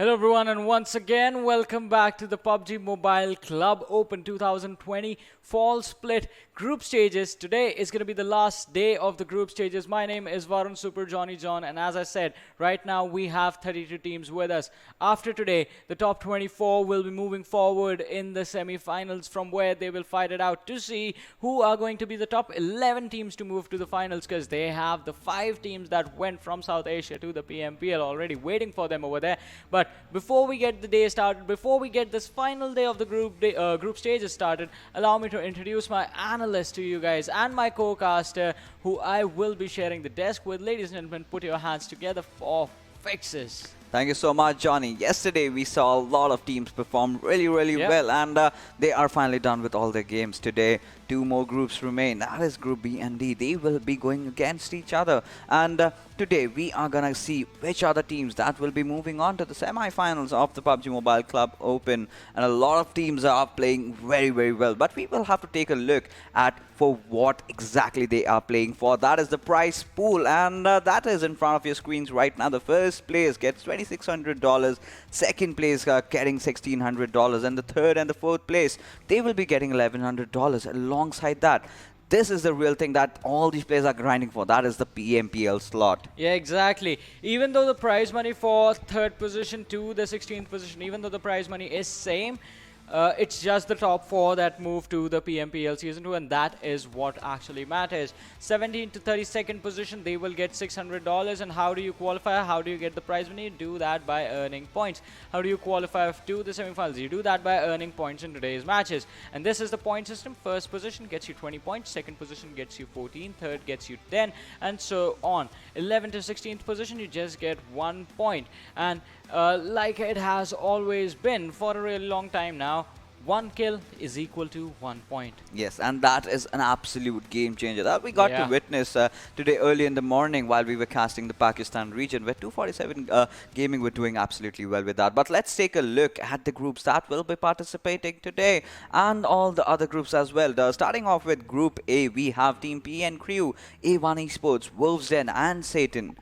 Hello everyone, and once again welcome back to the PUBG Mobile Club Open 2020 Fall Split Group Stages. Today is going to be the last day of the group stages. My name is Varun Super Johnny John, and as I said, right now we have 32 teams with us. After today, the top 24 will be moving forward in the semi-finals, from where they will fight it out to see who are going to be the top 11 teams to move to the finals, because they have the 5 teams that went from South Asia to the PMPL already waiting for them over there. But before we get the day started, before we get this final day of the group stages started, allow me to introduce my analyst to you guys and my co-caster, who I will be sharing the desk with. Ladies and gentlemen, put your hands together for Fixes. Thank you so much, Johnny. Yesterday, we saw a lot of teams perform really well, and they are finally done with all their games. Today, 2 more groups remain. That is Group B and D. They will be going against each other. And today, we are going to see which are the teams that will be moving on to the semi-finals of the PUBG Mobile Club Open. And a lot of teams are playing very well. But we will have to take a look at for what exactly they are playing for. That is the prize pool, and that is in front of your screens right now. The first place gets $2,600, second place getting $1,600, and the third and the fourth place, they will be getting $1,100. Alongside that, this is the real thing that all these players are grinding for. That is the PMPL slot. Yeah, exactly. Even though the prize money for 3rd position to the 16th position, even though the prize money is same, it's just the top 4 that move to the PMPL Season 2, and that is what actually matters. 17th to 32nd position, they will get $600. And how do you qualify? How do you get the prize money? You do that by earning points. How do you qualify to the semifinals? You do that by earning points in today's matches. And this is the point system. First position gets you 20 points, second position gets you 14, third gets you 10, and so on. 11th to 16th position, you just get 1 point. And like it has always been for a really long time now, 1 kill is equal to 1 point. Yes, and that is an absolute game changer that we got to witness today early in the morning while we were casting the Pakistan region, where 247 Gaming were doing absolutely well with that. But let's take a look at the groups that will be participating today and all the other groups as well. Starting off with Group A, we have Team PN Crew, A1 Esports, Wolves Den, and Satan.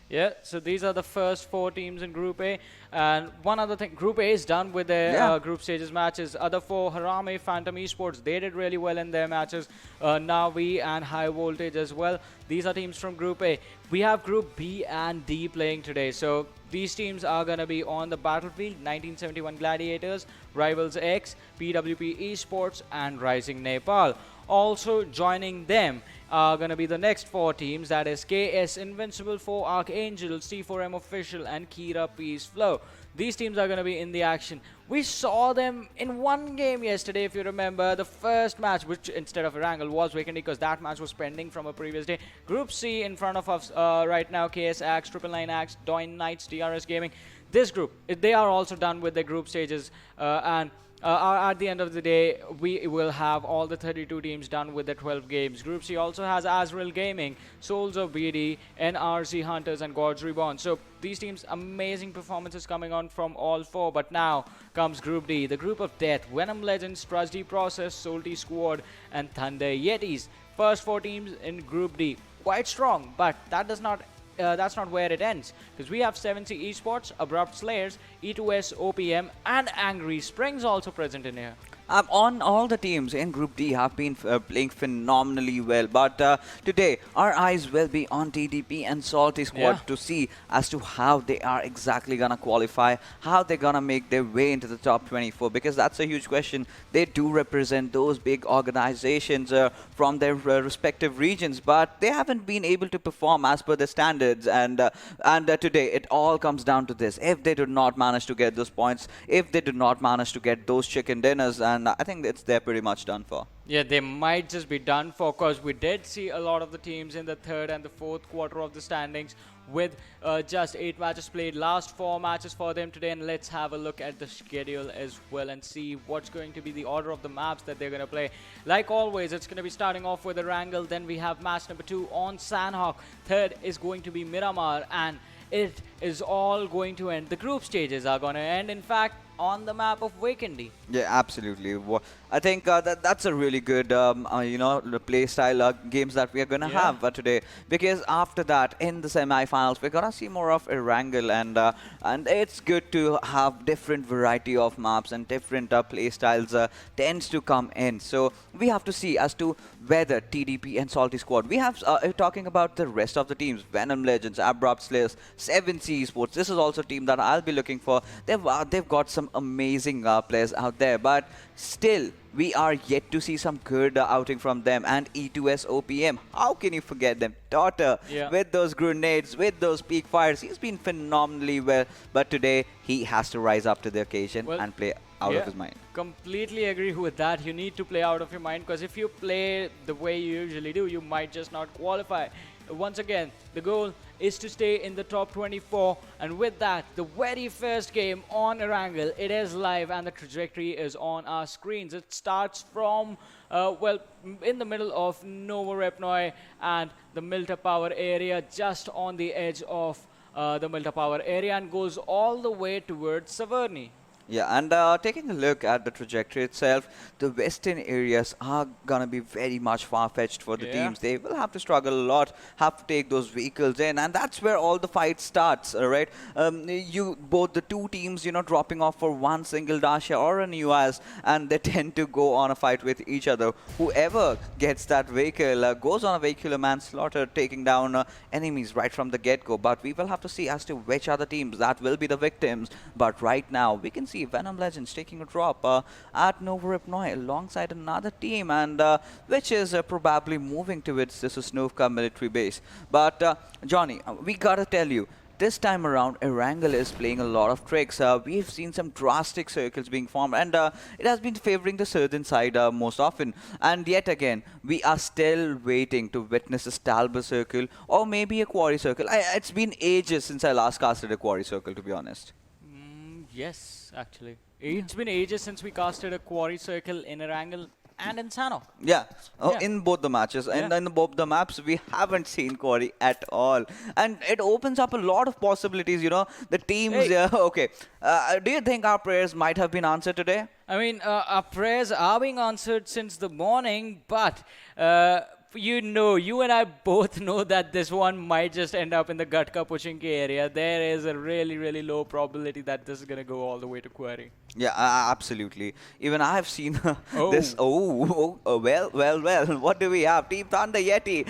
Yeah, so these are the first 4 teams in Group A. And one other thing, Group A is done with their group stages matches. Other 4, HARAME, Phantom Esports, they did really well in their matches. NAVI and High Voltage as well. These are teams from Group A. We have Group B and D playing today. So these teams are going to be on the battlefield. 1971 Gladiators, Rivals X, PWP Esports, and RisingNepal. Also joining them are going to be the next 4 teams, that is KS Invincibile, 4 Archangels, C4M Official, and Kira Peace Flow. These teams are going to be in the action. We saw them in one game yesterday, if you remember. The first match, which instead of Erangel was Vikendi, because that match was pending from a previous day. Group C in front of us right now, KS Axe, 999 Axe, DoyenKnightSs, RSGaming. This group, they are also done with their group stages, and at the end of the day, we will have all the 32 teams done with the 12 games. Group C also has AzraelGaming, Soulz of BD, NRZ Hunters, and REBORN. So these teams, amazing performances coming on from all 4. But now comes Group D, the group of death. Venom Legends, Trusty Process, Salty Squad, and Thunder Yetis. First 4 teams in Group D. Quite strong, but that's not where it ends, because we have 7C Esports, Abrupt Slayers, E2S, OPM, and Angry Springs also present in here. On all the teams in Group D have been playing phenomenally well, but today our eyes will be on TDP and Salty Squad to see as to how they are exactly gonna qualify, how they're gonna make their way into the top 24, because that's a huge question. They do represent those big organizations from their respective regions, but they haven't been able to perform as per the standards, and today it all comes down to this. If they do not manage to get those points, if they do not manage to get those chicken dinners, and I think they're pretty much done for. Yeah, they might just be done for, because we did see a lot of the teams in the 3rd and the 4th quarter of the standings with just 8 matches played. Last 4 matches for them today, and let's have a look at the schedule as well and see what's going to be the order of the maps that they're going to play. Like always, it's going to be starting off with Erangel, then we have match number 2 on Sanhok. 3rd is going to be Miramar, and it is all going to end. The group stages are going to end, in fact, on the map of Vikendi. Yeah, absolutely. I think that's a really good, the play style games that we are going to have today. Because after that, in the semi-finals, we're going to see more of Erangel, and it's good to have different variety of maps and different play styles tends to come in. So we have to see as to whether TDP and Salty Squad. We have talking about the rest of the teams: Venom Legends, Abrupt Slayers, 7C Esports. This is also a team that I'll be looking for. They've got some amazing players out there, but still we are yet to see some good outing from them. And E2S OPM, how can you forget them? Daughter, with those grenades, with those peak fires, he's been phenomenally well, but today he has to rise up to the occasion and play out of his mind. Completely agree with that. You need to play out of your mind, because if you play the way you usually do, you might just not qualify. Once again, the goal is to stay in the top 24, and with that, the very first game on Erangel, it is live and the trajectory is on our screens. It starts from, in the middle of Novorepnoi and the Milta Power area, just on the edge of the Milta Power area, and goes all the way towards Saverny. Yeah, and taking a look at the trajectory itself, the western areas are going to be very much far-fetched for the teams. They will have to struggle a lot, have to take those vehicles in, and that's where all the fight starts, right? Both the two teams, dropping off for one single Dasha or an UAS, and they tend to go on a fight with each other. Whoever gets that vehicle goes on a vehicular manslaughter, taking down enemies right from the get-go. But we will have to see as to which other teams that will be the victims. But right now, we can see Venom Legends taking a drop at Novorepnoi alongside another team, and which is probably moving towards the Sosnovka military base. But Johnny, we gotta tell you, this time around, Erangel is playing a lot of tricks. We've seen some drastic circles being formed, and it has been favoring the southern side most often. And yet again, we are still waiting to witness a Stalber circle or maybe a quarry circle. It's been ages since I last casted a quarry circle, to be honest. Yes, actually. It's been ages since we casted a quarry circle in Erangel and in Sanhok. Yeah, in both the matches. And in both the maps, we haven't seen quarry at all. And it opens up a lot of possibilities, The teams, okay. Do you think our prayers might have been answered today? I mean, our prayers are being answered since the morning, but you and I both know that this one might just end up in the Gatka Puchinki area. There is a really, really low probability that this is going to go all the way to quarry. Yeah, absolutely. Even I have seen this. Well. What do we have? Team Thunder Yeti.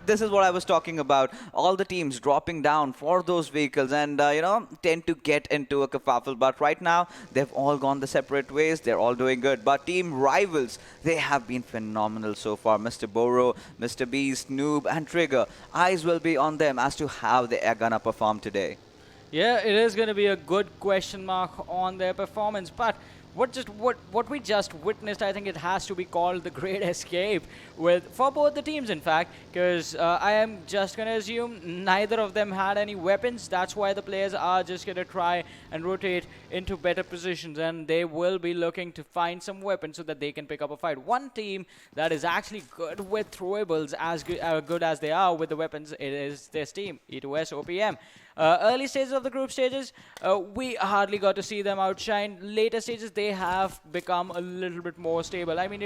This is what I was talking about. All the teams dropping down for those vehicles and, tend to get into a kerfuffle. But right now, they've all gone the separate ways. They're all doing good. But Team Rivals, they have been phenomenal so far. Mr. Boro, Mr. Beast, Noob, and Trigger. Eyes will be on them as to how they are going to perform today. Yeah, it is going to be a good question mark on their performance, but what we just witnessed, I think it has to be called the Great Escape for both the teams, in fact, because I am just going to assume neither of them had any weapons. That's why the players are just going to try and rotate into better positions, and they will be looking to find some weapons so that they can pick up a fight. One team that is actually good with throwables, as good as they are with the weapons, it is this team, E2S OPM. Early stages of the group stages, we hardly got to see them outshine. Later stages, they have become a little bit more stable. I mean,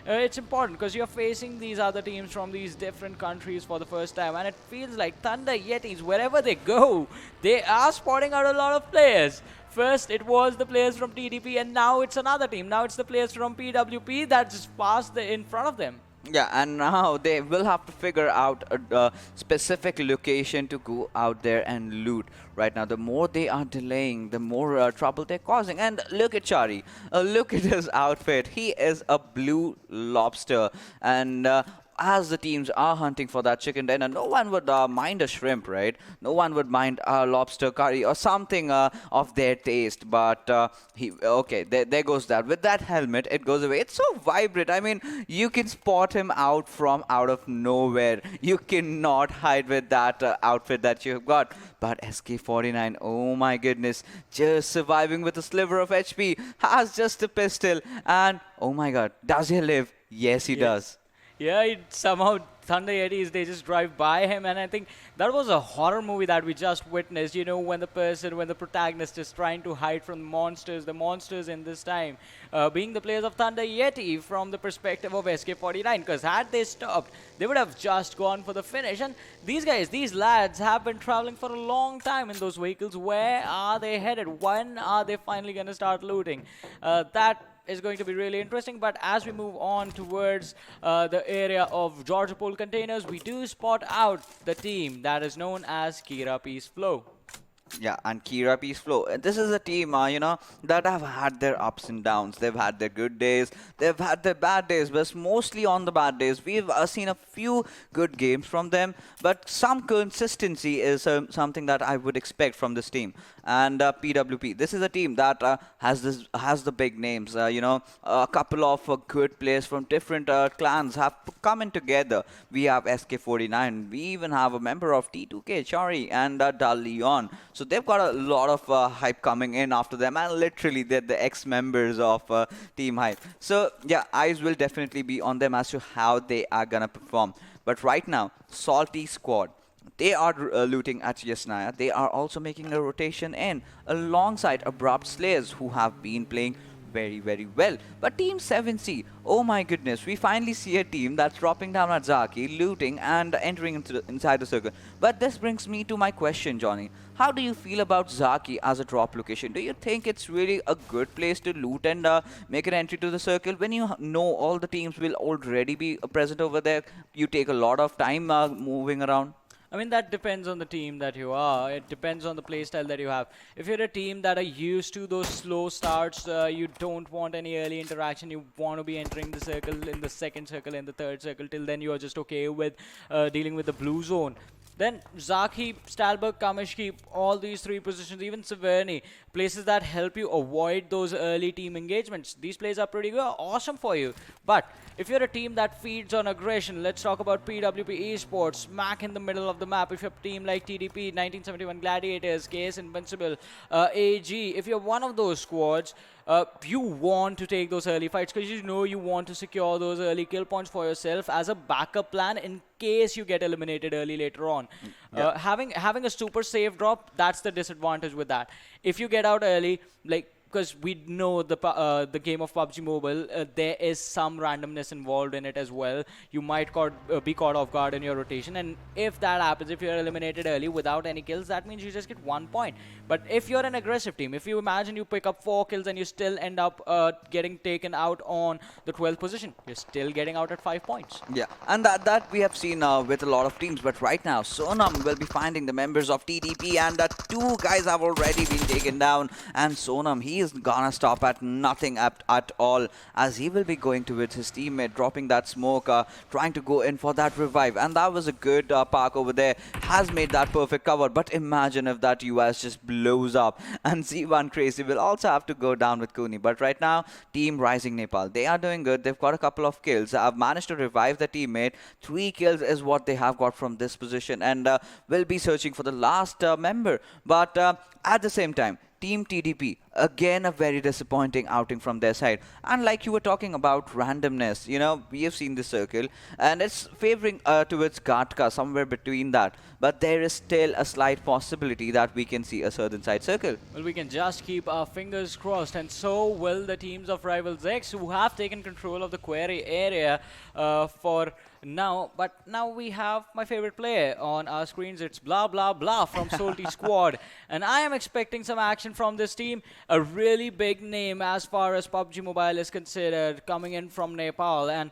it's important because you're facing these other teams from these different countries for the first time, and it feels like Thunder Yetis, wherever they go, they are spotting out a lot of players. First, it was the players from TDP, and now it's another team. Now it's the players from PWP that just passed in front of them. Yeah, and now they will have to figure out a specific location to go out there and loot. Right now, the more they are delaying, the more trouble they're causing. And look at Chari. Look at his outfit. He is a blue lobster. And as the teams are hunting for that chicken dinner, no one would mind a shrimp, right? No one would mind a lobster curry or something of their taste. But there goes that. With that helmet, it goes away. It's so vibrant. I mean, you can spot him out of nowhere. You cannot hide with that outfit that you've got. But SK49, oh my goodness, just surviving with a sliver of HP, has just a pistol. And oh my god, does he live? Yes, he does. Yeah, somehow Thunder Yetis, they just drive by him, and I think that was a horror movie that we just witnessed. You know, when the protagonist is trying to hide from the monsters in this time, being the players of Thunder Yeti from the perspective of SK49, because had they stopped, they would have just gone for the finish. And these guys, these lads have been traveling for a long time in those vehicles. Where are they headed? When are they finally going to start looting? That is going to be really interesting. But as we move on towards the area of Georgia Pool containers, we do spot out the team that is known as Kira Peace Flow. Yeah, and Kira Peace Flow. This is a team, you know, that have had their ups and downs. They've had their good days, they've had their bad days, but mostly on the bad days. We've seen a few good games from them, but some consistency is something that I would expect from this team. And PWP, this is a team that has the big names. You know, a couple of good players from different clans have come in together. We have SK49. We even have a member of T2K, Chari, and Dal Leon. So they've got a lot of hype coming in after them, and literally they're the ex-members of Team Hype. So yeah, eyes will definitely be on them as to how they are gonna perform. But right now, Salty Squad, they are looting at Yasnaya. They are also making a rotation in alongside Abrupt Slayers, who have been playing very well. But Team 7C, oh my goodness, we finally see a team that's dropping down at Zaki, looting and entering inside the circle. But this brings me to my question, Johnny. How do you feel about Zaki as a drop location? Do you think it's really a good place to loot and make an entry to the circle when you know all the teams will already be present over there? You take a lot of time moving around. I mean, that depends on the team that you are. It depends on the playstyle that you have. If you're a team that are used to those slow starts, you don't want any early interaction, you want to be entering the circle in the second circle, in the third circle, till then you are just okay with dealing with the blue zone. Then Zaki, Stalberg, Kamishki, all these three positions, even Severny, places that help you avoid those early team engagements. These plays are pretty good, awesome for you. But if you're a team that feeds on aggression, let's talk about PWP Esports, smack in the middle of the map. If you're a team like TDP, 1971 Gladiators, KS Invincibile, AG, if you're one of those squads, you want to take those early fights because you know you want to secure those early kill points for yourself as a backup plan in case you get eliminated early later on. Yeah. Having a super safe drop, that's the disadvantage with that. If you get out early, like, because we know the game of PUBG Mobile, there is some randomness involved in it as well. You might be caught off guard in your rotation, and if that happens, if you're eliminated early without any kills, that means you just get 1 point. But if you're an aggressive team, if you imagine you pick up 4 kills and you still end up getting taken out on the 12th position, you're still getting out at 5 points. Yeah, and that we have seen with a lot of teams. But right now, Sonam will be finding the members of TDP, and 2 guys have already been taken down. And Sonam, he is gonna stop at nothing at all, as he will be going towards his teammate, dropping that smoke, trying to go in for that revive. And that was a good park over there, has made that perfect cover. But imagine if that US just blows up, and Z1 Crazy will also have to go down with Kuni. But right now, Team RisingNepal, they are doing good. They've got a couple of kills. I've managed to revive the teammate. 3 kills is what they have got from this position, and will be searching for the last member. But at the same time, Team TDP, again a very disappointing outing from their side. And like you were talking about randomness, you know, we have seen the circle and it's favoring towards Gatka, somewhere between that. But there is still a slight possibility that we can see a certain side circle. Well, we can just keep our fingers crossed, and so will the teams of Rivals X, who have taken control of the query area for now. But now we have my favorite player on our screens. It's Blah Blah Blah from Salty Squad. And I am expecting some action from this team. A really big name as far as PUBG Mobile is considered, coming in from Nepal. And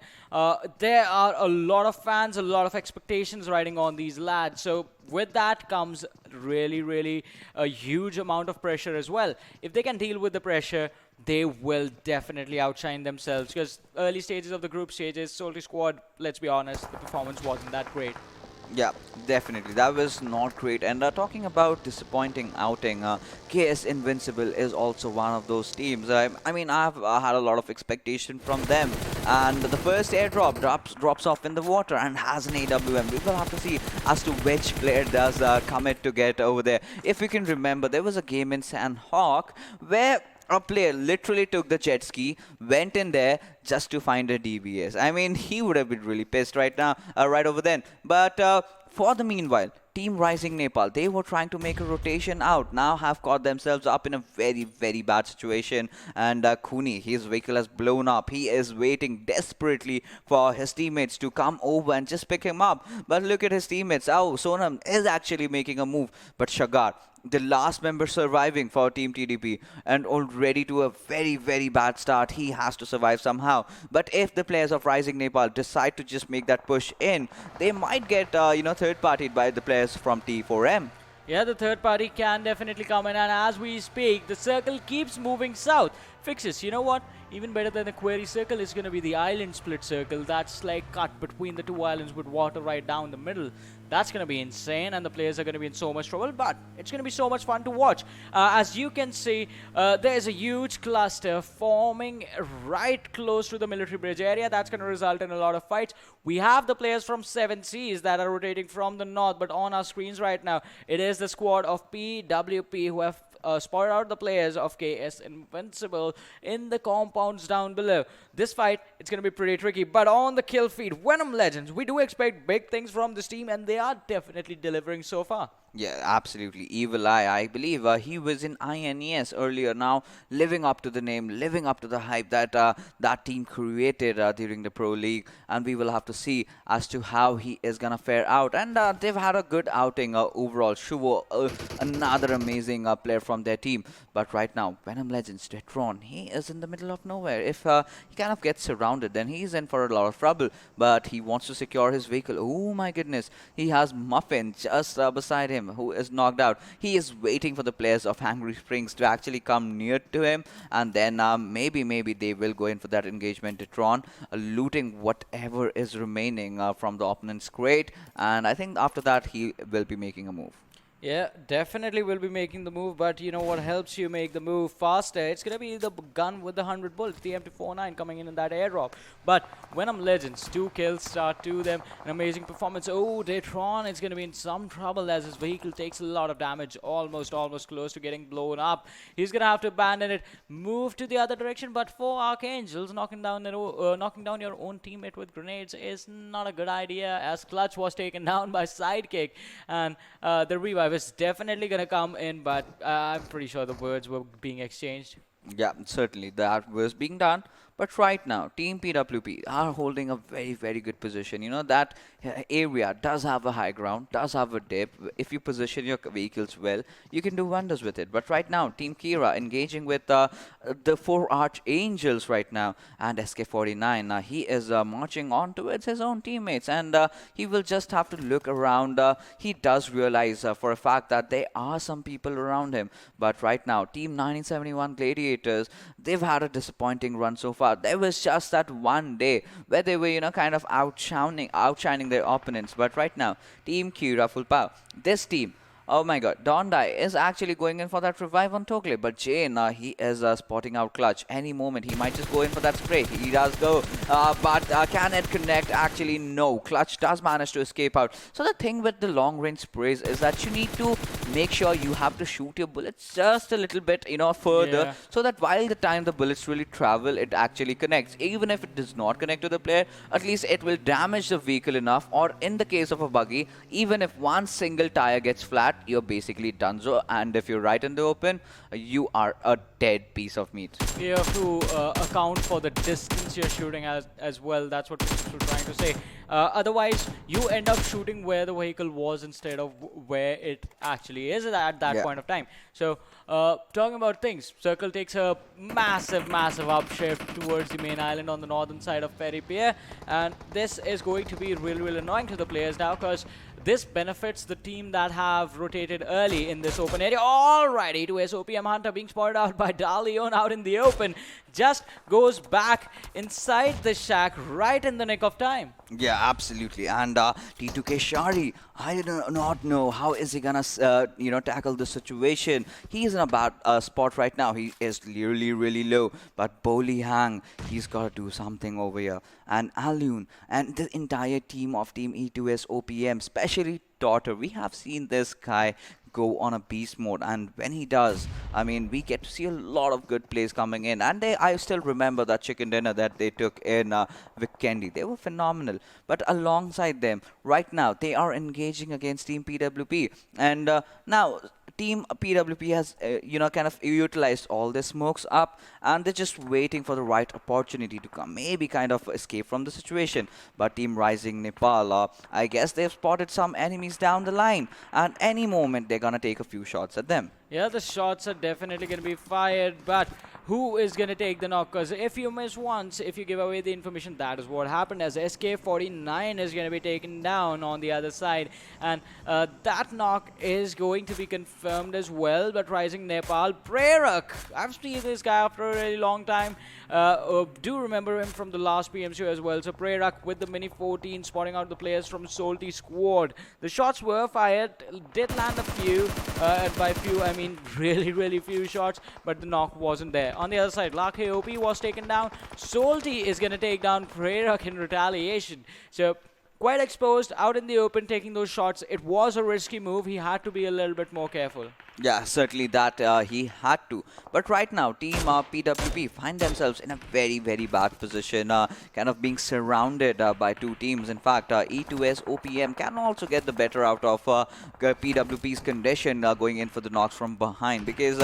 there are a lot of fans, a lot of expectations riding on these lads. So with that comes really a huge amount of pressure as well. If they can deal with the pressure, they will definitely outshine themselves, because early stages of the group stages, Salty Squad, let's be honest, the performance wasn't that great. Yeah, definitely. That was not great. And talking about disappointing outing, KS Invincibile is also one of those teams. I mean, I've had a lot of expectation from them. And the first airdrop drops off in the water and has an AWM. We will have to see as to which player does commit to get over there. If you can remember, there was a game in Sanhok where a player literally took the jet ski, went in there just to find a DBS. I mean, he would have been really pissed right now, right over then. But for the meanwhile, Team RisingNepal, they were trying to make a rotation out, now have caught themselves up in a very, very bad situation. And Kuni, his vehicle has blown up. He is waiting desperately for his teammates to come over and just pick him up. But look at his teammates. Oh, Sonam is actually making a move. But Shagar, the last member surviving for Team TDP, and already to a very, very bad start. He has to survive somehow. But if the players of RisingNepal decide to just make that push in, they might get, third-partied by the players from T4M. Yeah, the third party can definitely come in, and as we speak, the circle keeps moving south. Fixes, you know what? Even better than the query circle is going to be the island split circle. That's like cut between the two islands with water right down the middle. That's going to be insane, and the players are going to be in so much trouble, but it's going to be so much fun to watch. As you can see, there's a huge cluster forming right close to the military bridge area. That's going to result in a lot of fights. We have the players from 7 Seas that are rotating from the north, but on our screens right now, it is the squad of PWP who have spotted out the players of KS Invincibile in the compounds down below. This fight, it's going to be pretty tricky, but on the kill feed, Venom Legends, we do expect big things from this team, and they are definitely delivering so far. Yeah, absolutely. Evil Eye, I believe he was in INES earlier, now living up to the name, living up to the hype that that team created during the Pro League, and we will have to see as to how he is going to fare out. And they've had a good outing overall. Shuvo, another amazing player from their team. But right now, Venom Legends, Tetron, he is in the middle of nowhere. If he kind of gets surrounded, then he's in for a lot of trouble. But he wants to secure his vehicle. Oh my goodness, he has Muffin just beside him, who is knocked out. He is waiting for the players of Hungry Springs to actually come near to him, and then maybe they will go in for that engagement. Tron looting whatever is remaining from the opponent's crate, and I think after that he will be making a move. Yeah, definitely will be making the move, but you know what helps you make the move faster? It's going to be the gun with the 100 bullets, the MP49 coming in that airdrop. But Venom Legends, 2 kills start to them, an amazing performance. Oh, Datron is going to be in some trouble as his vehicle takes a lot of damage, almost close to getting blown up. He's going to have to abandon it, move to the other direction, but for Archangels, knocking down your own teammate with grenades is not a good idea, as Clutch was taken down by Sidekick, and the revive is definitely going to come in, but I'm pretty sure the words were being exchanged. Yeah, certainly that was being done. But right now, Team PWP are holding a very, very good position. You know, that area does have a high ground, does have a dip. If you position your vehicles well, you can do wonders with it. But right now, Team Kira engaging with the 4 Archangels right now, and SK49. He is marching on towards his own teammates, and he will just have to look around. He does realize for a fact that there are some people around him. But right now, Team 1971 Gladiators, they've had a disappointing run so far. There was just that one day where they were, kind of outshining their opponents. But right now, Team Kira full power. This team, oh my god, Dondai is actually going in for that revive on Togle, but Jane, he is spotting out Clutch. Any moment, he might just go in for that spray. He does go, but can it connect? Actually, no. Clutch does manage to escape out. So the thing with the long-range sprays is that you need to make sure you have to shoot your bullets just a little bit, further, so that while the time the bullets really travel, it actually connects. Even if it does not connect to the player, at least it will damage the vehicle enough, or in the case of a buggy, even if one single tire gets flat, you're basically done. So, and if you're right in the open, you are a dead piece of meat. You have to account for the distance you're shooting as well. That's what we're trying to say. Otherwise, you end up shooting where the vehicle was instead of where it actually is at that point of time. So, talking about things, Circle takes a massive upshift towards the main island on the northern side of Ferry Pier, and this is going to be really annoying to the players now, because this benefits the team that have rotated early in this open area. Alrighty, to SOPM Hunter being spotted out by Dalion out in the open. Just goes back inside the shack right in the nick of time. Yeah, absolutely. And T2K Shari, I do not know how is he gonna tackle the situation. He is in a bad spot right now. He is really low. But Boli Hang, he's got to do something over here. And Alun and the entire team of Team E2S OPM, especially Daughter, we have seen this guy go on a beast mode. And when he does, I mean, we get to see a lot of good plays coming in. And I still remember that chicken dinner that they took in Vikendi. They were phenomenal. But alongside them, right now, they are engaging against Team PWP. And now, Team PWP has, kind of utilized all their smokes up, and they're just waiting for the right opportunity to come, maybe kind of escape from the situation. But Team RisingNepal, I guess they've spotted some enemies down the line, and any moment they're gonna take a few shots at them. Yeah, the shots are definitely going to be fired, but who is going to take the knock? Because if you miss once, if you give away the information, that is what happened, as SK49 is going to be taken down on the other side. And that knock is going to be confirmed as well, but RisingNepal, Prerak, I've seen this guy after a really long time. Do remember him from the last PMCO as well. So Prerak with the Mini 14 spotting out the players from Soulz squad. The shots were fired, did land a few, and by few I mean really few shots, but the knock wasn't there. On the other side, Lakhe OP was taken down. Soulz is going to take down Prerak in retaliation. So quite exposed, out in the open, taking those shots. It was a risky move. He had to be a little bit more careful. Yeah, certainly that he had to. But right now, Team PWP find themselves in a very bad position, kind of being surrounded by two teams. In fact, E2S OPM can also get the better out of PWP's condition going in for the knocks from behind, because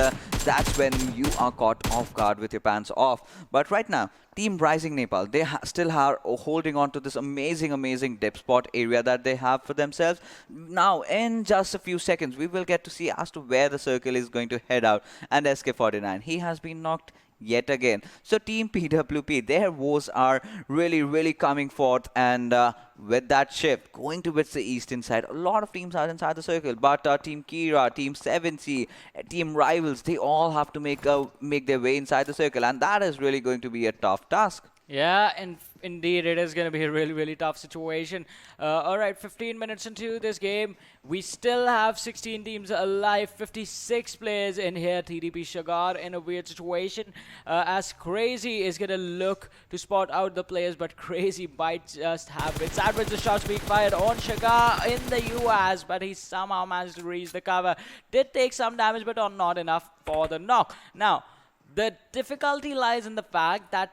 that's when you are caught off guard with your pants off. But right now, Team RisingNepal, they still are holding on to this amazing dip spot area that they have for themselves. Now, in just a few seconds, we will get to see as to where the circle is going to head out. And SK49, he has been knocked yet again. So Team PWP, their woes are really coming forth, and with that shift going towards the eastern side, a lot of teams are inside the circle. But Team Kira, Team 7C, Team Rivals, they all have to make their way inside the circle, and that is really going to be a tough task. Yeah, and indeed, it is going to be a really tough situation. All right, 15 minutes into this game, we still have 16 teams alive, 56 players in here. TDP Shagar in a weird situation, as Crazy is going to look to spot out the players, but Crazy might just have it. Sadwich, the shots being fired on Shagar in the US, but he somehow managed to reach the cover. Did take some damage, but not enough for the knock. Now, the difficulty lies in the fact that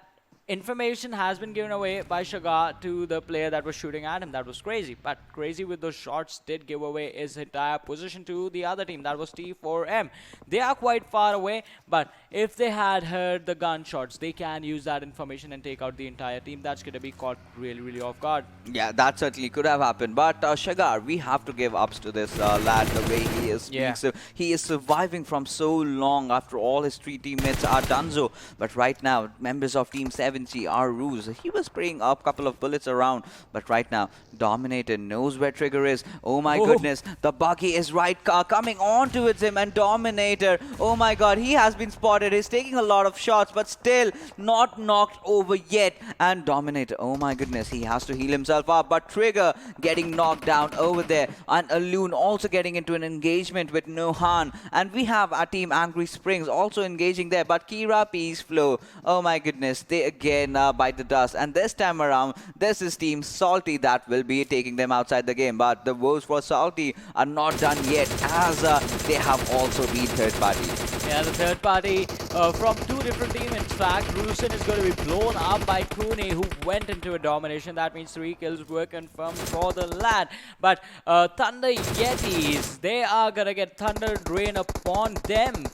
information has been given away by Shagar to the player that was shooting at him. That was Crazy. But Crazy with those shots did give away his entire position to the other team. That was T4M. They are quite far away, but if they had heard the gunshots, they can use that information and take out the entire team. That's going to be caught really off guard. Yeah, that certainly could have happened. But Shagar, we have to give ups to this lad, the way he is. Yeah. So he is surviving from so long after all his three teammates are donezo. But right now, members of Team 7C are ruse. He was spraying up a couple of bullets around, but right now, Dominator knows where Trigger is. Oh my goodness, the buggy is right coming on towards him, and Dominator, oh my god, he has been spotted. He's taking a lot of shots, but still not knocked over yet. And Dominator, oh my goodness, he has to heal himself up, but Trigger getting knocked down over there, and Alun also getting into an engagement with Nohan. And we have our team Angry Springs also engaging there, but Kira, Peace Flow, oh my goodness, they again bite the dust. And this time around, this is Team Salty that will be taking them outside the game. But the woes for Salty are not done yet, as they have also been third party. Yeah, the third party from two different teams. In fact, Rusin is going to be blown up by Kuni, who went into a domination. That means 3 kills were confirmed for the lad. But Thunder Yetis, they are going to get Thunder Drain upon them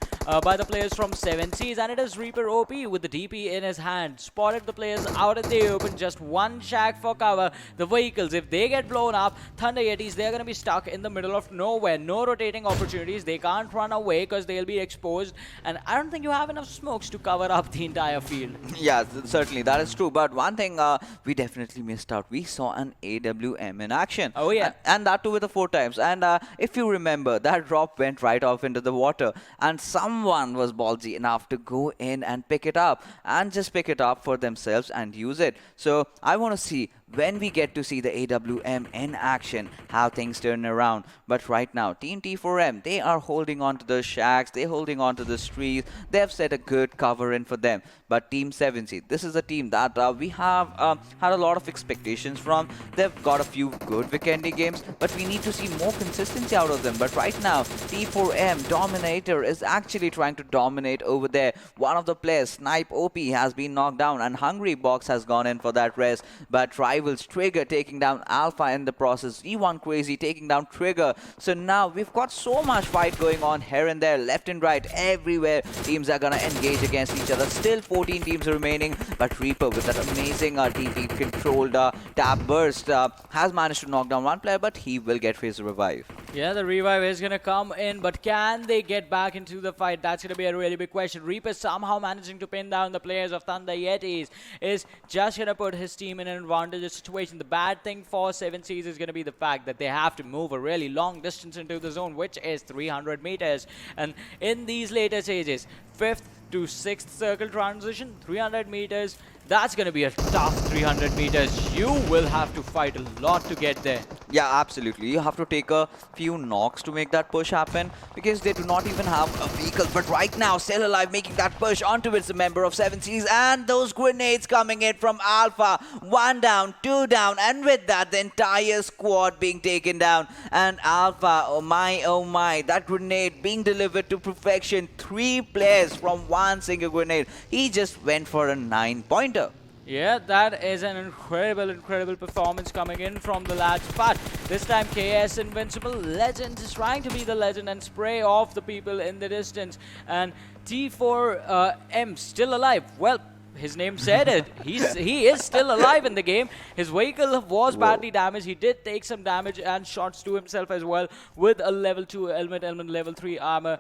by the players from 7Cs. And it is Reaper OP with the DP in his hand. Spotted the players out in the open, just one shack for cover. The vehicles, if they get blown up, Thunder Yetis, they're going to be stuck in the middle of nowhere. No rotating opportunities. They can't run away because they'll be exposed. And I don't think you have enough smokes to cover up the entire field. Yeah, certainly, that is true. But one thing we definitely missed out. We saw an AWM in action. Oh, yeah. And that too with the 4 times. And if you remember, that drop went right off into the water. And someone was ballsy enough to go in and pick it up. And just pick it up for themselves and use it. So I want to see when we get to see the AWM in action, how things turn around. But right now, Team T4M, they are holding on to the shacks, they're holding on to the streets, they have set a good cover in for them. But Team 7C, this is a team that we have had a lot of expectations from. They've got a few good Vikendi games, but we need to see more consistency out of them. But right now, T4M Dominator is actually trying to dominate over there. One of the players, Snipe OP, has been knocked down, and Hungry Box has gone in for that rest. But Rivals Trigger taking down Alpha in the process. Z1 Crazy taking down Trigger. So now we've got so much fight going on here and there, left and right, everywhere. Teams are gonna engage against each other. Still 14 teams remaining, but Reaper with that amazing TP controlled tap burst has managed to knock down one player, but he will get his revive. Yeah, the revive is going to come in, but can they get back into the fight? That's going to be a really big question. Reaper somehow managing to pin down the players of Thunder Yetis is just going to put his team in an advantageous situation. The bad thing for 7Cs is going to be the fact that they have to move a really long distance into the zone, which is 300 meters. And in these later stages, 5th to 6th circle transition, 300 meters, that's going to be a tough 300 meters. You will have to fight a lot to get there. Yeah, absolutely. You have to take a few knocks to make that push happen, because they do not even have a vehicle. But right now, Still Alive making that push onto its member of 7Cs, and those grenades coming in from Alpha. 1 down, 2 down, and with that, the entire squad being taken down. And Alpha, oh my, that grenade being delivered to perfection. 3 players from one single grenade. He just went for a 9-pointer. Yeah, that is an incredible performance coming in from the lads. But this time KS Invincible Legend is trying to be the legend and spray off the people in the distance. And T4M still alive. Well, his name said it. He is still alive in the game. His vehicle was badly damaged. He did take some damage and shots to himself as well with a level 2 helmet, level 3 armor.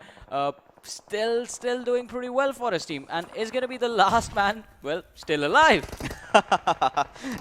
Still doing pretty well for his team, and is going to be the last man, well, still alive.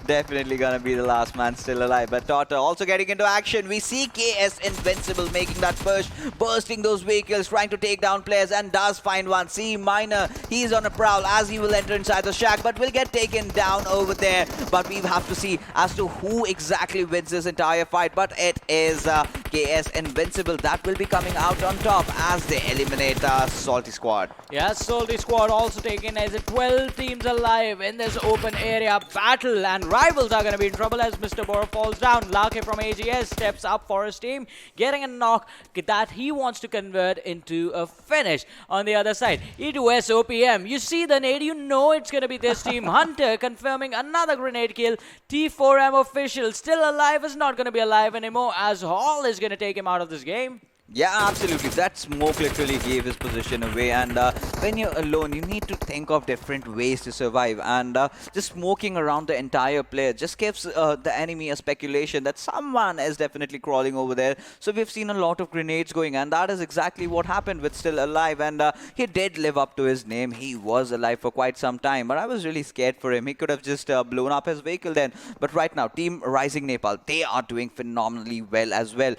Definitely gonna be the last man still alive. But Tota also getting into action. We see KS Invincible making that push, bursting those vehicles, trying to take down players, and does find one. C Minor, he's on a prowl as he will enter inside the shack, but will get taken down over there. But we have to see as to who exactly wins this entire fight. But it is KS Invincible that will be coming out on top as they eliminate Salty Squad. Yeah, Salty Squad also taken as 12 teams alive in this open area battle, and Rivals are going to be in trouble as Mr. Bora falls down. Lake from AGS steps up for his team, getting a knock that he wants to convert into a finish. On the other side, E2S OPM, you see the nade, you know it's going to be this team. Hunter confirming another grenade kill. T4M official still alive is not going to be alive anymore, as Hall is going to take him out of this game. Yeah, absolutely. That smoke literally gave his position away, and when you're alone, you need to think of different ways to survive, and just smoking around the entire player just gives the enemy a speculation that someone is definitely crawling over there. So we've seen a lot of grenades going, and that is exactly what happened with Still Alive, and he did live up to his name. He was alive for quite some time, but I was really scared for him. He could have just blown up his vehicle then. But right now, Team RisingNepal, they are doing phenomenally well as well.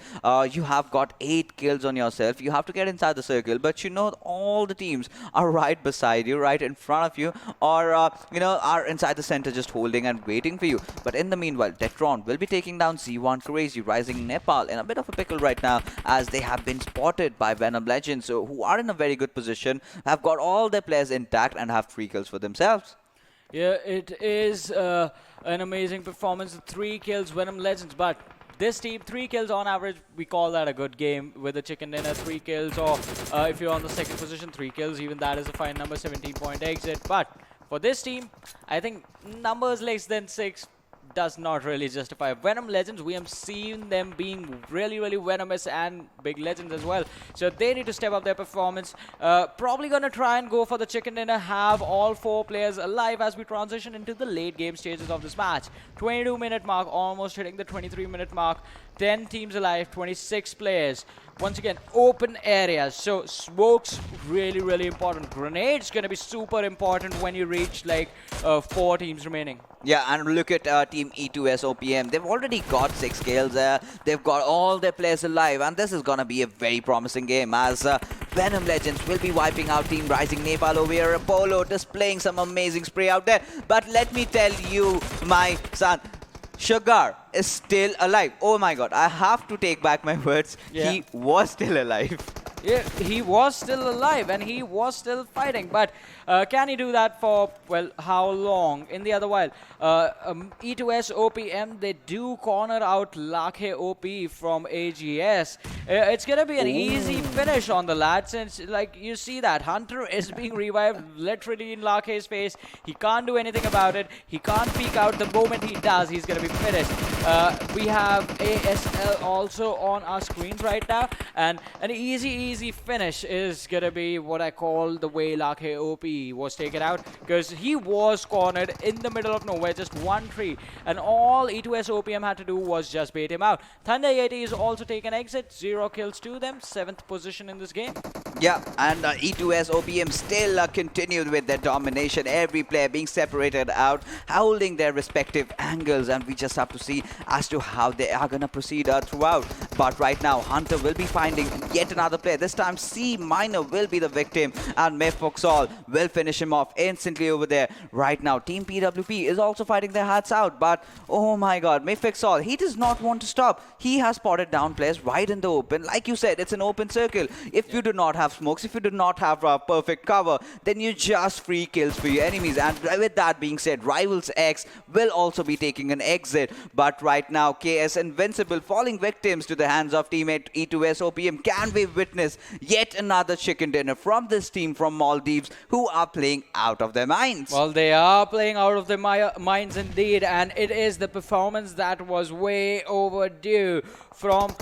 You have got 8 kills on yourself. You have to get inside the circle, but you know all the teams are right beside you, right in front of you, or you know, are inside the center just holding and waiting for you. But in the meanwhile, Detron will be taking down Z1 Crazy. RisingNepal in a bit of a pickle right now, as they have been spotted by Venom Legends, so who are in a very good position, have got all their players intact and have 3 kills for themselves. Yeah, it is an amazing performance. 3 kills, Venom Legends, but this team, 3 kills on average, we call that a good game. With a chicken dinner, 3 kills, or if you're on the second position, 3 kills, even that is a fine number, 17-point exit. But for this team, I think numbers less than 6 does not really justify. Venom Legends, we have seen them being really venomous, and big legends as well. So they need to step up their performance. Probably going to try and go for the chicken dinner, have all 4 players alive as we transition into the late game stages of this match. 22-minute mark, almost hitting the 23-minute mark. 10 teams alive, 26 players. Once again, open areas, so smokes really important. Grenades gonna be super important when you reach like 4 teams remaining. Yeah, and look at Team E2S OPM. They've already got 6 kills. They've got all their players alive, and this is gonna be a very promising game, as Venom Legends will be wiping out Team RisingNepal over here. Apollo displaying some amazing spray out there. But let me tell you, my son, Sugar is still alive. Oh my god, I have to take back my words. Yeah. He was still alive. Yeah, he was still alive and he was still fighting, but can he do that for, well, how long? In the other while, E2S OPM, they do corner out Lakhe OP from AGS. It's gonna be an easy finish on the lads, since, like, you see that Hunter is being revived literally in Lakhe's face. He can't do anything about it. He can't peek out. The moment he does, he's gonna be finished. We have ASL also on our screens right now, and an easy finish is gonna be what I call the way Lakhe OP was taken out, because he was cornered in the middle of nowhere, just one tree, and all E2S OPM had to do was just bait him out. Thunder Yeti is also taken exit, 0 kills to them, 7th position in this game. Yeah, and E2S OPM still continued with their domination. Every player being separated out, holding their respective angles, and we just have to see as to how they are gonna proceed throughout. But right now, Hunter will be finding yet another player. This time, C Minor will be the victim, and Miffoxall will finish him off instantly over there. Right now, Team PWP is also fighting their hearts out, but oh my god, Miffoxall, he does not want to stop. He has spotted down players right in the open. Like you said, it's an open circle. If you do not have smokes, if you do not have perfect cover, then you just free kills for your enemies. And with that being said, Rivals X will also be taking an exit. But right now, KS Invincibile falling victims to the hands of teammate E2S OPM. Can we witness yet another chicken dinner from this team from Maldives, who are playing out of their minds? Well, they are playing out of their minds indeed, and it is the performance that was way overdue from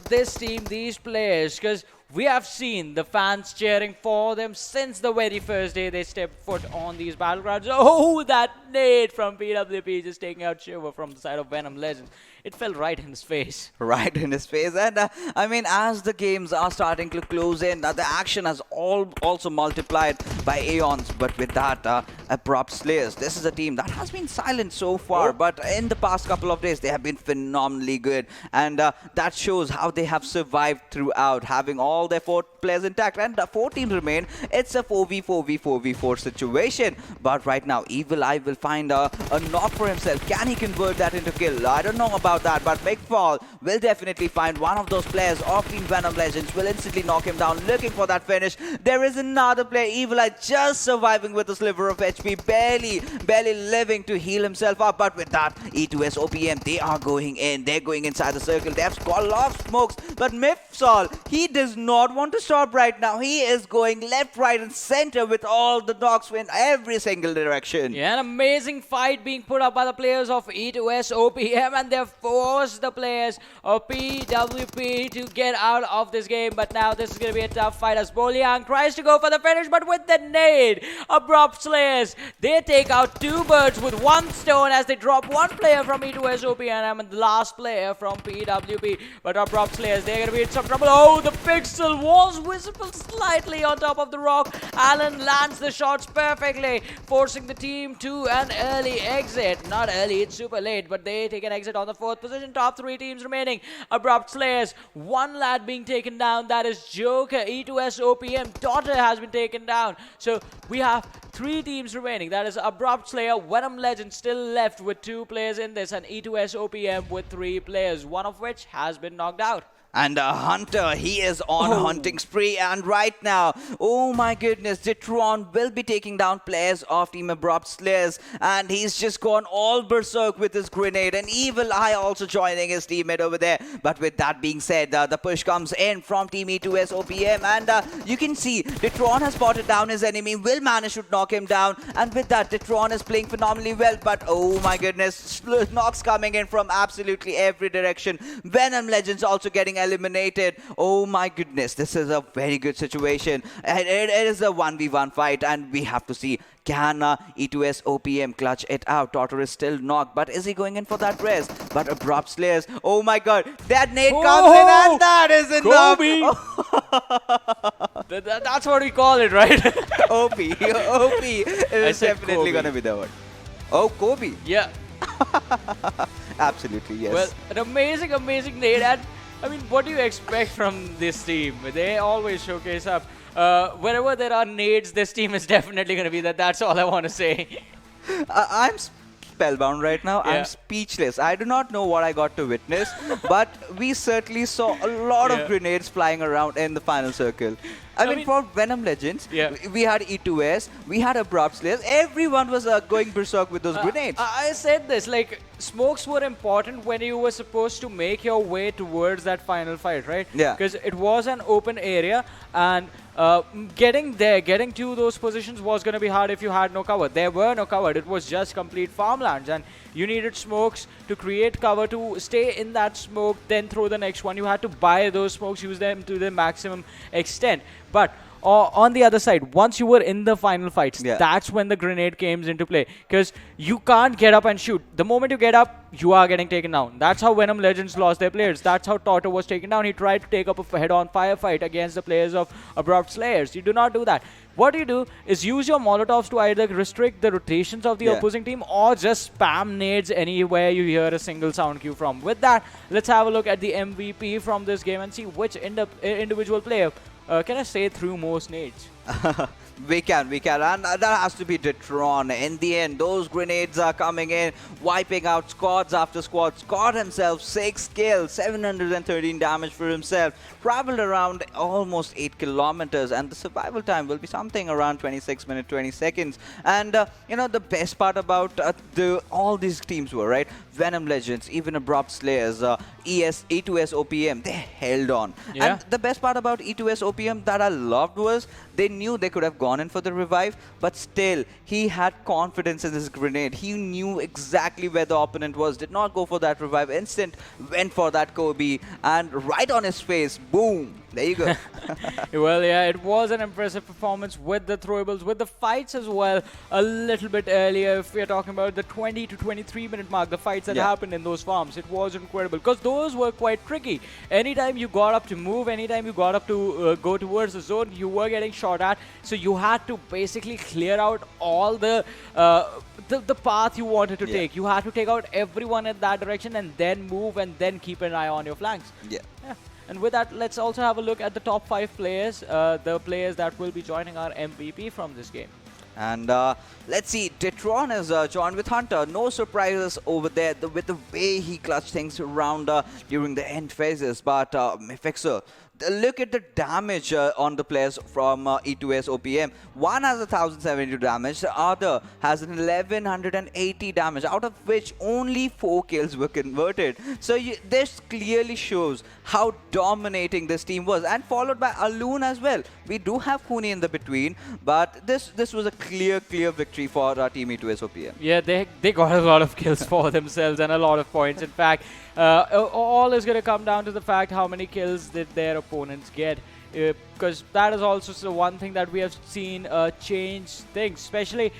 this team, these players, because we have seen the fans cheering for them since the very first day they stepped foot on these battlegrounds. Oh, that nade from PWP just taking out Shiva from the side of Venom Legends. It fell right in his face. Right in his face. And I mean, as the games are starting to close in, the action has also multiplied by aeons. But with that, Abrupt Slayers, this is a team that has been silent so far. But in the past couple of days, they have been phenomenally good. And that shows how they have survived throughout, having all their 4 players intact. And 4 teams remain. It's a 4v4v4v4 situation. But right now, Evil Eye will find a knock for himself. Can he convert that into kill? I don't know about that, but Big Fall will definitely find one of those players of Team Venom Legends, will instantly knock him down, looking for that finish. There is another player, Evil Eye, just surviving with a sliver of HP, barely living to heal himself up. But with that, E2S OPM, they are going in, they're going inside the circle. They have got a lot of smokes, but Mifsal, he does not want to stop right now. He is going left, right, and center with all the knocks in every single direction. Yeah, an amazing fight being put up by the players of E2S OPM, and they're forced the players of PWP to get out of this game. But now this is going to be a tough fight as Boliang tries to go for the finish, but with the nade, Abrupt Slayers, they take out 2 birds with 1 stone as they drop 1 player from E2S OPM and the last player from PWP. But Abrupt Slayers, they're going to be in some trouble. Oh, the pixel was visible slightly on top of the rock. Alan lands the shots perfectly, forcing the team to an early exit. Not early, it's super late, but they take an exit on the 4th position. Top 3 teams remaining. Abrupt Slayers, 1 lad being taken down. That is Joker. E2S OPM, Daughter has been taken down. So we have 3 teams remaining. That is Abrupt Slayer, Venom Legend still left with 2 players in this, and E2S OPM with 3 players, one of which has been knocked out. And Hunter, he is on a hunting spree, and right now, oh my goodness, Ditron will be taking down players of Team Abrupt Slayers, and he's just gone all berserk with his grenade, and Evil Eye also joining his teammate over there. But with that being said, the push comes in from Team E2S OPM, and you can see Ditron has spotted down his enemy, will manage to knock him down, and with that, Ditron is playing phenomenally well. But oh my goodness, knocks coming in from absolutely every direction. Venom Legends also getting eliminated. Oh my goodness, this is a very good situation. It is a 1v1 fight, and we have to see, can E2S OPM clutch it out? Daughter is still knocked, but is he going in for that res? But Abrupt Slayers, oh my god, that nade comes in, and that is enough. That's what we call it, right? OP is definitely gonna be the word. Oh, Kobe. Yeah. Absolutely, yes. Well, an amazing nade, and I mean, what do you expect from this team? They always showcase up. Wherever there are nades, this team is definitely going to be that. That's all I want to say. spellbound right now. I'm speechless. I do not know what I got to witness, but we certainly saw a lot of grenades flying around in the final circle. I mean, for Venom Legends, we had E2S, we had Abrupt Slayers. Everyone was going berserk with those grenades. I said this, like, smokes were important when you were supposed to make your way towards that final fight, right? Yeah. Because it was an open area, and getting to those positions was going to be hard if you had no cover. There were no cover. It was just complete farmlands, and you needed smokes to create cover to stay in that smoke, then throw the next one. You had to buy those smokes, use them to the maximum extent. But on the other side, once you were in the final fights, that's when the grenade came into play. Because you can't get up and shoot. The moment you get up, you are getting taken down. That's how Venom Legends lost their players. That's how Toto was taken down. He tried to take up a head-on firefight against the players of Abrupt Slayers. You do not do that. What you do is use your Molotovs to either restrict the rotations of the opposing team or just spam nades anywhere you hear a single sound cue from. With that, let's have a look at the MVP from this game and see which individual player can I say through most nades? We can, and that has to be Detron. In the end, those grenades are coming in, wiping out squads after squad. Scott himself, 6 kills, 713 damage for himself, traveled around almost 8 kilometers, and the survival time will be something around 26 minutes, 20 seconds. And, you know, the best part about all these teams were, right? Venom Legends, even Abrupt Slayers, E2S OPM, they held on. And the best part about E2S OPM that I loved was they knew they could have gone in for the revive, but still, he had confidence in his grenade. He knew exactly where the opponent was, did not go for that revive instant, went for that Kobe, and right on his face, boom. There you go. Well, yeah, it was an impressive performance with the throwables, with the fights as well. A little bit earlier, if we're talking about the 20 to 23 minute mark, the fights that happened in those farms, it was incredible because those were quite tricky. Anytime you got up to move, anytime you got up to go towards the zone, you were getting shot at. So you had to basically clear out all the path you wanted to take. You had to take out everyone in that direction and then move and then keep an eye on your flanks. Yeah. And with that, let's also have a look at the top 5 players, the players that will be joining our MVP from this game. And let's see, Detron is joined with Hunter. No surprises over there with the way he clutched things around during the end phases. But Mefixer, look at the damage on the players from E2S OPM. One has 1072 damage, the other has 1180 damage, out of which only 4 kills were converted. So this clearly shows how dominating this team was, and followed by Aloon as well. We do have Kuni in the between, but this was a clear victory for Team E2S OPM. Yeah, they got a lot of kills for themselves and a lot of points. In fact, all is going to come down to the fact how many kills did their opponents get, because that is also one thing that we have seen change things, especially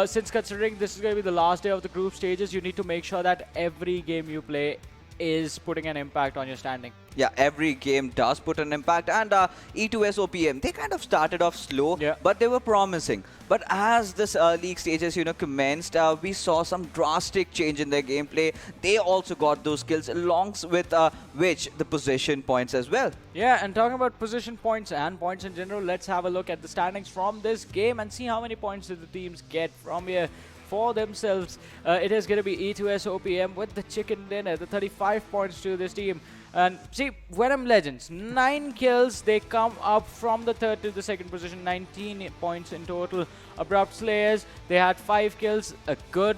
since considering this is going to be the last day of the group stages. You need to make sure that every game you play is putting an impact on your standing. Yeah, every game does put an impact, and E2S OPM, they kind of started off slow, but they were promising. But as this league stages, commenced, we saw some drastic change in their gameplay. They also got those kills, along with which the position points as well. Yeah, and talking about position points and points in general, let's have a look at the standings from this game and see how many points did the teams get from here for themselves. It is going to be E2S OPM with the chicken dinner, the 35 points to this team. And see, Venom Legends, 9 kills. They come up from the 3rd to the 2nd position, 19 points in total. Abrupt Slayers, they had 5 kills. A good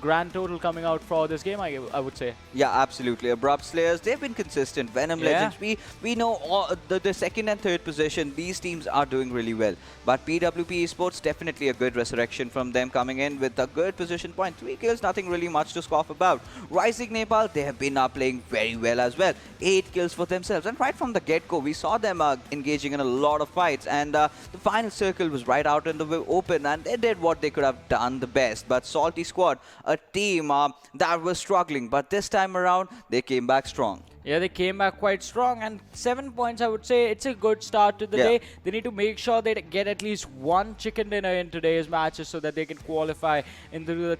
grand total coming out for this game, I would say. Yeah, absolutely. Abrupt Slayers, they've been consistent. Venom Legends, we know the 2nd and 3rd position, these teams are doing really well. But PWP Esports, definitely a good resurrection from them, coming in with a good position point. 3 kills, nothing really much to scoff about. RisingNepal, they have been playing very well as well. 8 kills for themselves, and right from the get-go we saw them engaging in a lot of fights, and the final circle was right out in the open, and they did what they could have done the best. But Salty Squad, a team that was struggling, but this time around they came back strong. Yeah, they came back quite strong, and 7 points, I would say it's a good start to the day. They need to make sure they get at least 1 chicken dinner in today's matches so that they can qualify into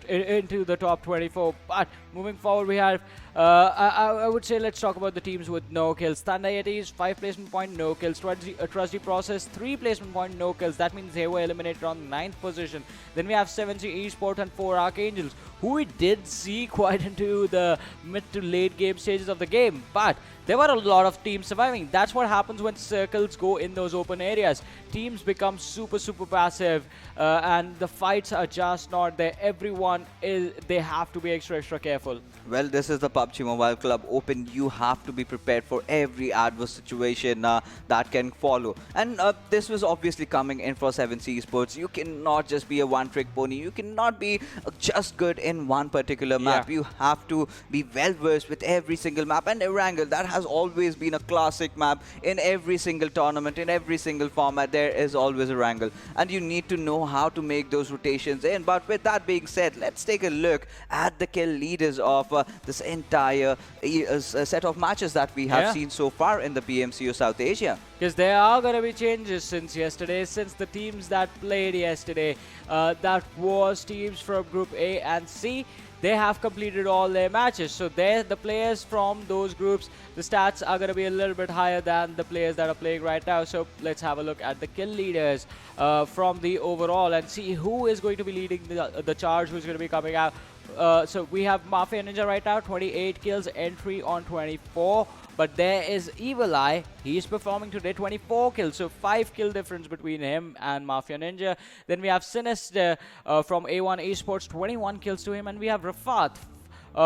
the top 24. But moving forward, we have, I would say, let's talk about the teams with no kills. Thunder Yetis, 5 placement point, no kills. Trusty Process, 3 placement point, no kills. That means they were eliminated on the 9th position. Then we have 7C Esports and 4 Archangels, who we did see quite into the mid to late game stages of the game. But there were a lot of teams surviving. That's what happens when circles go in those open areas. Teams become super passive, and the fights are just not there. Everyone they have to be extra careful. Well, this is the PUBG Mobile Club Open. You have to be prepared for every adverse situation that can follow. And this was obviously coming in for 7C Esports. You cannot just be a one-trick pony. You cannot be just good in one particular map. You have to be well-versed with every single map. And Erangel, that has always been a classic map in every single tournament, in every single format. There is always Erangel. And you need to know how to make those rotations in. But with that being said, let's take a look at the kill leaders of this entire set of matches that we have seen so far in the PMCO South Asia. Because there are going to be changes since yesterday, since the teams that played yesterday, that was teams from Group A and C, they have completed all their matches. So there, the players from those groups, the stats are going to be a little bit higher than the players that are playing right now. So let's have a look at the kill leaders from the overall and see who is going to be leading the charge, who's going to be coming out. So we have Mafia Ninja right now, 28 kills, entry on 24. But there is Evil Eye. He's performing today, 24 kills. So 5 kill difference between him and Mafia Ninja. Then we have Sinister from A1 Esports, 21 kills to him. And we have Rafat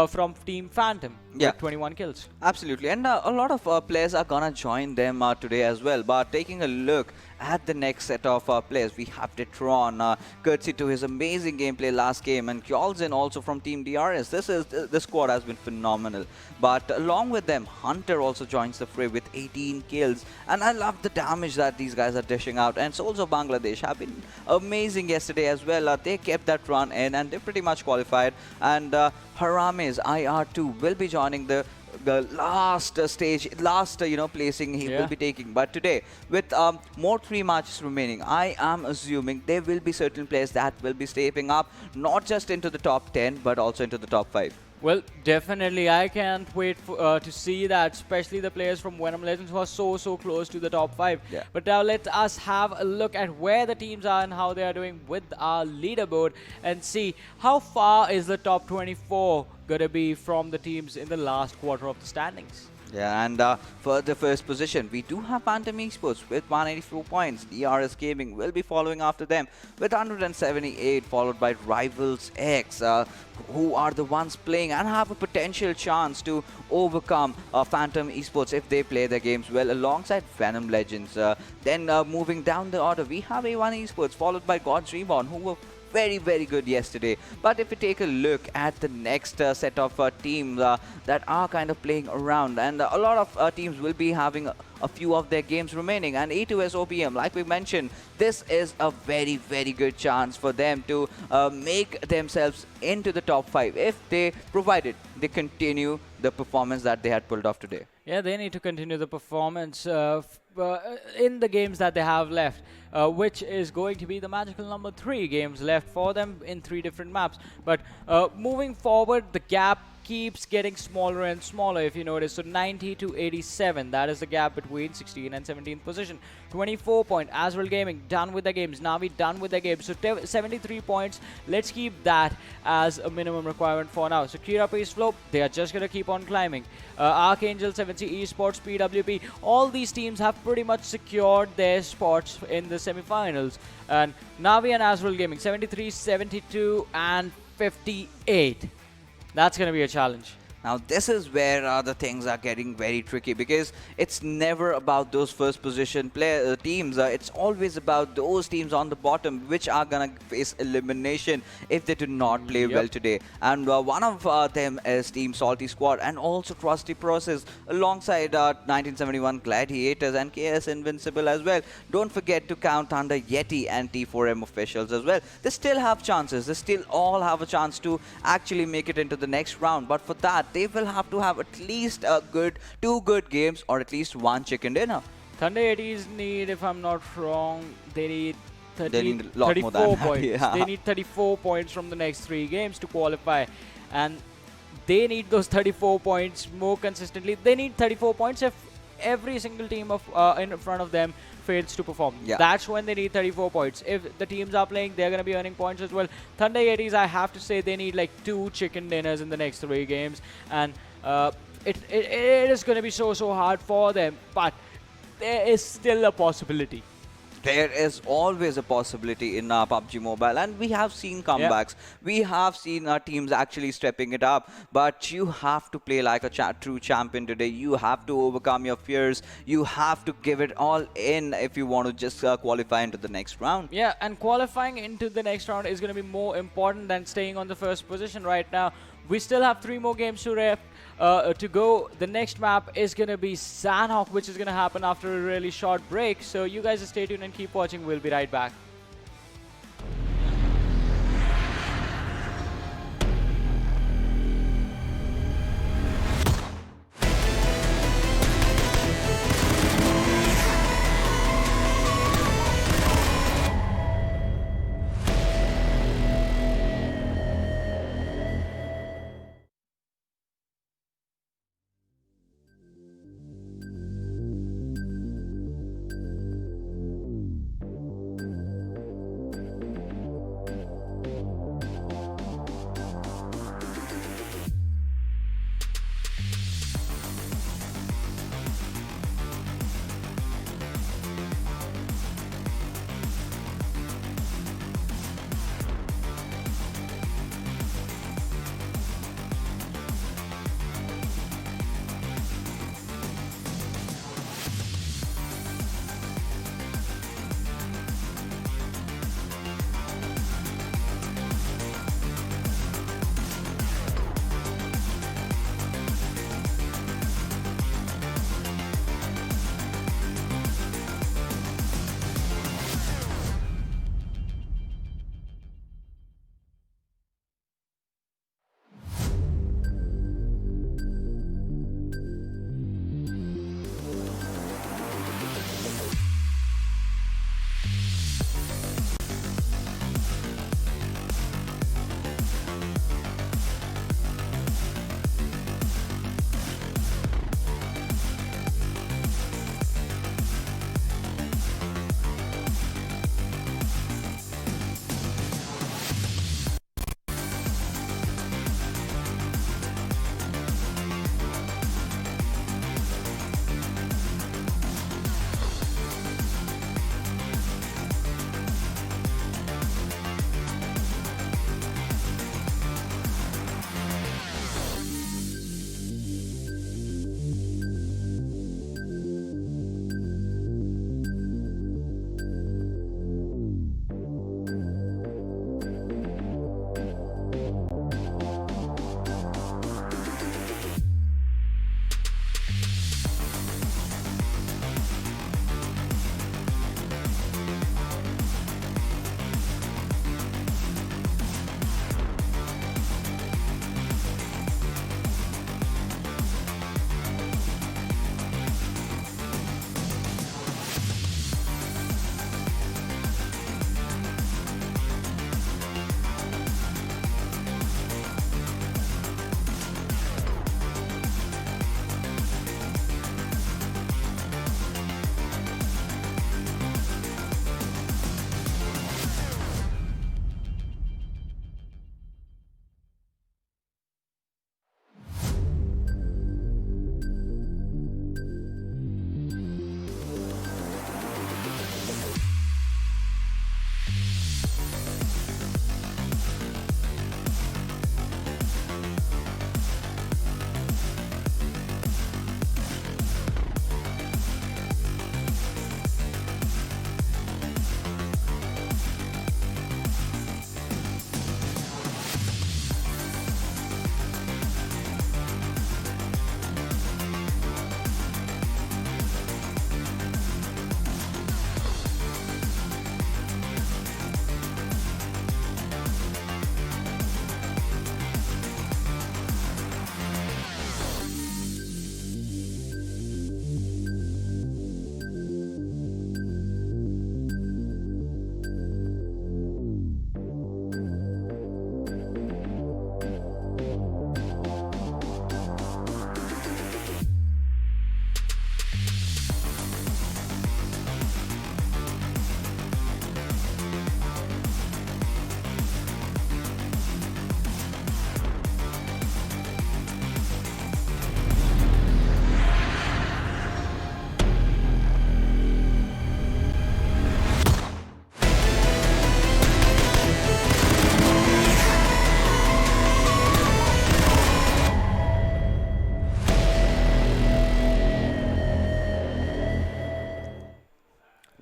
from Team Phantom with 21 kills. Absolutely. And a lot of players are going to join them today as well. But taking a look at the next set of players, we have Detron, courtesy to his amazing gameplay last game, and Kyolzin also from Team DRS. This squad has been phenomenal. But along with them, Hunter also joins the fray with 18 kills. And I love the damage that these guys are dishing out. And Soulz of Bangladesh have been amazing yesterday as well. They kept that run in and they pretty much qualified. And Harame's IR2 will be joining the last stage, placing he will be taking. But today, with more 3 matches remaining, I am assuming there will be certain players that will be stepping up, not just into the top 10, but also into the top 5. Well, definitely. I can't wait to see that, especially the players from Venom Legends who are so close to the top 5. But now let us have a look at where the teams are and how they are doing with our leaderboard and see how far is the top 24 going to be from the teams in the last quarter of the standings. Yeah, and for the first position, we do have Phantom Esports with 184 points. RSGaming will be following after them with 178, followed by Rivals X, who are the ones playing and have a potential chance to overcome Phantom Esports if they play their games well alongside Venom Legends. Then moving down the order, we have A1 Esports, followed by God's Reborn, who were very good yesterday. But if we take a look at the next set of teams that are kind of playing around, and a lot of teams will be having a few of their games remaining, and A2S OPM, like we mentioned, this is a very good chance for them to make themselves into the top 5 if they, provided they continue the performance that they had pulled off today. Yeah, they need to continue the performance in the games that they have left, which is going to be the magical number 3 games left for them in 3 different maps. But moving forward, the gap keeps getting smaller and smaller, if you notice. So 90 to 87, that is the gap between 16th and 17th position. 24 point, AzraelGaming done with the games, NAVI done with the games. So 73 points, let's keep that as a minimum requirement for now. So Kira Pace Flow, they are just going to keep on climbing. Archangels, 7C Esports, PWP, all these teams have pretty much secured their spots in the semi-finals. And NAVI and AzraelGaming, 73, 72 and 58. That's going to be a challenge. Now this is where the things are getting very tricky, because it's never about those first position teams. It's always about those teams on the bottom which are going to face elimination if they do not play well today. And one of them is Team Salty Squad and also Trusty Process alongside 1971 Gladiators and KS Invincibile as well. Don't forget to count under Yeti and T4M officials as well. They still have chances. They still all have a chance to actually make it into the next round. But for that, they will have to have at least two good games or at least 1 chicken dinner. Thunder 80s need, if I'm not wrong, they need 34 points. They need 34 points from the next 3 games to qualify. And they need those 34 points more consistently. They need 34 points if every single team of in front of them fails to perform. Yeah. That's when they need 34 points. If the teams are playing, they're going to be earning points as well. Thunder Yetis, I have to say, they need like 2 chicken dinners in the next 3 games. And it is going to be so hard for them. But there is still a possibility. There is always a possibility in PUBG Mobile, and we have seen comebacks. We have seen teams actually stepping it up, but you have to play like a true champion today. You have to overcome your fears. You have to give it all in if you want to just qualify into the next round. Yeah, and qualifying into the next round is going to be more important than staying on the first position right now. We still have 3 more games to go. The next map is going to be Sanhok, which is going to happen after a really short break. So you guys stay tuned and keep watching. We'll be right back.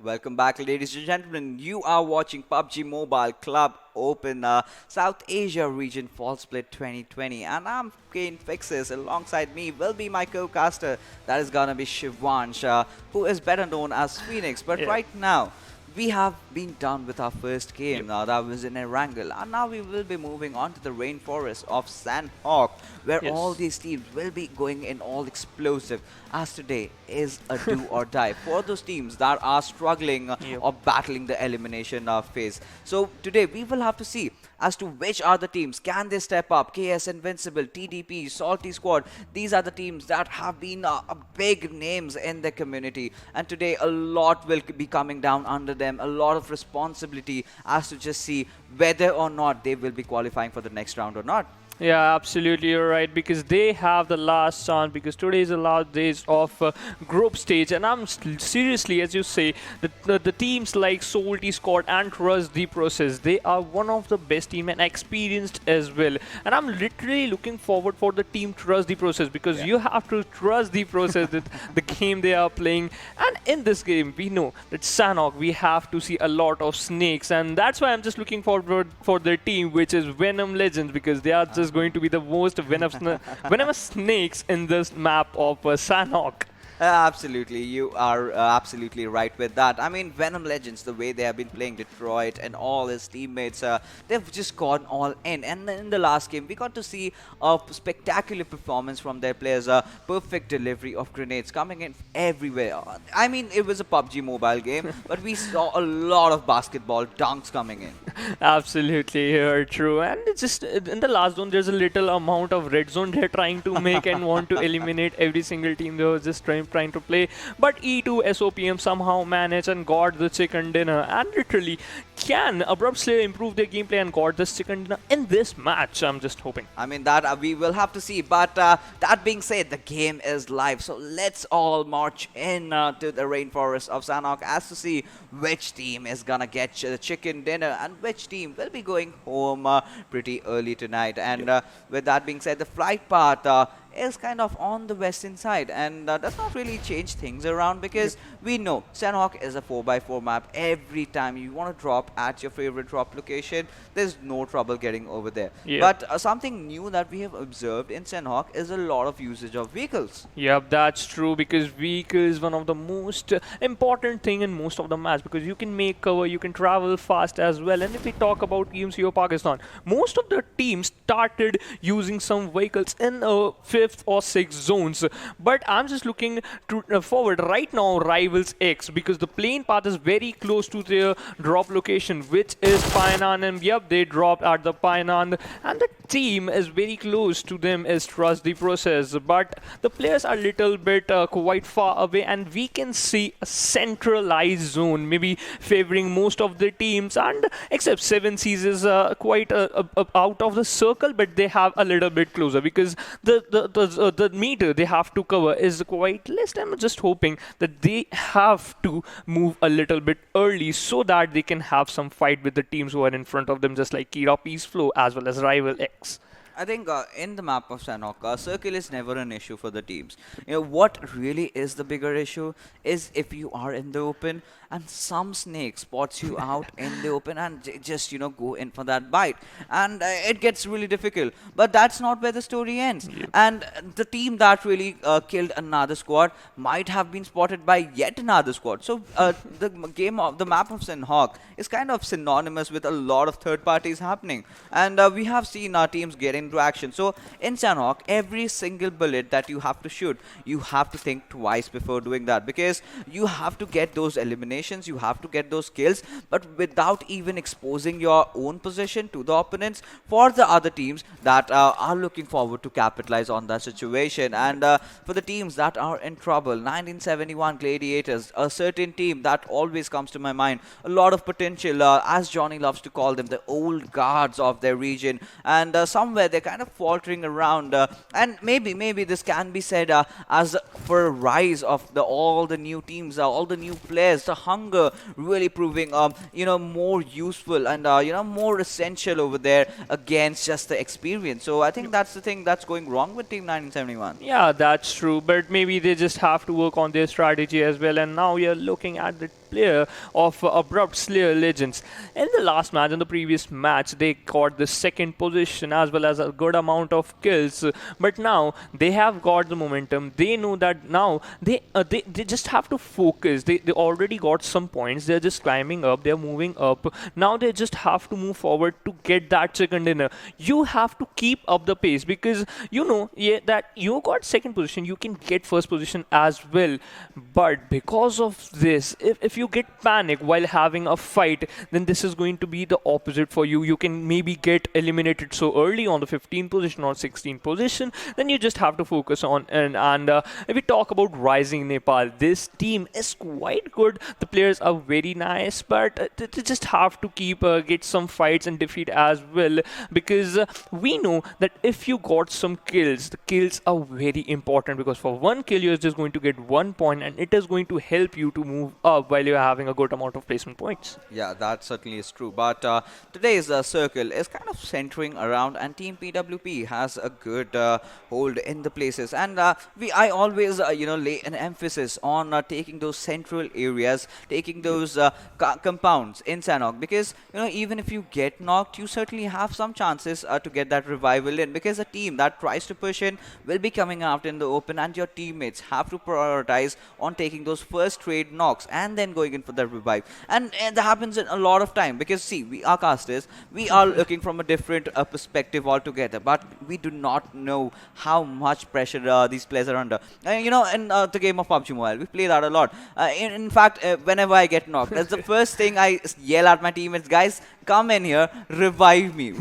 Welcome back, ladies and gentlemen. You are watching PUBG Mobile Club Open South Asia Region Fall Split 2020, and I'm Kane Fixes. Alongside me will be my co-caster. That is gonna be Shivansh, who is better known as Phoenix. But right now, we have been done with our first game. Now that was in Erangel, and now we will be moving on to the rainforest of Sanhok, where all these teams will be going in all explosive. As today is a do or die for those teams that are struggling or battling the elimination phase. So today we will have to see as to which are the teams. Can they step up? KS Invincibile, TDP, Salty Squad. These are the teams that have been big names in the community. And today a lot will be coming down under them. A lot of responsibility as to just see whether or not they will be qualifying for the next round or not. Yeah, absolutely, you're right, because they have the last chance, because today is the last days of group stage, and I'm seriously, as you say, the teams like Salty Squad and Trust the Process, they are one of the best team and experienced as well, and I'm literally looking forward for the team Trust the Process, because you have to trust the process with the game they are playing. And in this game, we know that Sanhok, we have to see a lot of snakes, and that's why I'm just looking forward for their team, which is Venom Legends, because they are just going to be the most venomous snakes in this map of Sanhok. Absolutely, you are absolutely right with that. I mean, Venom Legends, the way they have been playing Detroit and all his teammates, they've just gone all in. And in the last game, we got to see a spectacular performance from their players, a perfect delivery of grenades coming in everywhere. I mean, it was a PUBG Mobile game, but we saw a lot of basketball dunks coming in. Absolutely, you're true. And it's just in the last zone, there's a little amount of red zone they're trying to make and want to eliminate every single team. They were just trying to play, but E2 SOPM somehow managed and got the chicken dinner, and literally can Abrupt Slayer improve their gameplay and got this chicken dinner in this match. I'm just hoping. I mean, that we will have to see, but that being said, the game is live, so let's all march in to the rainforest of Sanhok as to see which team is gonna get the chicken dinner and which team will be going home pretty early tonight. And with that being said, the flight path is kind of on the western side, and does not really change things around, because we know Sanhok is a 4x4 map. Every time you want to drop at your favorite drop location, there's no trouble getting over there. But something new that we have observed in Sanhok is a lot of usage of vehicles. Yep, that's true, because vehicle is one of the most important thing in most of the match, because you can make cover, you can travel fast as well. And if we talk about PMCO Pakistan, most of the teams started using some vehicles in 5th or 6th zones, but I'm just looking to forward right now Rivals X, because the plane path is very close to their drop location, which is Painan, and yep, they dropped at the Painan, and the team is very close to them is Trust the Process, but the players are little bit quite far away, and we can see a centralized zone maybe favoring most of the teams, and except 7 Seas is quite out of the circle, but they have a little bit closer, because the meter they have to cover is quite less. I'm just hoping that they have to move a little bit early so that they can have some fight with the teams who are in front of them, just like Kira Peace Flow as well as Rival X. I think in the map of Sanhok, circle is never an issue for the teams. You know, what really is the bigger issue is if you are in the open and some snake spots you out in the open and just, you know, go in for that bite. And it gets really difficult. But that's not where the story ends. And the team that really killed another squad might have been spotted by yet another squad. So the map of Sanhok is kind of synonymous with a lot of third parties happening. And we have seen our teams get into action. So in Sanhok, every single bullet that you have to shoot, you have to think twice before doing that, because you have to get those eliminations, you have to get those kills, but without even exposing your own position to the opponents for the other teams that are looking forward to capitalize on that situation. And for the teams that are in trouble, 1971 Gladiators, a certain team that always comes to my mind, a lot of potential, as Johnny loves to call them, the old guards of their region, and somewhere they're kind of faltering around, and maybe this can be said as for a rise of all the new teams, all the new players, the hunger really proving more useful and more essential over there against just the experience. So I think that's the thing that's going wrong with Team 1971. Yeah, that's true, but maybe they just have to work on their strategy as well. And now we are looking at the player of Abrupt Slayer Legends. In the last match, in the previous match, they got the second position as well as a good amount of kills. But now they have got the momentum. They know that now they just have to focus. They already got some points. They're just climbing up. They're moving up. Now they just have to move forward to get that second dinner. You have to keep up the pace because you know that you got second position, you can get first position as well. But because of this, if you get panic while having a fight, then this is going to be the opposite for you. You can maybe get eliminated so early on the 15th position or 16th position. Then you just have to focus on and if we talk about RisingNepal, this team is quite good. The players are very nice, but they just have to keep get some fights and defeat as well, because we know that if you got some kills, the kills are very important, because for one kill you're just going to get 1 point and it is going to help you to move up while you're having a good amount of placement points. Yeah, that certainly is true. But today's circle is kind of centering around, and Team PWP has a good hold in the places. And I always lay an emphasis on taking those central areas, taking those compounds in Sanhok, because even if you get knocked, you certainly have some chances to get that revival in, because a team that tries to push in will be coming out in the open, and your teammates have to prioritize on taking those first trade knocks and then going in for the revive. And that happens in a lot of time, because see, we are casters, we are looking from a different perspective altogether, but we do not know how much pressure these players are under. In the game of PUBG Mobile, we play that a lot. In fact, whenever I get knocked, that's the first thing I yell at my teammates, guys, come in here, revive me.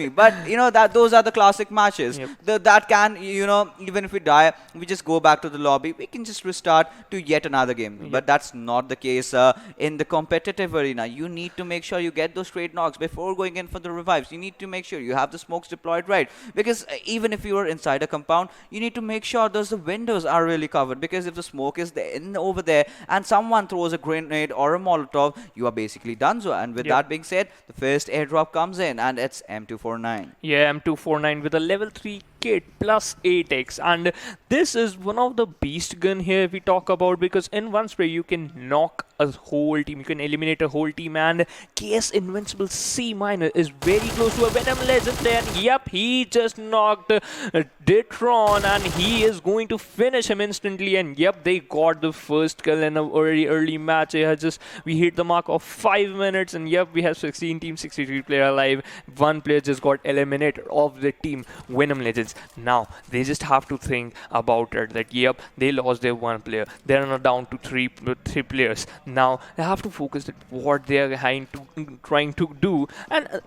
But that those are the classic matches. Yep. That can, even if we die, we just go back to the lobby, we can just restart to yet another game. Yep. But that's not the case in the competitive arena. You need to make sure you get those trade knocks before going in for the revives. You need to make sure you have the smokes deployed right, because even if you are inside a compound, you need to make sure those the windows are really covered, because if the smoke is there over there and someone throws a grenade or a molotov, you are basically done. So, and with that being said, the first airdrop comes in, and it's M249. Yeah, M249 with a level 3 kit plus 8x, and this is one of the beast gun here if we talk about, because in one spray you can knock a whole team, you can eliminate a whole team. And KS Invincibile C- is very close to a Venom Legend there, and yep, he just knocked Ditron and he is going to finish him instantly. And yep, they got the first kill in a very early match. We hit the mark of 5 minutes, and yep, we have 16 teams, 63 player alive. One player just got eliminated of the team Venom Legends. Now they just have to think about it, that yep, they lost their one player, they're now down to three players. Now they have to focus on what they are trying to do, and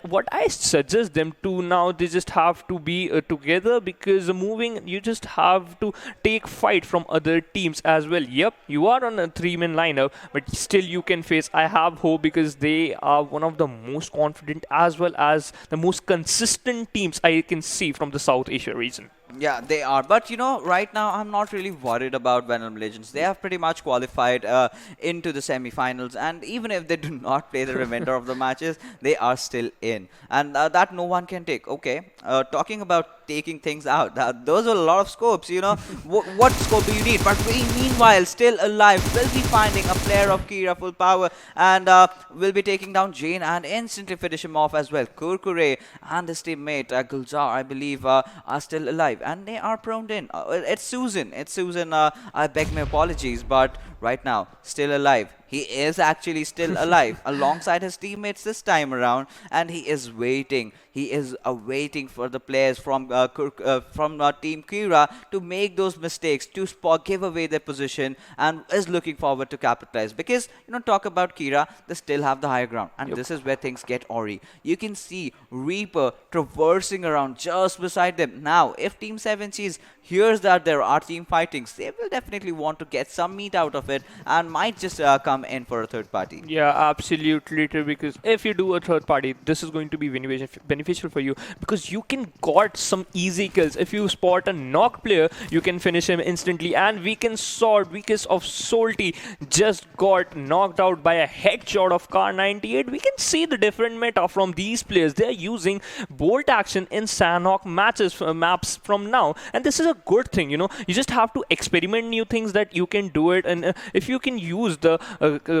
what I suggest them to now, they just have to be together, because moving, you just have to take fight from other teams as well. Yep, you are on a 3-man lineup, but still you can face, I have hope, because they are one of the most confident as well as the most consistent teams I can see from the South Asia region. Yeah, they are. But right now I'm not really worried about Venom Legends. They have pretty much qualified into the semi-finals, and even if they do not play the remainder of the matches, they are still in, and that no one can take. Okay, talking about taking things out, those are a lot of scopes. What scope do you need? But we, meanwhile, still alive, will be finding a player of Kira full power, and will be taking down Jane and instantly finish him off as well. Kurkure and his teammate Gulzar, I believe, are still alive, and they are prone in. It's Susan. I beg my apologies, but right now, still alive. He is actually still alive alongside his teammates this time around, and he is waiting. He is waiting for the players from Team Kira to make those mistakes, to give away their position, and is looking forward to capitalize. Because, talk about Kira, they still have the higher ground, and this is where things get awry. You can see Reaper traversing around just beside them. Now, if Team 7Cs hears that there are team fightings, they will definitely want to get some meat out of it, and might just come in for a third party. Yeah, absolutely, because if you do a third party, this is going to be beneficial for you, because you can got some easy kills. If you spot a knock player, you can finish him instantly. And Weakest of Salty just got knocked out by a headshot of Car 98. We can see the different meta from these players. They are using bolt action in Sanhok maps from now, and this is a good thing. You just have to experiment new things, that you can do it, and if you can use the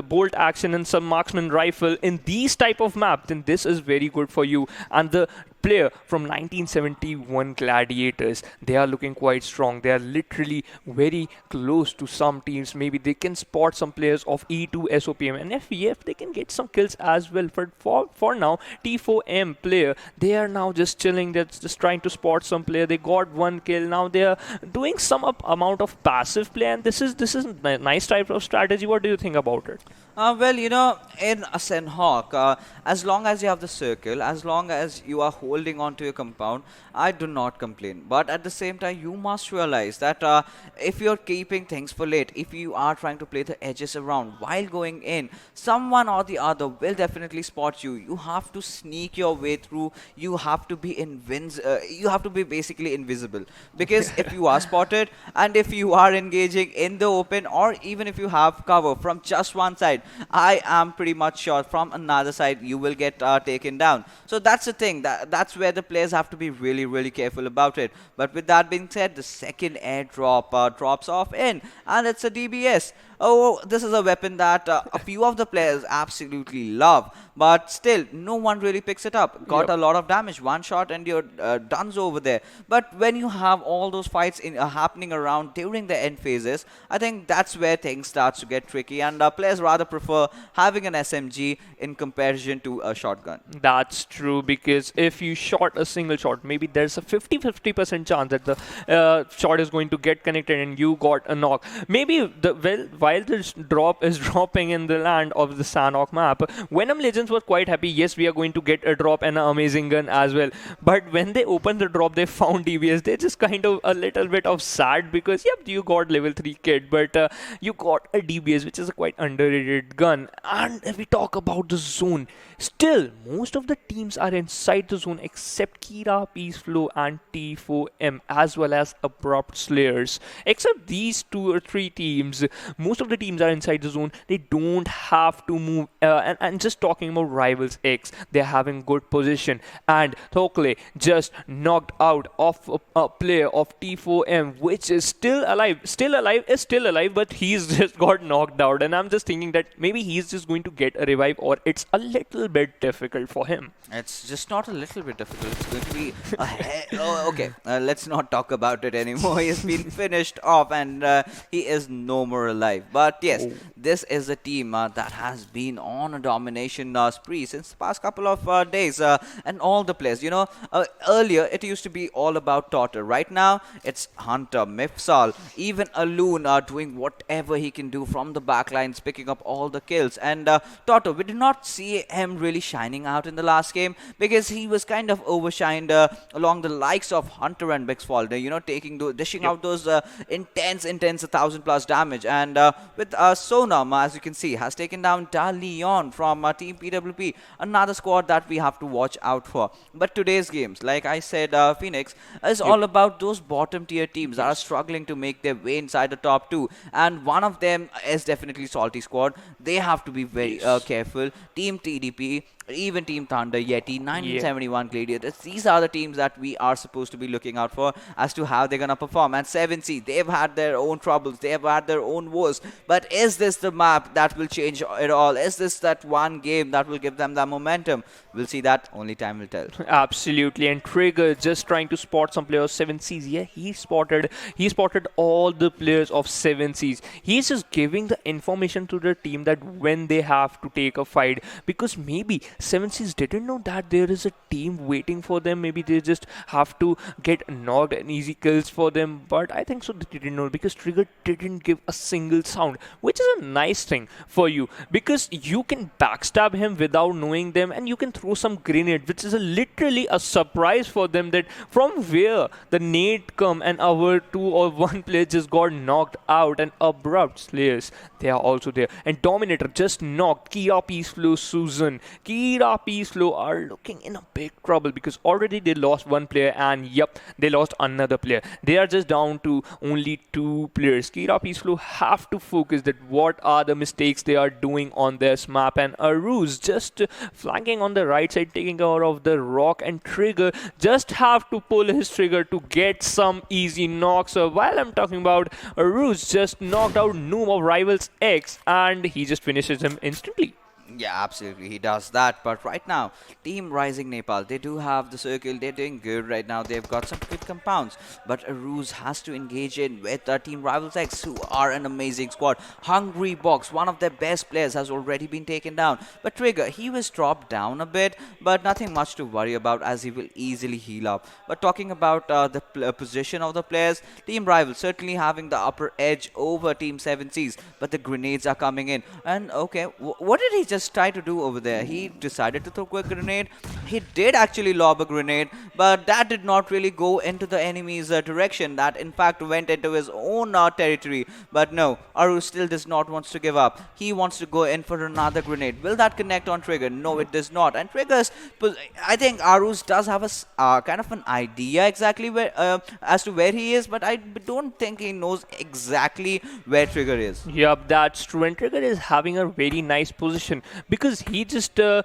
bolt action and some marksman rifle in these type of map, then this is very good for you. And the player from 1971 Gladiators, they are looking quite strong. They are literally very close to some teams. Maybe they can spot some players of E2 SOPM, and if they can get some kills as well. For now, T4M player, they are now just chilling. They're just trying to spot some player. They got one kill. Now they are doing some amount of passive play, and this is a nice type of strategy. What do you think about it? Well, you know, in a Sanhok, as long as you have the circle, as long as you are holding on to your compound, I do not complain. But at the same time, you must realize that if you're keeping things for late, if you are trying to play the edges around while going in, someone or the other will definitely spot you. You have to sneak your way through. You have to be you have to be basically invisible. Because if you are spotted and if you are engaging in the open, or even if you have cover from just one side, I am pretty much sure from another side you will get taken down. So that's the thing. That's where the players have to be really careful about it. But with that being said, the second airdrop drops off in, and it's a DBS. Oh, this is a weapon that a few of the players absolutely love, but still no one really picks it up. Got a lot of damage, one shot and you're done over there. But when you have all those fights happening around during the end phases, I think that's where things start to get tricky, and players rather prefer having an SMG in comparison to a shotgun. That's true, because if you shot a single shot, maybe there's a 50% chance that the shot is going to get connected and you got a knock. Maybe while this drop is dropping in the land of the Sanhok map, Venom Legends were quite happy. Yes, we are going to get a drop and an amazing gun as well. But when they opened the drop, they found DBS. They're just kind of a little bit of sad because, yep, you got level 3 kit, but you got a DBS, which is a quite underrated gun. And if we talk about the zone, still, most of the teams are inside the zone except Kira, Peaceflow, and T4M, as well as Abrupt Slayers. Except these 2 or 3 teams, most of the teams are inside the zone. They don't have to move. And just talking about Rivals X, they're having good position. And Thokle just knocked out of a player of T4M, which is still alive. Still alive, but he's just got knocked out. And I'm just thinking that maybe he's just going to get a revive, or it's a little bit difficult for him. It's just not a little bit difficult. It's going to be okay. Let's not talk about it anymore. He's been finished off, and he is no more alive. But yes, this is a team that has been on a domination spree since the past couple of days, and all the players. You know, earlier it used to be all about Totter. Right now, it's Hunter, Mifsal, even Aloon doing whatever he can do from the backlines, picking up all the kills. And Totter, we did not see him really shining out in the last game because he was kind of overshined along the likes of Hunter and Bixfall. You know, dishing out those intense 1,000+ damage. And with Sonam, as you can see, has taken down Dalion from Team PWP, another squad that we have to watch out for. But today's games, like I said, Phoenix, is all about those bottom tier teams that are struggling to make their way inside the top 2. And one of them is definitely Salty Squad. They have to be very careful. Team TDP, even Team Thunder, Yeti, 1971 Gladiators. These are the teams that we are supposed to be looking out for as to how they're going to perform. And 7C, they've had their own troubles. They have had their own woes. But is this the map that will change it all? Is this that one game that will give them that momentum? We'll see that. Only time will tell. Absolutely. And Trigger just trying to spot some players. 7Cs. Yeah, he spotted all the players of 7Cs. He's just giving the information to the team that when they have to take a fight, because maybe 7Cs didn't know that there is a team waiting for them. Maybe they just have to get knocked and easy kills for them. But I think so they didn't know, because Trigger didn't give a single sound, which is a nice thing for you, because you can backstab him without knowing them, and you can throw some grenade, which is literally a surprise for them, that from where the nade come and our 2 or 1 player just got knocked out. And Abrupt Slayers, they are also there. And Dominator just knocked Kia, Peaceflow, Susan. Kia Skira Peaceflow are looking in a big trouble because already they lost one player and yep, they lost another player. They are just down to only 2 players. Skira Peaceflow have to focus that what are the mistakes they are doing on this map, and Aruz just flanking on the right side, taking care of the rock, and Trigger just have to pull his trigger to get some easy knocks. So while I'm talking about Aruz just knocked out Noom of Rivals X and he just finishes him instantly. Yeah, absolutely, he does that. But right now, Team Rising Nepal, they do have the circle. They're doing good right now. They've got some good compounds. But Aruz has to engage in with Team Rivals X, who are an amazing squad. Hungry Box, one of their best players, has already been taken down. But Trigger, he was dropped down a bit, but nothing much to worry about as he will easily heal up. But talking about the position of the players, Team Rivals certainly having the upper edge over Team 7 Seas. But the grenades are coming in. And okay, what did he just try to do over there? He decided to throw a quick grenade. He did actually lob a grenade, but that did not really go into the enemy's direction. That in fact went into his own territory. But no, Aru still does not want to give up. He wants to go in for another grenade. Will that connect on Trigger? No, it does not. And Trigger's, I think Aruz does have a kind of an idea exactly where as to where he is, but I don't think he knows exactly where Trigger is. Yep, that's true. And Trigger is having a very nice position because he just the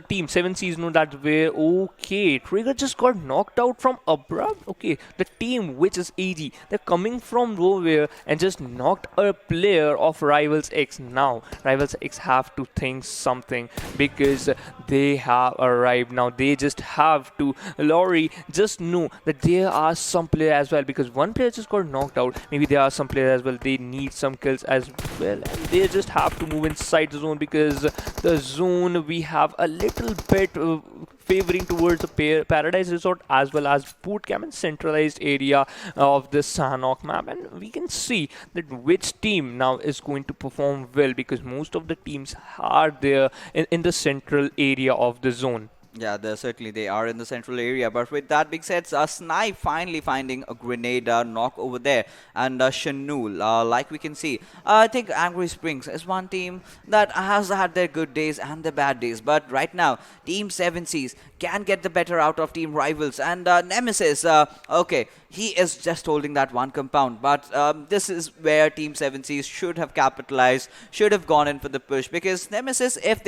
team 7 Seas know that way. Okay, Trigger just got knocked out from abrupt. Okay, the team which is AG, they're coming from nowhere and just knocked a player of Rivals X. Now Rivals X have to think something because they have arrived. Now they just have to, Laurie, just know that there are some players as well, because one player just got knocked out. Maybe there are some players as well, they need some kills as well, and they just have to move inside the zone because the zone we have a little bit favoring towards the Paradise Resort as well as boot camp and centralized area of the Sanhok map. And we can see that which team now is going to perform well because most of the teams are there in the central area of the zone. Yeah, certainly they are in the central area. But with that being said, Snipe finally finding a grenade knock over there. And Shanul, like we can see, I think Angry Springs is one team that has had their good days and their bad days. But right now, Team 7 Seas can get the better out of Team Rivals. And Nemesis, okay, he is just holding that one compound. But this is where Team 7 Seas should have capitalized, should have gone in for the push. Because Nemesis, if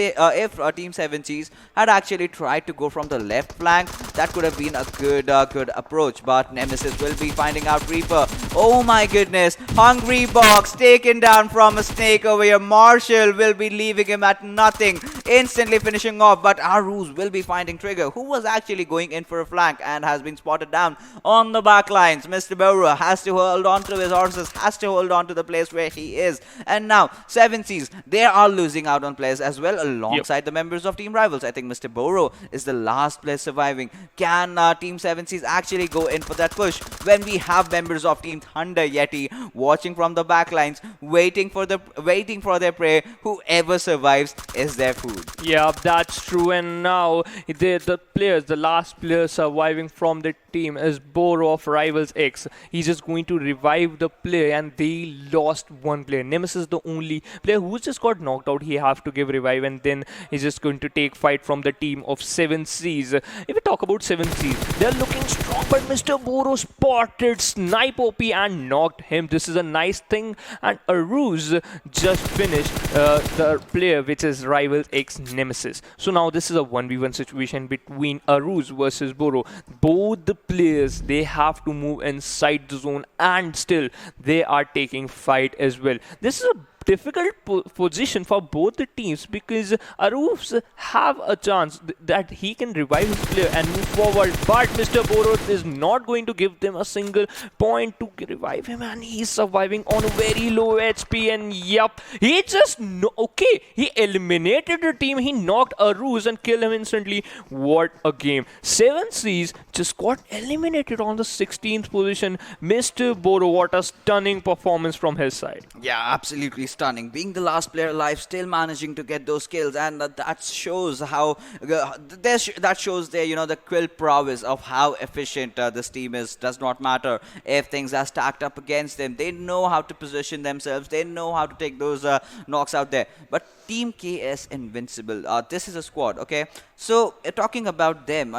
Team 7 Seas had actually tried to go from the left flank, that could have been a good approach. But Nemesis will be finding out Reaper. Oh my goodness, Hungry Box taken down from a snake over here. Marshall will be leaving him at nothing, instantly finishing off. But Aruz will be finding Trigger, who was actually going in for a flank and has been spotted down on the back lines. Mr. Bora has to hold on to his horses, has to hold on to the place where he is. And now 7 Seas, they are losing out on players as well alongside the members of Team Rivals. I think Mr. Boro is the last player surviving. Can Team 7 Seas actually go in for that push when we have members of Team Thunder Yeti watching from the back lines, waiting for their prey? Whoever survives is their food. Yeah, that's true. And now the last player surviving from the team is Boro of Rivals X. He's just going to revive the player, and they lost one player. Nemesis, the only player who just got knocked out, he have to give revive, and then he's just going to take fight from the team of 7 Seas. If we talk about 7 Seas, they're looking strong, but Mr. Boro spotted Snipe OP and knocked him. This is a nice thing, and Aruz just finished the player which is Rivals X Nemesis. So now this is a 1v1 situation between Aruz versus Boro. Both the players, they have to move inside the zone, and still they are taking fight as well. This is a difficult position for both the teams because Aruz have a chance that he can revive his player and move forward, but Mr. Boro is not going to give them a single point to revive him, and he's surviving on a very low HP. And yep, he just he eliminated the team. He knocked Aruz and killed him instantly. What a game. 7 Seas just got eliminated on the 16th position. Mr. Boro, what a stunning performance from his side. Yeah, absolutely. stunning. Being the last player alive, still managing to get those kills, and that shows how that shows their the quill prowess of how efficient this team is. Does not matter if things are stacked up against them. They know how to position themselves. They know how to take those knocks out there. But Team KS Invincible, this is a squad, okay? So talking about them,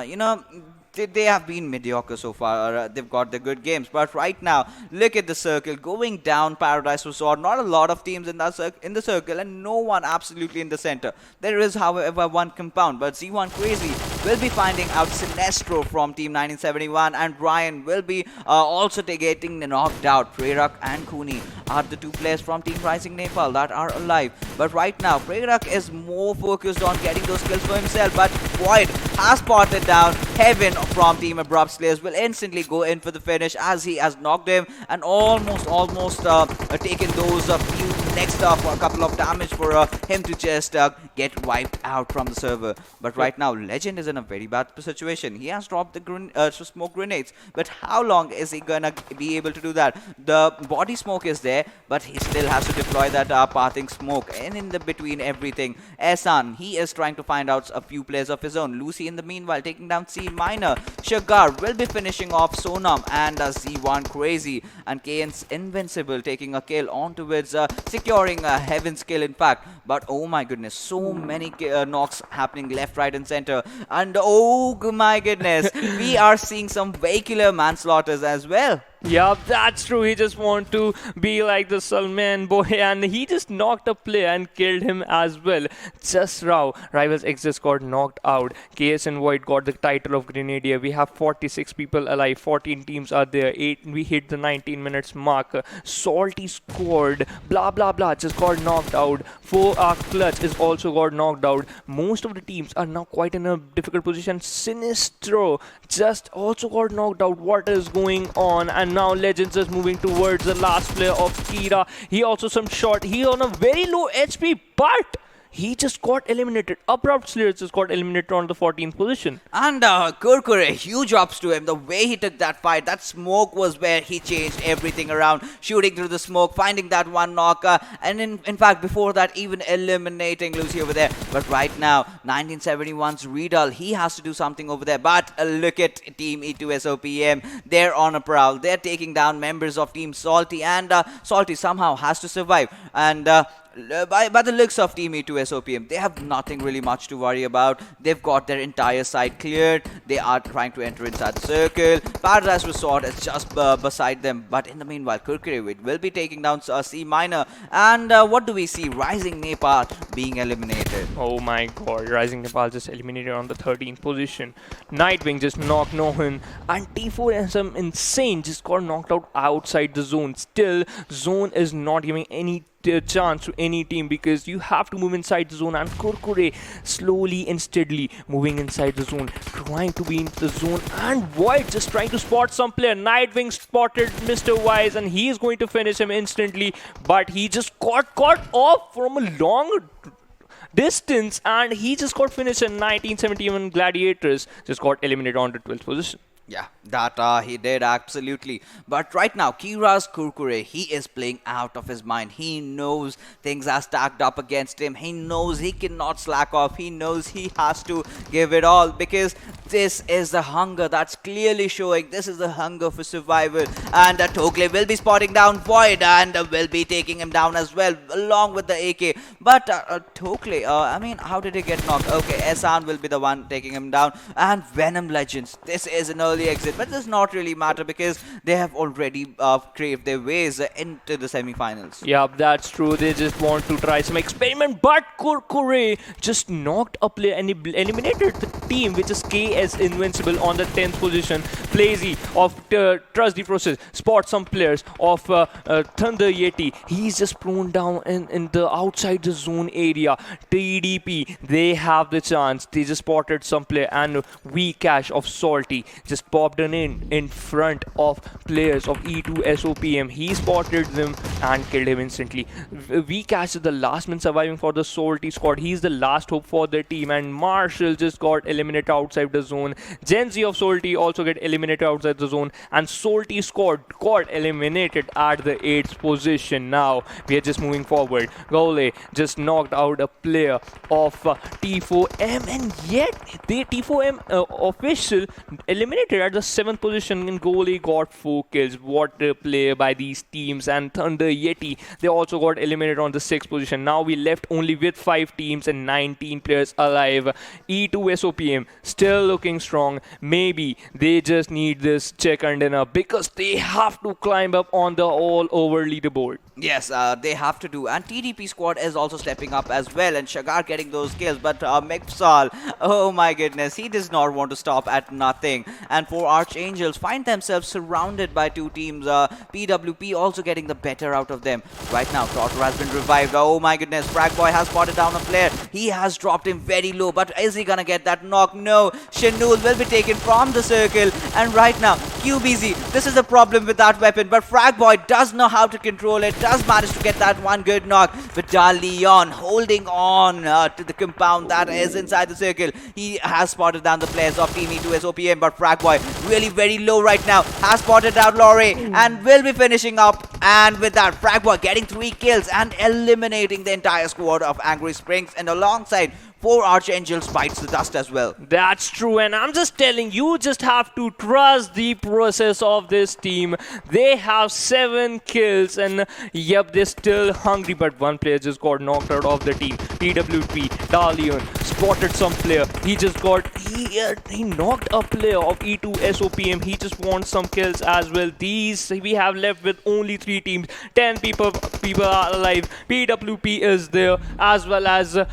they have been mediocre so far. They've got the good games, but right now, look at the circle going down. Paradise Resort. Not a lot of teams in the circle, and no one absolutely in the center. There is, however, one compound, but Z1 Crazy will be finding out Sinestro from Team 1971, and Ryan will be also getting knocked out. Prerak and Kuni are the two players from Team RisingNepal that are alive. But right now, Prerak is more focused on getting those kills for himself, but Void has spotted down Heaven from Team Abrupt Slayers will instantly go in for the finish as he has knocked him and almost taken those few next for a couple of damage for him to just get wiped out from the server. But right now, Legend is in a very bad situation. He has dropped the smoke grenades, but how long is he gonna be able to do that? The body smoke is there, but he still has to deploy that pathing smoke. And in the between everything, Ehsan, he is trying to find out a few players of his own. Lucy in the meanwhile taking down C Minor. Shagar will be finishing off Sonam and Z1 Crazy, and KN's Invincible taking a kill on towards securing Heaven's kill in fact. But oh my goodness, so many knocks happening left, right and center, and oh my goodness, we are seeing some vehicular manslaughters as well. Yeah, that's true. He just want to be like the Salman boy, and he just knocked a player and killed him as well. Just Rao, Rivals Exist got knocked out. KS and Void got the title of Grenadier. We have 46 people alive. 14 teams are there. We hit the 19 minutes mark. Salty scored. Blah blah blah. Just got knocked out. Clutch is also got knocked out. Most of the teams are now quite in a difficult position. Sinistro just also got knocked out. What is going on? And now Legends is moving towards the last player of Kira. He also some shot. He on a very low HP, but he just got eliminated. Abrupt Slayers just got eliminated on the 14th position. And Kurkure, huge ups to him. The way he took that fight, that smoke was where he changed everything around. Shooting through the smoke, finding that one knock. And in fact, before that, even eliminating Lucy over there. But right now, 1971's Redal, he has to do something over there. But look at Team E2SOPM. They're on a prowl. They're taking down members of Team Salty. And Salty somehow has to survive. And by the looks of Team E2SOPM, they have nothing really much to worry about. They've got their entire side cleared. They are trying to enter inside the circle. Paradise Resort is just beside them. But in the meanwhile, Kurkure will be taking down C Minor. And what do we see? RisingNepal being eliminated. Oh my god, RisingNepal just eliminated on the 13th position. Nightwing just knocked Nohan. And T4 and some insane just got knocked out outside the zone. Still, zone is not giving any chance to any team because you have to move inside the zone, and Kurkure slowly and steadily moving inside the zone, trying to be into the zone, and Void just trying to spot some player. Nightwing spotted Mr. Wise and he is going to finish him instantly, but he just got caught off from a long distance and he just got finished in 1971 Gladiators, just got eliminated on the 12th position. Yeah, that he did, absolutely. But right now, Kira's Kurkure, he is playing out of his mind. He knows things are stacked up against him. He knows he cannot slack off. He knows he has to give it all because this is the hunger that's clearly showing. This is the hunger for survival. And Tokle will be spotting down Void and will be taking him down as well, along with the AK. But Tokle, I mean, how did he get knocked? Okay, Ehsan will be the one taking him down. And Venom Legends, this is an early exit, but does not really matter because they have already craved their ways into the semi-finals. Yeah, that's true. They just want to try some experiment, but Kurkure just knocked a player and eliminated the team, which is KS Invincible on the 10th position. Plazy of Trust the Process spots some players of Thunder Yeti. He's just prone down in the outside the zone area. TDP, they have the chance. They just spotted some player, and Cash of Salty just just popped in front of players of E2 SOPM. He spotted them and killed him instantly. Vcash is the last man surviving for the Salty squad. He's the last hope for their team, and Marshall just got eliminated outside the zone. Gen Z of Salty also get eliminated outside the zone, and Salty squad got eliminated at the 8th position. Now we are just moving forward. Gole just knocked out a player of T4M, and yet the T4M official eliminated at the 7th position, and Gole got 4 kills. What a play by these teams. And Thunder Yeti, they also got eliminated on the 6th position. Now we left only with 5 teams and 19 players alive. E2 SOPM still looking strong. Maybe they just need this second dinner because they have to climb up on the all-over leaderboard. Yes, they have to do. And TDP squad is also stepping up as well, and Shagar getting those kills. But Mixal, oh my goodness, he does not want to stop at nothing. And 4 Archangels find themselves surrounded by 2 teams. PWP also getting the better out of them. Right now, Trotter has been revived. Oh my goodness, Fragboy has spotted down a player. He has dropped him very low, but is he gonna get that knock? No, Shinul will be taken from the circle. And right now, QBZ, this is the problem with that weapon, but Fragboy does know how to control it, does manage to get that one good knock. But Leon holding on to the compound that is inside the circle. He has spotted down the players of Team E2 SOPM, but Fragboy really very low right now. Has spotted out Laurie and will be finishing up. And with that, Fragboy getting 3 kills and eliminating the entire squad of Angry Springs, and alongside 4 Archangels bites the dust as well. That's true, and I'm just telling you, just have to trust the process of this team. They have 7 kills, and yep, they're still hungry, but one player just got knocked out of the team. PWP, Dalion, spotted some player. He just got, he knocked a player of E2 SOPM. He just wants some kills as well. These, we have left with only 3 teams. 10 people are alive. PWP is there, as well as the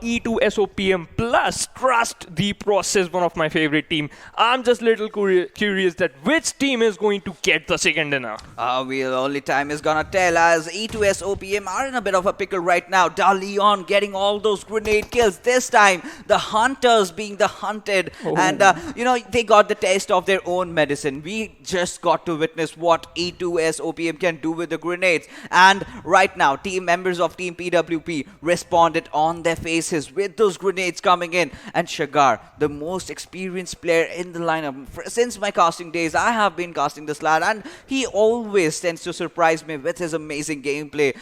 E2 SOPM plus trust the process, one of my favorite team. I'm just little curious that which team is going to get the second dinner. Well, only time is gonna tell, as E2 SOPM are in a bit of a pickle right now. Dalion getting all those grenade kills. This time, the Hunters being the hunted. Oh. And, you know, they got the taste of their own medicine. We just got to witness what E2 SOPM can do with the grenades. And right now, team members of Team PWP responded on their faces with those grenades coming in. And Shagar, the most experienced player in the lineup. Since my casting days, I have been casting this lad, and he always tends to surprise me with his amazing gameplay,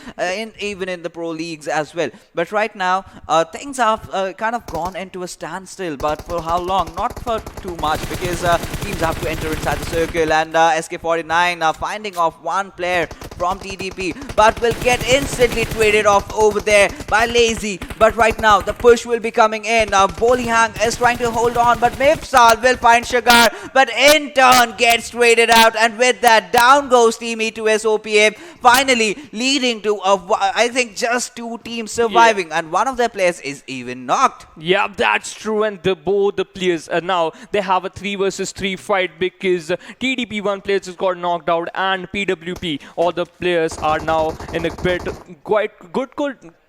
even in the pro leagues as well. But right now, things have kind of gone into a standstill. But for how long? Not for too much, because teams have to enter inside the circle, and SK49 finding off one player from TDP, but will get instantly traded off over there by Lazy. But right now, the push will be coming in. Bolihang is trying to hold on, but Mifsal will find Shagar, but in turn gets traded out. And with that, down goes Team E2 SOPM, finally leading to, I think, just 2 teams surviving. Yeah. And one of their players is even knocked. Yeah, that's true. And both the players now, they have a 3 versus 3 fight, because TDP one player just got knocked out, and PWP, all the players are now in a bit quite good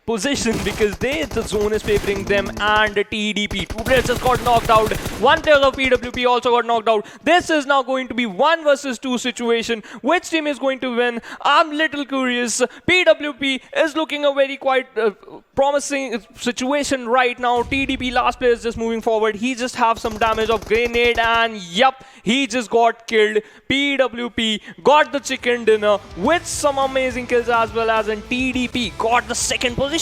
position, because the zone is favoring them, and TDP, 2 players just got knocked out. 1 player of PWP also got knocked out. This is now going to be 1 versus 2 situation. Which team is going to win? I'm little curious. PWP is looking a very quite promising situation right now. TDP last player is just moving forward. He just have some damage of grenade, and yup, he just got killed. PWP got the chicken dinner with some amazing kills as well, as in TDP got the second position.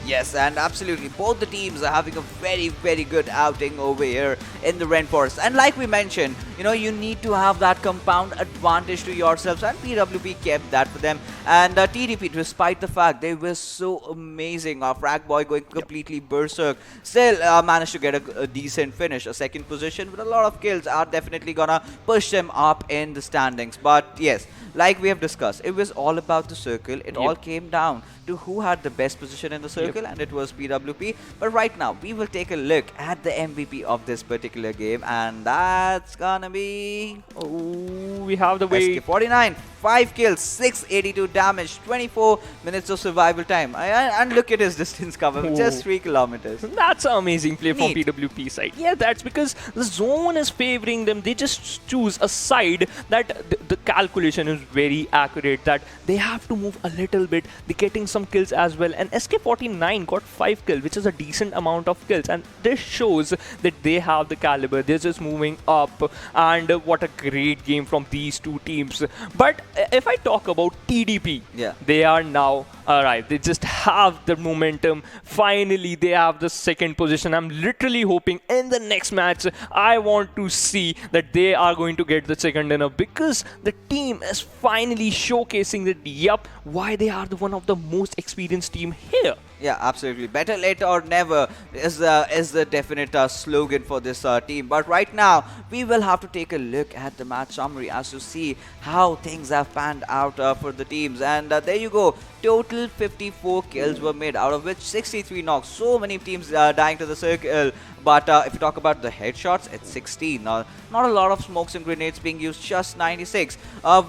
Yes, and absolutely, both the teams are having a very, very good outing over here in the Rainforest. And like we mentioned, you know, you need to have that compound advantage to yourselves, and PWP kept that for them. And TDP, despite the fact they were so amazing, Fragboy going completely berserk, still managed to get a decent finish. A second position with a lot of kills are definitely gonna push them up in the standings. But yes, like we have discussed, it was all about the circle. It all came down to who had the best position position in the circle, and it was PWP. But right now, we will take a look at the MVP of this particular game, and that's gonna be... Oh, we have the way. SK49, 5 kills, 682 damage, 24 minutes of survival time. And look at his distance cover, just 3 kilometers. That's an amazing play from Neat. PWP side. Yeah, that's because the zone is favoring them. They just choose a side that the calculation is very accurate, that they have to move a little bit. They're getting some kills as well. And SK49 got 5 kills, which is a decent amount of kills. And this shows that they have the caliber. They're just moving up. And what a great game from these two teams. But if I talk about TDP, they are now arrived. They just have the momentum. Finally, they have the second position. I'm literally hoping in the next match, I want to see that they are going to get the second dinner, because the team is finally showcasing that, yep, why they are one of the most experienced team here. Yeah, absolutely. Better late or never is the definite slogan for this team. But right now, we will have to take a look at the match summary as to see how things have panned out for the teams. And there you go. Total 54 kills were made, out of which 63 knocks. So many teams dying to the circle. But if you talk about the headshots, it's 16. Not a lot of smokes and grenades being used, just 96.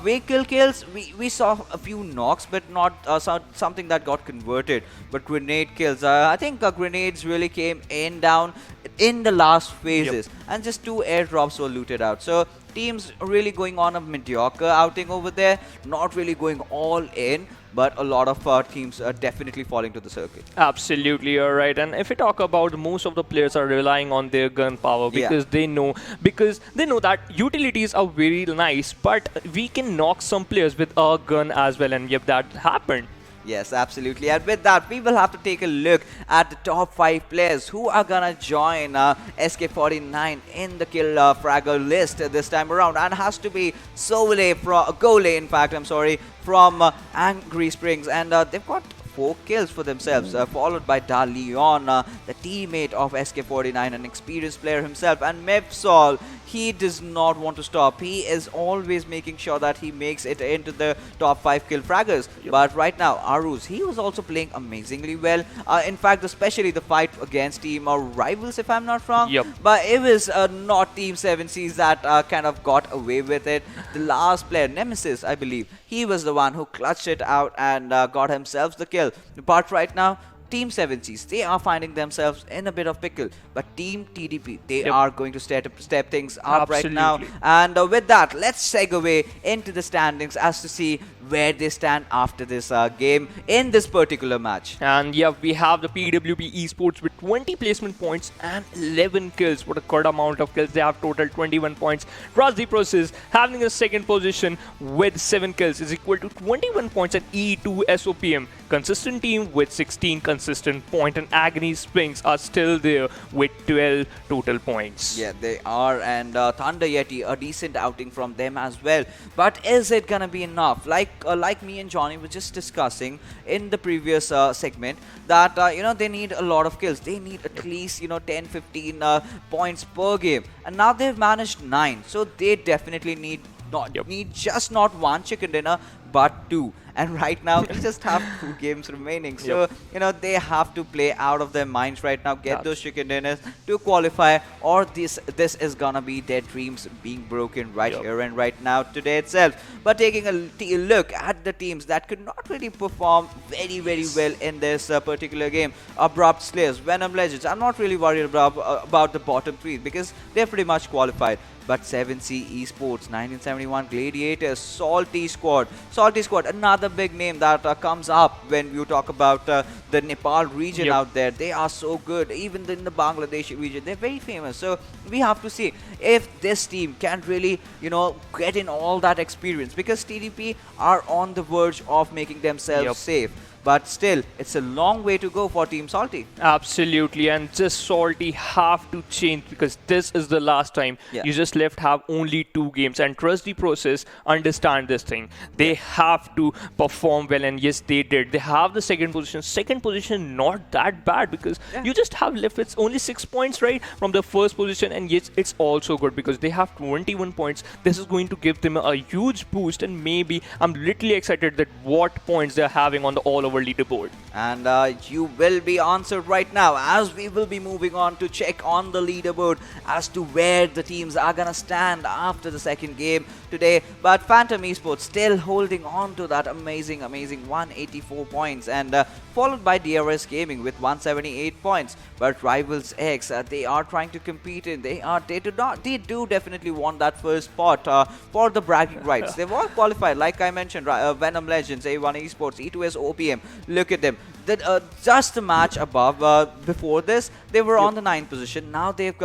Vehicle kills, we saw a few knocks, but not something that got converted. But grenade kills, I think grenades really came down in the last phases. And just 2 airdrops were looted out. So teams really going on a mediocre outing over there, not really going all in. But a lot of teams are definitely falling to the circle. Absolutely, you're right. And if we talk about, most of the players are relying on their gun power, because they know that utilities are very nice, but we can knock some players with our gun as well. And yep, that happened. Yes, absolutely. And with that, we will have to take a look at the top 5 players who are gonna join SK49 in the kill fragger list this time around. And it has to be Gole, in fact, from Angry Springs. And they've got 4 kills for themselves, followed by Da Leon, the teammate of SK49, an experienced player himself. And Mepsol, he does not want to stop. He is always making sure that he makes it into the top 5 kill fraggers. But right now, Aruz, he was also playing amazingly well. In fact, especially the fight against Team Rivals, if I'm not wrong. But it was not Team 7Cs that kind of got away with it. The last player, Nemesis, I believe, he was the one who clutched it out and got himself the kill. But right now, Team 7Cs, they are finding themselves in a bit of pickle. But Team TDP, they are going to step things up right now. And with that, let's segue into the standings as to see where they stand after this game in this particular match. And yeah, we have the PWP Esports with 20 placement points and 11 kills. What a good amount of kills. They have total 21 points. Trust the Process having a second position with 7 kills is equal to 21 points, and E2 SOPM, consistent team with 16 consistent points, and Agony Springs are still there with 12 total points. Yeah, they are. And Thunder Yeti, a decent outing from them as well. But is it gonna be enough? Like me and Johnny were just discussing in the previous segment, that they need a lot of kills. They need at least 10-15 points per game, and now they've managed 9. So they definitely need just not 1 chicken dinner, but 2. And right now, we just have 2 games remaining. So, they have to play out of their minds right now, get those chicken dinners to qualify, or this is gonna be their dreams being broken right here and right now today itself. But taking a look at the teams that could not really perform very, very well in this particular game. Abrupt Slayers, Venom Legends. I'm not really worried about the bottom 3 because they're pretty much qualified. But 7C Esports, 1971 Gladiators, Salty Squad, another big name that comes up when you talk about the Nepal region out there. They are so good. Even in the Bangladesh region, they're very famous. So we have to see if this team can really, get in all that experience, because TDP are on the verge of making themselves safe. But still, it's a long way to go for Team Salty. Absolutely, and just Salty have to change, because this is the last time. You just have only 2 games, and trust the process, understand this thing. They have to perform well, and yes, they did. They have the second position. Second position, not that bad, because you just have left with only 6 points, right, from the first position, and yes, it's also good because they have 21 points. This is going to give them a huge boost, and maybe I'm literally excited that what points they're having on the all over our leaderboard? And you will be answered right now, as we will be moving on to check on the leaderboard as to where the teams are gonna stand after the second game today. But Phantom Esports still holding on to that amazing 184 points, and followed by DRS Gaming with 178 points. But Rivals X, they are trying to compete in. They do definitely want that first spot for the bragging rights. They've all qualified, like I mentioned, Venom Legends, A1 Esports, E2S OPM. Look at them. Just a match above. Before this, they were on the 9th position. Now they've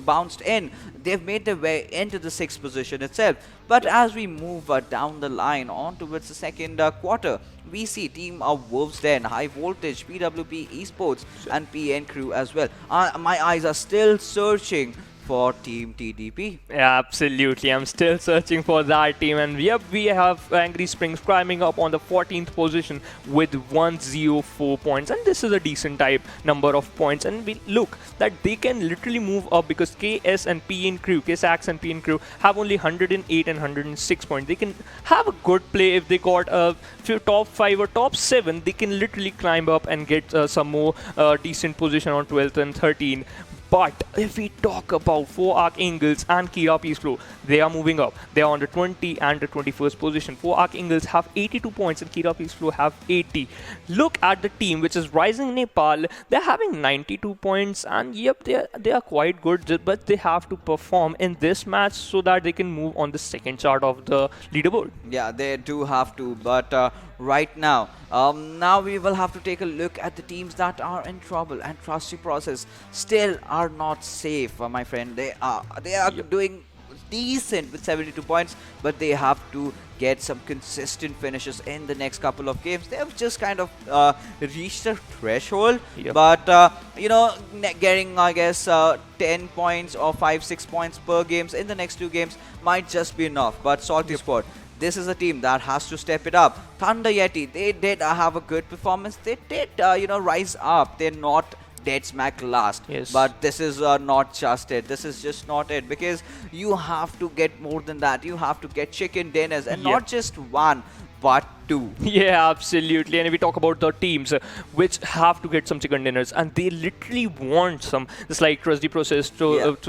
bounced in. They've made their way into the 6th position itself. But as we move down the line on towards the second quarter, we see Team Wolves Den, High Voltage, PWP Esports, and PN Crew as well. My eyes are still searching for Team TDP. Yeah, absolutely. I'm still searching for that team. And yep, we have Angry Springs climbing up on the 14th position with 104 points. And this is a decent type number of points. And we look that they can literally move up because KS and PN Crew, KSAX and PN Crew have only 108 and 106 points. They can have a good play if they got a top 5 or top 7. They can literally climb up and get some more decent position on 12th and 13th. But if we talk about 4 Archangels and Kira Peace Flow, they are moving up. They are on the 20 and the 21st position. 4 Archangels have 82 points and Kira Peace Flow have 80. Look at the team, which is RisingNepal. They're having 92 points, and yep, they are quite good, but they have to perform in this match so that they can move on the second chart of the leaderboard. Yeah, they do have to, but right now, now we will have to take a look at the teams that are in trouble, and Trusty Process still are not safe, my friend. They are doing decent with 72 points, but they have to get some consistent finishes in the next couple of games. They have just kind of reached a threshold, but you know, getting, I guess, 10 points or 5-6 points per games in the next 2 games might just be enough. But Salty Squad, this is a team that has to step it up. Thunder Yeti, they did have a good performance. They did, you know, rise up. They're not dead smack last. Yes. But this is not just it. This is just not it, because you have to get more than that. You have to get chicken dinners, and not just one, but 2. Yeah, absolutely. And if we talk about the teams which have to get some chicken dinners, and they literally want some, just like Trusty Process,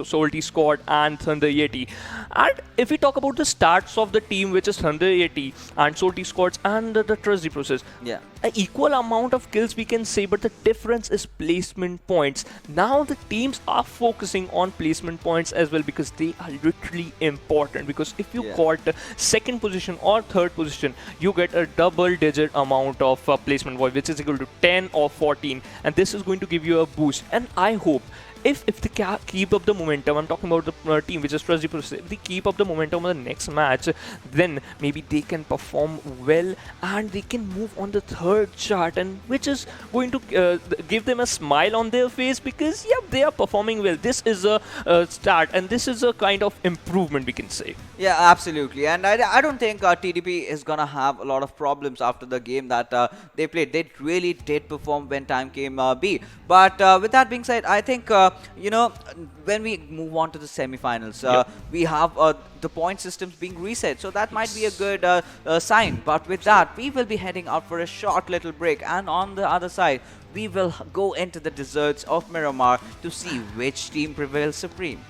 Salty Squad, and Thunder Yeti. And if we talk about the stats of the team, which is Thunder Yeti and Salty Squads and the Trusty Process, an equal amount of kills we can say, but the difference is placement points. Now the teams are focusing on placement points as well, because they are literally important. Because if you got second position or third position, you get a double-digit amount of placement point, which is equal to 10 or 14, and this is going to give you a boost. And I hope if they keep up the momentum, I'm talking about the team which is Trusty Process, if they keep up the momentum on the next match, then maybe they can perform well and they can move on the third chart, and which is going to give them a smile on their face, because they are performing well. This is a start, and this is a kind of improvement, we can say. Yeah, absolutely. And I don't think TDP is gonna have a lot of problems after the game that they played. They really did perform when time came B. But with that being said, I think you know, when we move on to the semi-finals, we have the point systems being reset, so that might be a good sign. But with that, we will be heading out for a short little break, and on the other side, we will go into the deserts of Miramar to see which team prevails supreme.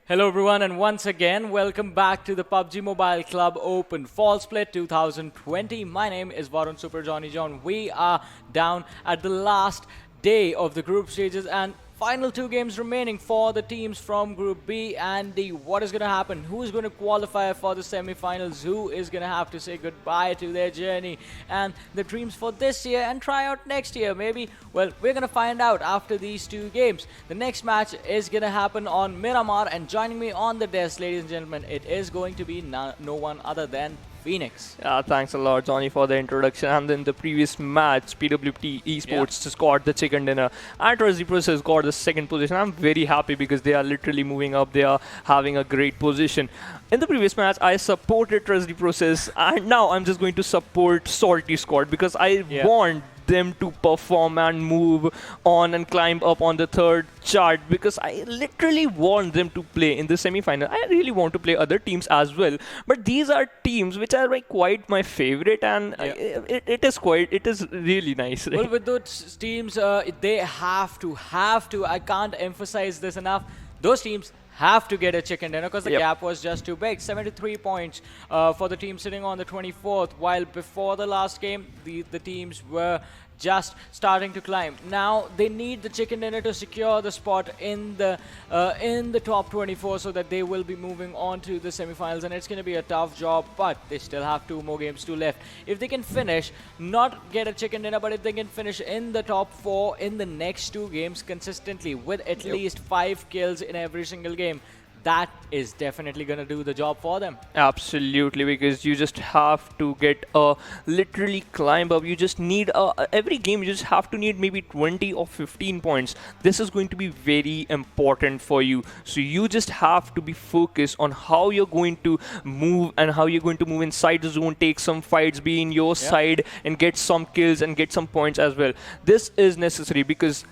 Hello everyone, and once again welcome back to the PUBG Mobile Club Open Fall Split 2020. My name is Varun Super Johnny John. We are down at the last day of the group stages and final two games remaining for the teams from Group B and D. What is going to happen? Who is going to qualify for the semi-finals? Who is going to have to say goodbye to their journey and the dreams for this year and try out next year? Maybe, well, we're going to find out after these two games. The next match is going to happen on Miramar, and joining me on the desk, ladies and gentlemen, it is going to be no one other than Phoenix. Thanks a lot, Johnny, for the introduction. And in the previous match, PWP Esports just got the chicken dinner. And RisingNepal got the second position. I'm very happy because they are literally moving up. They are having a great position. In the previous match, I supported RisingNepal, and now I'm just going to support Salty Squad because I want them to perform and move on and climb up on the third chart, because I literally want them to play in the semi-final. I really want to play other teams as well, but these are teams which are like quite my favorite, and it is really nice. Well, with those teams, they have to, I can't emphasize this enough, those teams have to get a chicken dinner because the gap was just too big. 73 points for the team sitting on the 24th, while before the last game, the teams were just starting to climb. Now they need the chicken dinner to secure the spot in the top 24 so that they will be moving on to the semifinals, and it's going to be a tough job, but they still have 2 more games to left. If they can finish, not get a chicken dinner, but if they can finish in the top 4 in the next 2 games consistently with at least 5 kills in every single game, that is definitely going to do the job for them. Absolutely, because you just have to get literally climb up. You just need every game you just have to need maybe 20 or 15 points. This is going to be very important for you. So you just have to be focused on how you're going to move and how you're going to move inside the zone, take some fights, be in your side and get some kills and get some points as well. This is necessary because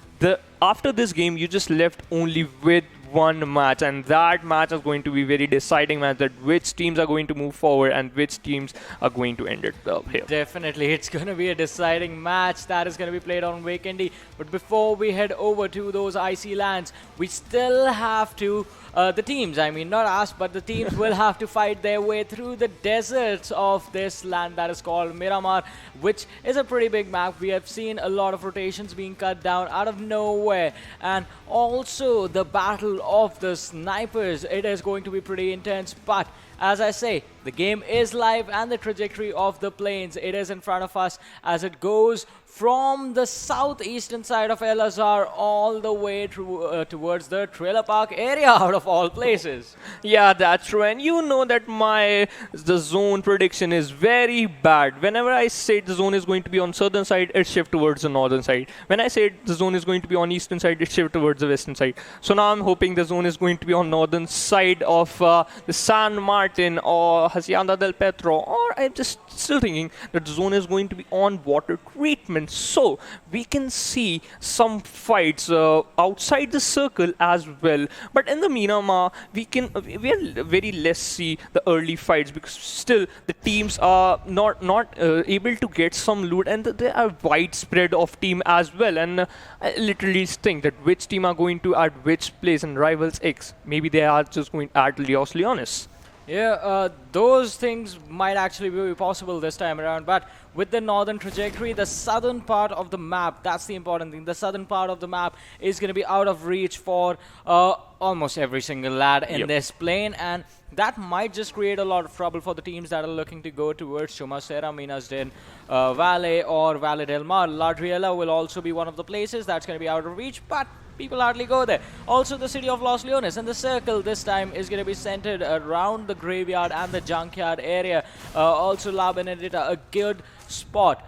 after this game you just left only with one match, and that match is going to be very deciding match, that which teams are going to move forward and which teams are going to end it up here. Definitely, it's going to be a deciding match that is going to be played on Vikendi. But before we head over to those icy lands, we still have to, the teams, I mean not us, but the teams will have to fight their way through the deserts of this land that is called Miramar, which is a pretty big map. We have seen a lot of rotations being cut down out of nowhere, and also the battle of the snipers. It is going to be pretty intense, but as I say, the game is live and the trajectory of the planes, it is in front of us as it goes from the southeastern side of El Azhar all the way towards the trailer park area, out of all places. Yeah, that's true. And you know that the zone prediction is very bad. Whenever I say the zone is going to be on southern side, it shifts towards the northern side. When I say the zone is going to be on eastern side, it shifts towards the western side. So now I'm hoping the zone is going to be on northern side of the San Martin or Hacienda del Petro, or I'm just still thinking that the zone is going to be on water treatment. So we can see some fights outside the circle as well, but in the Miramar we are very less see the early fights because still the teams are not able to get some loot, and there are widespread of team as well, and I literally think that which team are going to at which place in Rivals X. Maybe they are just going at Leos Leonis. Yeah, those things might actually be possible this time around, but with the northern trajectory, the southern part of the map, that's the important thing. The southern part of the map is going to be out of reach for almost every single lad in this plane, and that might just create a lot of trouble for the teams that are looking to go towards Chumacera, Minas Din Valley, or Valle del Mar. Ladriela will also be one of the places that's going to be out of reach, but people hardly go there. Also, the city of Los Leones and the circle this time is going to be centered around the graveyard and the junkyard area. Also, La Benedita, a good spot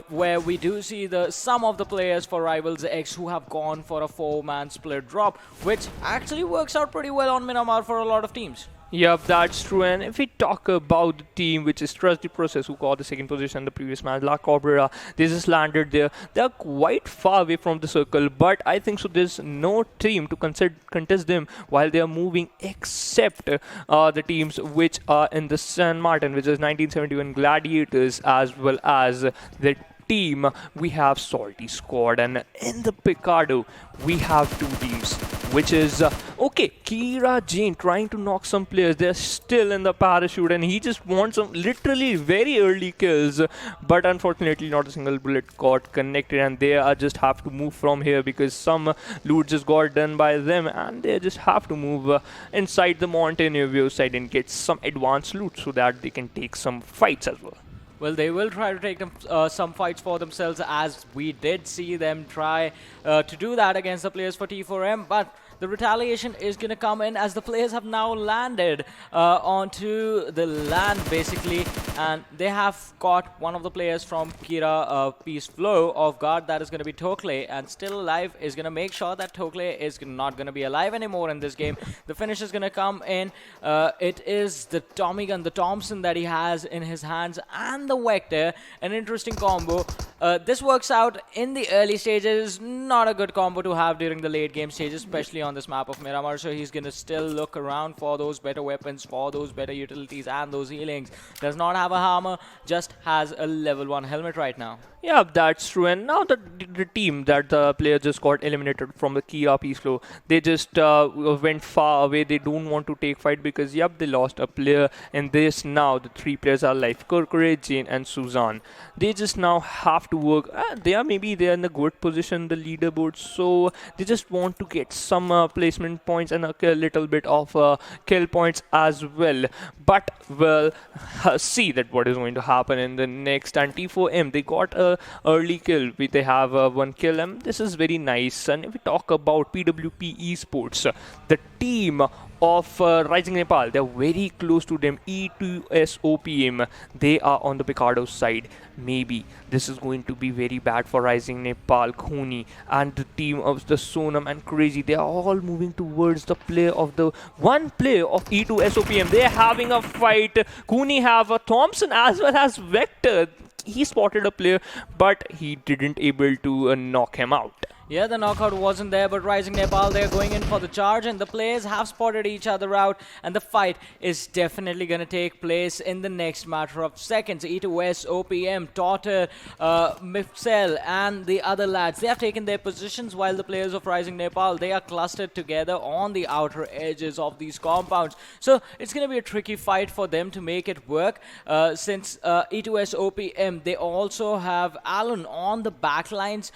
where we do see some of the players for Rivals X who have gone for a 4-man split drop, which actually works out pretty well on Miramar for a lot of teams. Yep, that's true. And if we talk about the team which is Trust the Process, who got the second position in the previous match, La Cabrera, they just landed there. They're quite far away from the circle, but I think so there's no team to contest them while they are moving except the teams which are in the San Martin, which is 1971 Gladiators, as well as the team, we have Salty Squad, and in the Picardo, we have two teams, which is okay, Kira Jane trying to knock some players. They're still in the parachute, and he just wants some literally very early kills, but unfortunately not a single bullet got connected, and they are just have to move from here because some loot just got done by them, and they just have to move inside the Montenegro view side and get some advanced loot so that they can take some fights as well. Well, they will try to take them, some fights for themselves, as we did see them try to do that against the players for T4M, but the retaliation is going to come in as the players have now landed onto the land, basically, and they have got one of the players from Kira Peace Flow off guard. That is going to be Tokle, and still alive is going to make sure that Tokle is not going to be alive anymore in this game. The finish is going to come in. It is the Tommy gun, the Thompson that he has in his hands, and the Vector. An interesting combo. This works out in the early stages. Not a good combo to have during the late game stages, especially on this map of Miramar. So he's going to still look around for those better weapons, for those better utilities, and those healings. Does not have a hammer, just has a level 1 helmet right now. Yeah, that's true. And now the team that the player just got eliminated from the Kira Peace Flow, they just went far away. They don't want to take fight because, yep, they lost a player. And this now, the 3 players are alive. Kurkure, Jane, and Suzanne. They just now have to work. They're in a good position, the leaderboard. So they just want to get some placement points and a little bit of kill points as well. But we'll see that what is going to happen in the next. And T4M, they got a early kill. They have 1 kill, and this is very nice. And if we talk about PWP Esports, the team of RisingNepal, they're very close to them. E2SOPM, they are on the Picardo side. Maybe this is going to be very bad for RisingNepal, Khuni, and the team of the Sonam and Crazy. They are all moving towards the player of the one player of E2SOPM. They're having a fight. Khuni have a Thompson as well as Vector. He spotted a player, but he didn't able to knock him out. Yeah, the knockout wasn't there, but RisingNepal, they're going in for the charge, and the players have spotted each other out, and the fight is definitely going to take place in the next matter of seconds. E2S, OPM, Totter, Mifsel, and the other lads, they have taken their positions, while the players of RisingNepal, they are clustered together on the outer edges of these compounds. So it's going to be a tricky fight for them to make it work, since E2S, OPM, they also have Alan on the backlines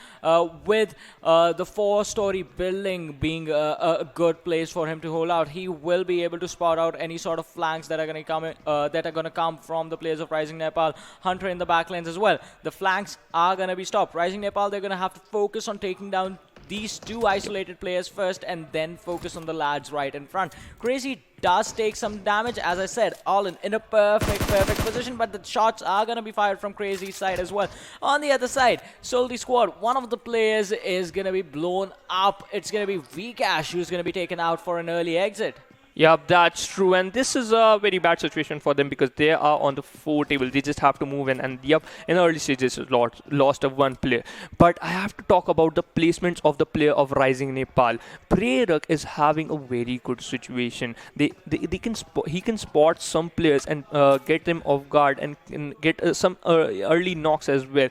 with the 4-story building being a good place for him to hold out. He will be able to spot out any sort of flanks that are going to come from the players of RisingNepal. Hunter in the backlines as well. The flanks are going to be stopped. RisingNepal, they're going to have to focus on taking down these 2 isolated players first, and then focus on the lads right in front. Crazy does take some damage, as I said, all in a perfect position, but the shots are going to be fired from Crazy's side as well. On the other side, Soldi Squad, one of the players is going to be blown up. It's going to be Vcash who's going to be taken out for an early exit. Yeah, that's true, and this is a very bad situation for them because they are on the 4 table. They just have to move in, and yep, in early stages lost of 1 player. But I have to talk about the placements of the player of RisingNepal. Prerak is having a very good situation. He can spot some players and get them off guard and get some early knocks as well.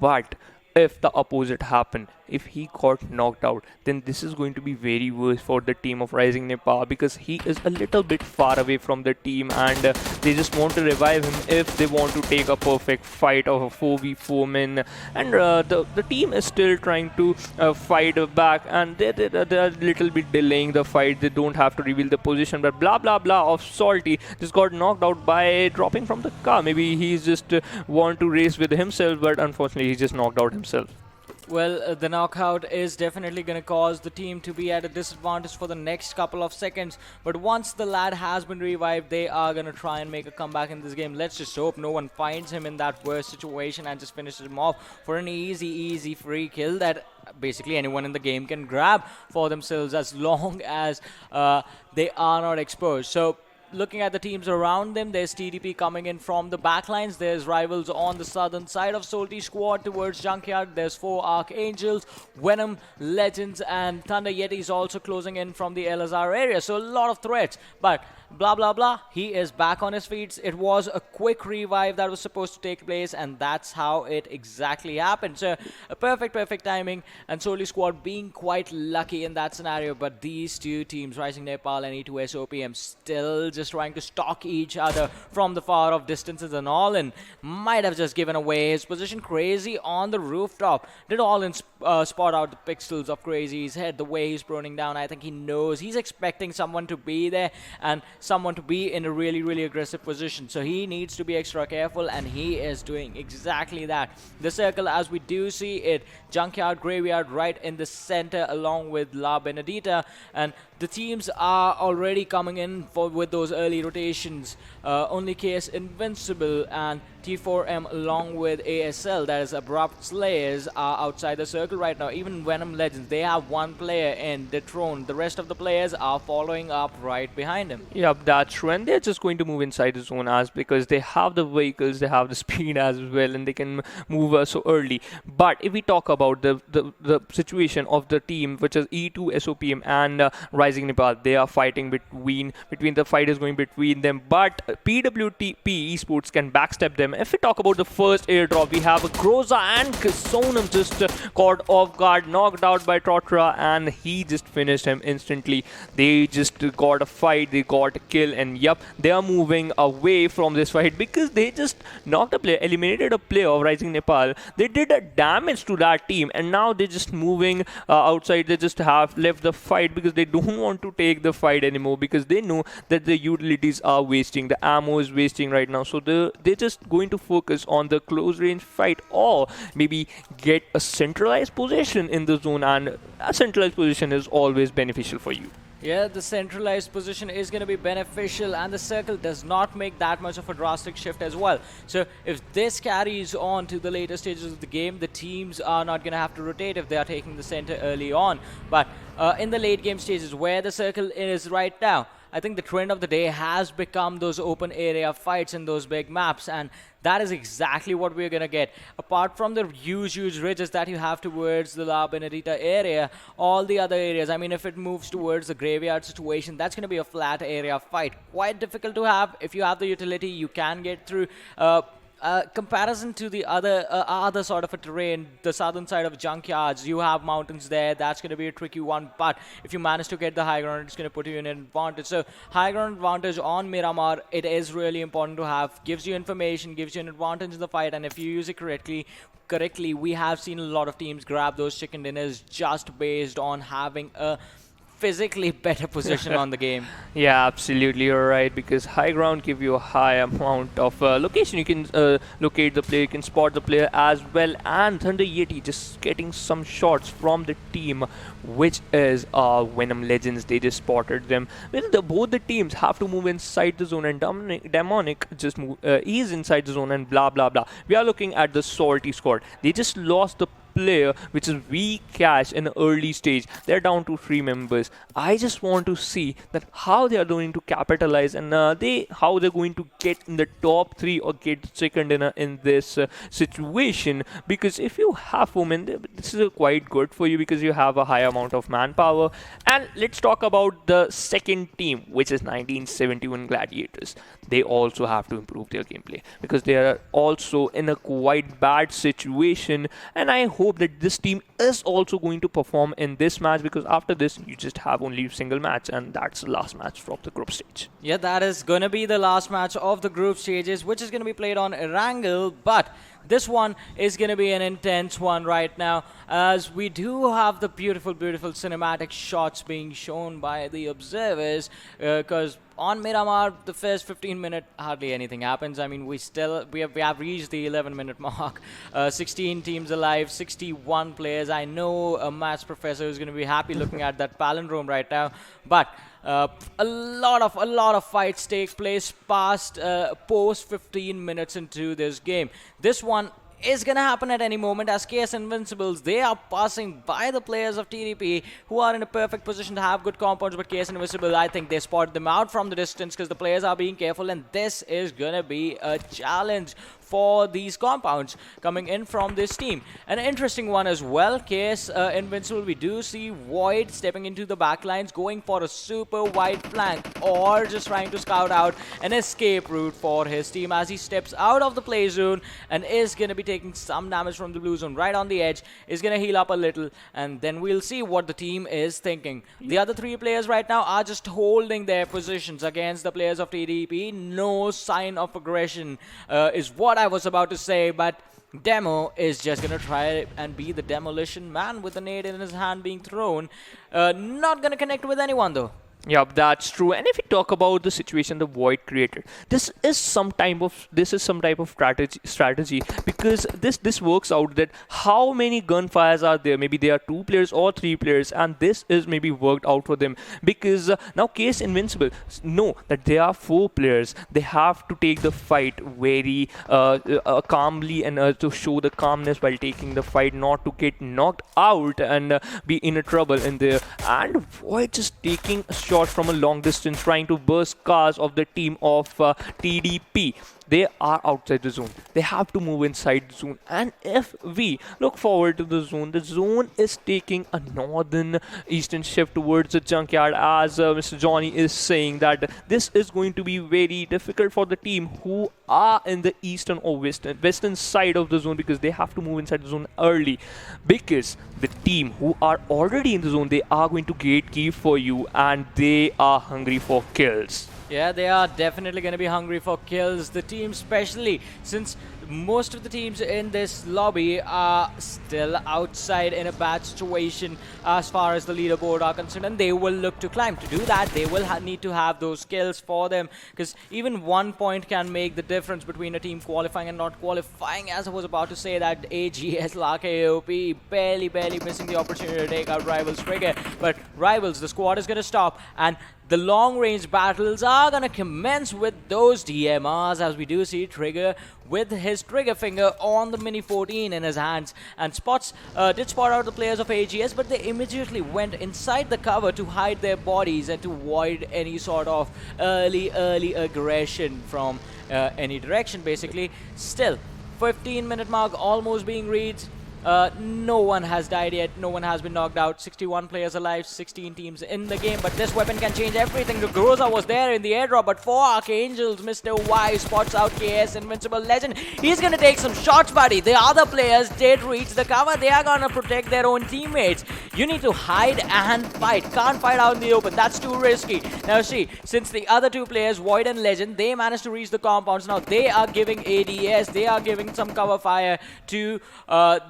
But if the opposite happened, if he got knocked out, then this is going to be very worse for the team of RisingNepal because he is a little bit far away from the team, and they just want to revive him if they want to take a perfect fight of a 4v4 men. And the team is still trying to fight back, and they're a little bit delaying the fight. They don't have to reveal the position, but blah blah blah of Salty just got knocked out by dropping from the car. Maybe he's just want to race with himself, but unfortunately he just knocked out himself. Well, the knockout is definitely going to cause the team to be at a disadvantage for the next couple of seconds. But once the lad has been revived, they are going to try and make a comeback in this game. Let's just hope no one finds him in that worst situation and just finishes him off for an easy free kill that basically anyone in the game can grab for themselves as long as they are not exposed. So looking at the teams around them, there's TDP coming in from the backlines. There's rivals on the southern side of Salty Squad towards Junkyard. There's 4 Archangels, Venom, Legends, and Thunder Yetis also closing in from the LSR area. So a lot of threats, but blah blah blah, he is back on his feet. It was a quick revive that was supposed to take place, and that's how it exactly happened. So a perfect timing, and Solely Squad being quite lucky in that scenario. But these two teams, RisingNepal and E2SOPM, still just trying to stalk each other from the far off distances and all, and might have just given away his position. Crazy on the rooftop did all in spot out the pixels of Crazy's head. The way he's proning down, I think he knows he's expecting someone to be there and someone to be in a really aggressive position, so he needs to be extra careful, and he is doing exactly that. The circle, as we do see it, Junkyard, Graveyard right in the center along with La Benedita, and the teams are already coming in with those early rotations. Only case Invincibile and T4M along with ASL, that is Abrupt Slayers, are outside the circle right now. Even Venom Legends, they have 1 player in the throne. The rest of the players are following up right behind him. Yeah, that's true, and they're just going to move inside the zone as because they have the vehicles, they have the speed as well, and they can move so early. But if we talk about the situation of the team, which is E2 SOPM and RisingNepal, they are fighting between the fight is going between them. But PWP Esports can backstep them. If we talk about the first airdrop, we have Groza and Sonam just caught off guard, knocked out by Totra, and he just finished him instantly. They just got a fight, they got a kill, and yep, they are moving away from this fight because they just knocked a player, eliminated a player of RisingNepal. They did a damage to that team, and now they're just moving outside. They just have left the fight because they don't want to take the fight anymore because they know that the utilities are wasting, the ammo is wasting right now. So they're just going to focus on the close range fight, or maybe get a centralized position in the zone, and a centralized position is always beneficial for you. Yeah, the centralized position is going to be beneficial, and the circle does not make that much of a drastic shift as well. So if this carries on to the later stages of the game, the teams are not going to have to rotate if they are taking the center early on. But in the late game stages where the circle is right now, I think the trend of the day has become those open area fights in those big maps, and that is exactly what we're going to get. Apart from the huge ridges that you have towards the La Benedita area, all the other areas, I mean, if it moves towards the graveyard situation, that's going to be a flat area fight. Quite difficult to have. If you have the utility, you can get through. Comparison to the other sort of a terrain, the southern side of Junkyards, you have mountains there. That's going to be a tricky one, but if you manage to get the high ground, it's going to put you in an advantage. So high ground advantage on Miramar, it is really important to have. Gives you information, gives you an advantage in the fight, and if you use it correctly, we have seen a lot of teams grab those chicken dinners just based on having a physically better position on the game. Yeah, absolutely, you're right, because high ground give you a high amount of location. You can locate the player, you can spot the player as well, and Thunder Yeti just getting some shots from the team, which is Venom Legends. They just spotted them. Well, both the teams have to move inside the zone, and Demonic just he's inside the zone, and blah blah blah. We are looking at the Salty Squad. They just lost the player, which is weak cash in the early stage. They're down to 3 members. I just want to see that how they are going to capitalize, and how they're going to get in the top 3 or get second in this situation. Because if you have 4 men, this is quite good for you because you have a high amount of manpower. And let's talk about the second team, which is 1971 Gladiators. They also have to improve their gameplay because they are also in a quite bad situation, and I hope that this team is also going to perform in this match, because after this you just have only a single match, and that's the last match from the group stage. Yeah, that is going to be the last match of the group stages, which is going to be played on Erangel, but this one is going to be an intense one right now, as we do have the beautiful cinematic shots being shown by the observers, because on Miramar, the first 15-minute, hardly anything happens. I mean, we have reached the 11-minute mark. 16 teams alive, 61 players. I know a maths professor is going to be happy looking at that palindrome right now, but a lot of fights take place post 15 minutes into this game. This one is going to happen at any moment as KS Invincibles, they are passing by the players of TDP who are in a perfect position to have good compounds, but KS Invincible, I think they spotted them out from the distance because the players are being careful, and this is going to be a challenge for these compounds coming in from this team. An interesting one as well, KS Invincible, we do see Void stepping into the backlines, going for a super wide flank or just trying to scout out an escape route for his team as he steps out of the play zone and is going to be taking some damage from the blue zone right on the edge, is going to heal up a little, and then we'll see what the team is thinking. The other three players right now are just holding their positions against the players of TDP. No sign of aggression is what I was about to say, but Demo is just going to try and be the demolition man with a nade in his hand being thrown. Not going to connect with anyone though. Yeah, that's true. And if we talk about the situation the Void created, this is some type of strategy because this works out that how many gunfires are there. Maybe there are 2 players or 3 players, and this is maybe worked out for them because now KS Invincible know that there are 4 players. They have to take the fight very calmly and to show the calmness while taking the fight, not to get knocked out and be in a trouble in there. And Void just taking a shot from a long distance, trying to burst cars of the team of TDP. They are outside the zone. They have to move inside the zone. And if we look forward to the zone is taking a northern eastern shift towards the junkyard, as Mr. Johnny is saying that this is going to be very difficult for the team who are in the eastern or western side of the zone, because they have to move inside the zone early, because the team who are already in the zone, they are going to gatekeep for you and they are hungry for kills. Yeah, they are definitely going to be hungry for kills. The team especially, since most of the teams in this lobby are still outside in a bad situation as far as the leaderboard are concerned, and they will look to climb. To do that, they will need to have those kills for them, because even 1 point can make the difference between a team qualifying and not qualifying. As I was about to say, that AGS Lake AOP barely missing the opportunity to take out Rivals Trigger, but Rivals, the squad is going to stop, and the long-range battles are going to commence with those DMRs, as we do see Trigger with his trigger finger on the Mini 14 in his hands, and did spot out the players of AGS, but they immediately went inside the cover to hide their bodies and to avoid any sort of early aggression from any direction, basically. Still, 15-minute mark almost being reached. No one has died yet. No one has been knocked out. 61 players alive, 16 teams in the game. But this weapon can change everything. The Groza was there in the airdrop, but for Archangels, Mr. Y spots out KS Invincible Legend. He's going to take some shots, buddy. The other players did reach the cover. They are going to protect their own teammates. You need to hide and fight. Can't fight out in the open. That's too risky. Now see, since the other 2 players, Void and Legend, they managed to reach the compounds. Now they are giving ADS. They are giving some cover fire to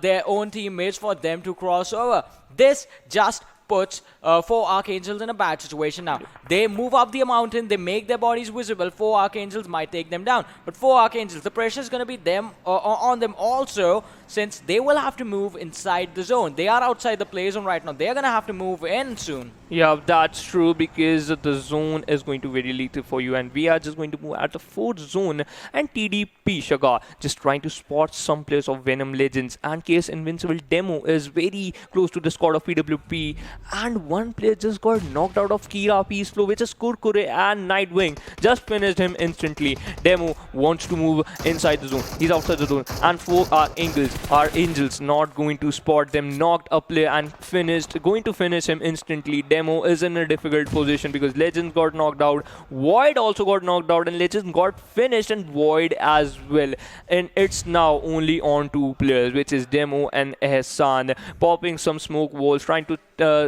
their own teammates for them to cross over. This just puts 4 Archangels in a bad situation now. They move up the mountain, they make their bodies visible. 4 Archangels might take them down, but 4 Archangels, the pressure is going to be on them also, since they will have to move inside the zone. They are outside the play zone right now. They are going to have to move in soon. Yeah, that's true, because the zone is going to be very lethal for you, and we are just going to move at the 4th zone, and TDP Shaga just trying to spot some players of Venom Legends, and KS Invincible Demo is very close to the squad of PWP, and one player just got knocked out of Kira Peace Flow, which is Kurkure, and Nightwing just finished him instantly. Demo wants to move inside the zone. He's outside the zone, and 4 Archangels not going to spot them. Knocked a player and going to finish him instantly. Demo is in a difficult position because Legends got knocked out. Void also got knocked out, and Legends got finished, and Void as well. And it's now only on 2 players, which is Demo and Ehsan, popping some smoke walls, trying to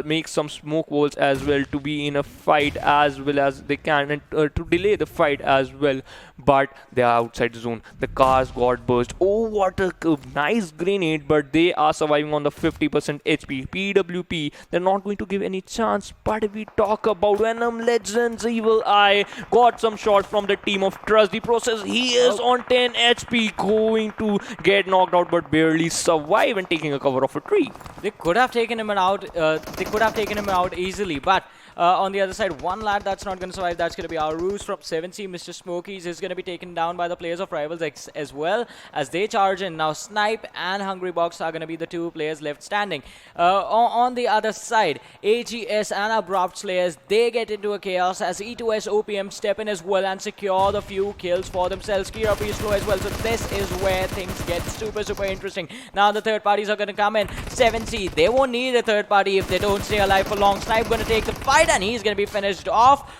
make some smoke walls as well to be in a fight as well as they can, and to delay the fight as well. But they are outside the zone. The cars got burst. Oh, what a nice grenade, but they are surviving on the 50% HP. PWP, they're not going to give any chance. But if we talk about Venom Legends, Evil Eye got some shots from the team of Trust the Process. He is on 10 HP, going to get knocked out, but barely survive and taking a cover of a tree. They could have taken him out. They could have taken him out easily, but On the other side, one lad that's not going to survive, that's going to be Aruz from 7C. Mr. Smokies is going to be taken down by the players of Rivals X as well as they charge in. Now, Snipe and Hungry Box are going to be the two players left standing. On the other side, AGS and Abrupt Slayers, they get into a chaos as E2S OPM step in as well and secure the few kills for themselves. Kira is slow as well, so this is where things get super interesting. Now the third parties are going to come in. 7C, they won't need a third party if they don't stay alive for long. Snipe going to take the fight and he's going to be finished off.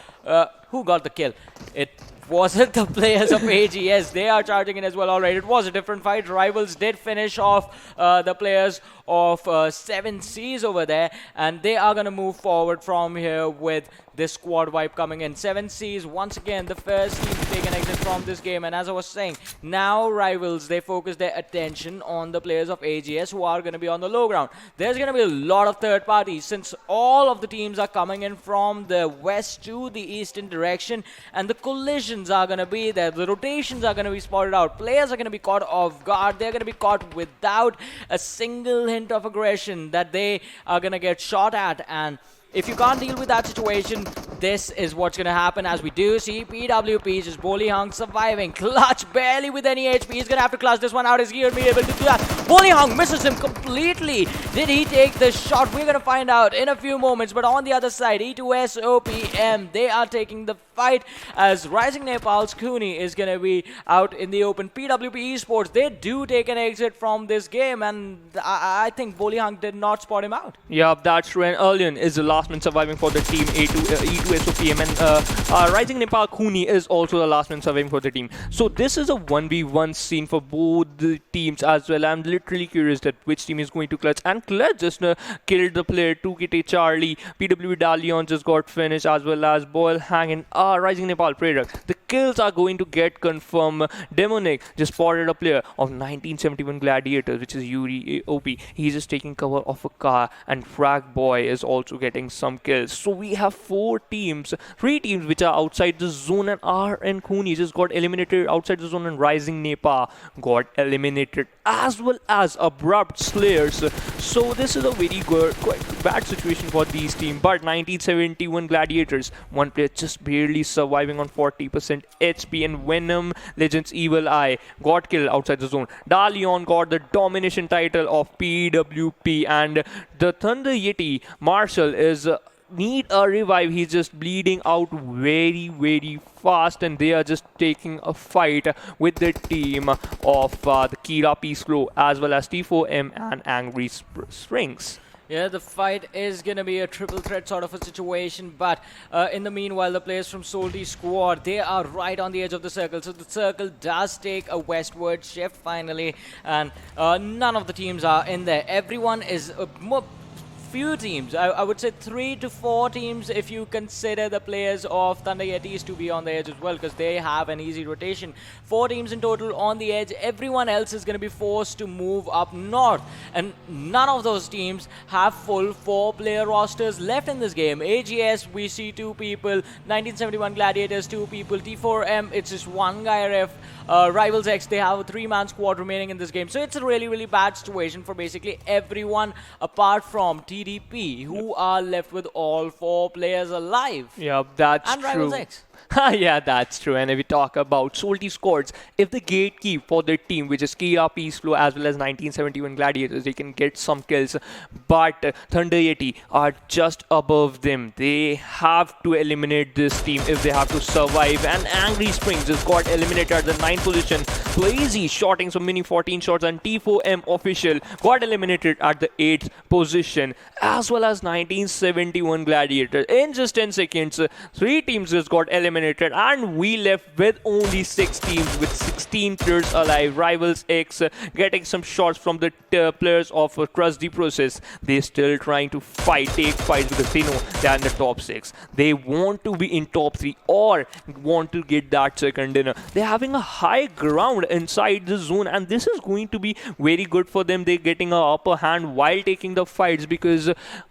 Who got the kill? It wasn't the players of AGS. They are charging in as well. Alright, it was a different fight. Rivals did finish off the players of 7Cs over there, and they are going to move forward from here with this squad wipe coming in. 7Cs, once again, the first team to take an exit from this game. And as I was saying, now Rivals, they focus their attention on the players of AGS who are going to be on the low ground. There's going to be a lot of third parties since all of the teams are coming in from the west to the eastern direction, and the collisions are going to be there. The rotations are going to be spotted out. Players are going to be caught off guard. They're going to be caught without a single hint of aggression that they are going to get shot at. And if you can't deal with that situation, this is what's going to happen, as we do see PWP just Boli Hung surviving. Clutch barely with any HP. He's going to have to clutch this one out. Is he going to be able to do that? Boli Hung misses him completely. Did he take the shot? We're going to find out in a few moments. But on the other side, E2S OPM, they are taking the fight as RisingNepal's Cooney is going to be out in the open. PWP Esports, they do take an exit from this game, and I think Boli Hung did not spot him out. Yeah, that's true. And Erangel is the last man surviving for the team E2SOPM, and RisingNepal Cooney is also the last man surviving for the team. So this is a 1v1 scene for both the teams as well. I'm literally curious that which team is going to clutch. And Clutch just killed the player 2KT Charlie. PWP Dalion just got finished, as well as Boyle Hang and RisingNepal Prerak. The kills are going to get confirmed. Demonic just spotted a player of 1971 Gladiators, which is Yuri OP. He's just taking cover of a car, and Frag Boy is also getting some kills. So we have three teams which are outside the zone, and RN Cooney just got eliminated outside the zone, and RisingNepal got eliminated, as well as Abrupt Slayers. So this is a very quite bad situation for these teams. But 1971 Gladiators, one player just barely surviving on 40% HP, and Venom Legends Evil Eye got killed outside the zone. Dalion got the domination title of PWP, and the Thunder Yeti Marshall is need a revive. He's just bleeding out very fast, and they are just taking a fight with the team of the Kira Peace Glow as well as T4M and Angry Springs. Yeah, the fight is going to be a triple threat sort of a situation, but in the meanwhile, the players from Soulz squad, they are right on the edge of the circle. So the circle does take a westward shift finally, and none of the teams are in there. Everyone is few teams, I would say 3 to 4 teams if you consider the players of Thunder Yetis to be on the edge as well, because they have an easy rotation. 4 teams in total on the edge. Everyone else is going to be forced to move up north, and none of those teams have full 4-player rosters left in this game. AGS, we see 2 people. 1971 Gladiators, 2 people. T4M, it's just 1 guy ref. Rivals X, they have a 3-man squad remaining in this game. So it's a really bad situation for basically everyone apart from TDP, who are left with all 4 players alive. Yeah, that's and true. Rivals X. Yeah, that's true. And if we talk about Soulz squads, if the gatekeep for their team, which is Kira Peace Flow as well as 1971 Gladiators, they can get some kills. But Thunder Yeti are just above them. They have to eliminate this team if they have to survive. And Angry Springs just got eliminated at the 9th position. Blazy shotting some mini 14 shots, and T4M official got eliminated at the 8th position, as well as 1971 Gladiators. In just 10 seconds, 3 teams just got eliminated, and we left with only 6 teams with 16 players alive. Rivals X getting some shots from the players of Crush the Process. They're still trying to take fights because they know they're in the top 6. They want to be in top 3 or want to get that second dinner. They're having a high ground inside the zone, and this is going to be very good for them. They're getting an upper hand while taking the fights, because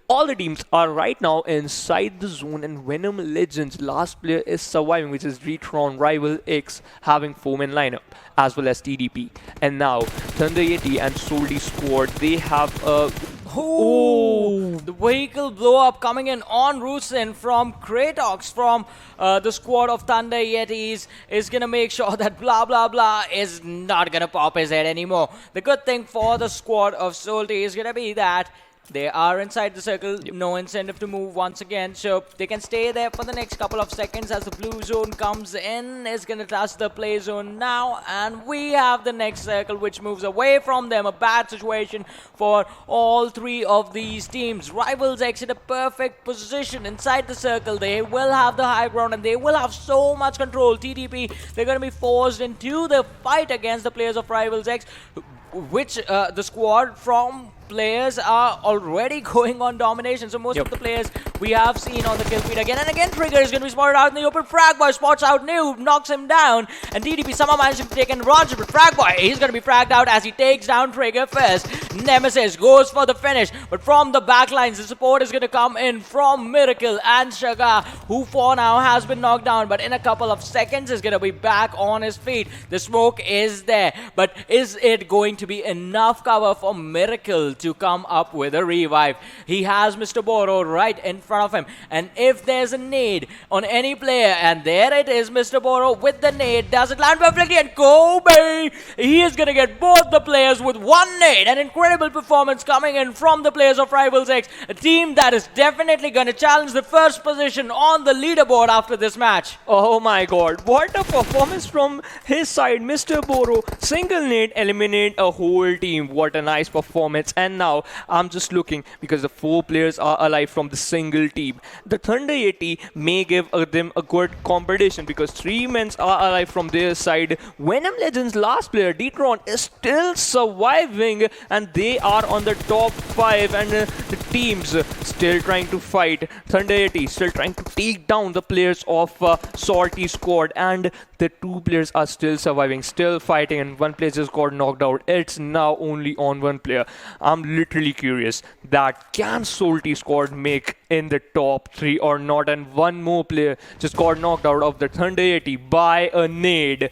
all the teams are right now inside the zone, and Venom Legends last player is surviving, which is Retron. Rival X having 4-man lineup as well as TDP. And now Thunder Yeti and Soulz squad, they have a Oh, the vehicle blow up coming in on Rusin from Kratox from the squad of Thunder Yetis is going to make sure that blah blah blah is not going to pop his head anymore. The good thing for the squad of Salty is going to be that they are inside the circle, no incentive to move once again, so they can stay there for the next couple of seconds as the blue zone comes in, is going to touch the play zone now, and we have the next circle which moves away from them. A bad situation for all three of these teams. Rivals exit a perfect position inside the circle. They will have the high ground and they will have so much control. TDP, they're going to be forced into the fight against the players of Rivals X, which the squad from players are already going on domination. So most of the players we have seen on the kill feed again and again. Trigger is going to be spotted out in the open. Fragboy spots out Noob, knocks him down, and DDP somehow managing to take an advantage, but Fragboy, he's going to be fragged out as he takes down Trigger first. Nemesis goes for the finish, but from the backlines, the support is going to come in from Miracle and Shaga, who for now has been knocked down, but in a couple of seconds is going to be back on his feet. The smoke is there, but is it going to be enough cover for Miracle to come up with a revive? He has Mr. Boro right in front of him, and if there's a nade on any player, and there it is, Mr. Boro with the nade, does it land perfectly, and Kobe, he is going to get both the players with one nade. An incredible performance coming in from the players of Rivals X, a team that is definitely going to challenge the first position on the leaderboard after this match. Oh my god, what a performance from his side. Mr. Boro, single nade, eliminate a whole team. What a nice performance. And now I'm just looking because the 4 players are alive from the single team. The Thunder 80 may give them a good competition because 3 men are alive from their side. Venom Legends last player, Detron, is still surviving and they are on the top 5, and the teams still trying to fight. Thunder 80 still trying to take down the players of Salty squad, and the 2 players are still surviving, still fighting, and 1 player just got knocked out. It's now only on 1 player. I'm literally curious that can Salty squad make in the top 3 or not, and 1 more player just got knocked out of the Thunder 80 by a nade.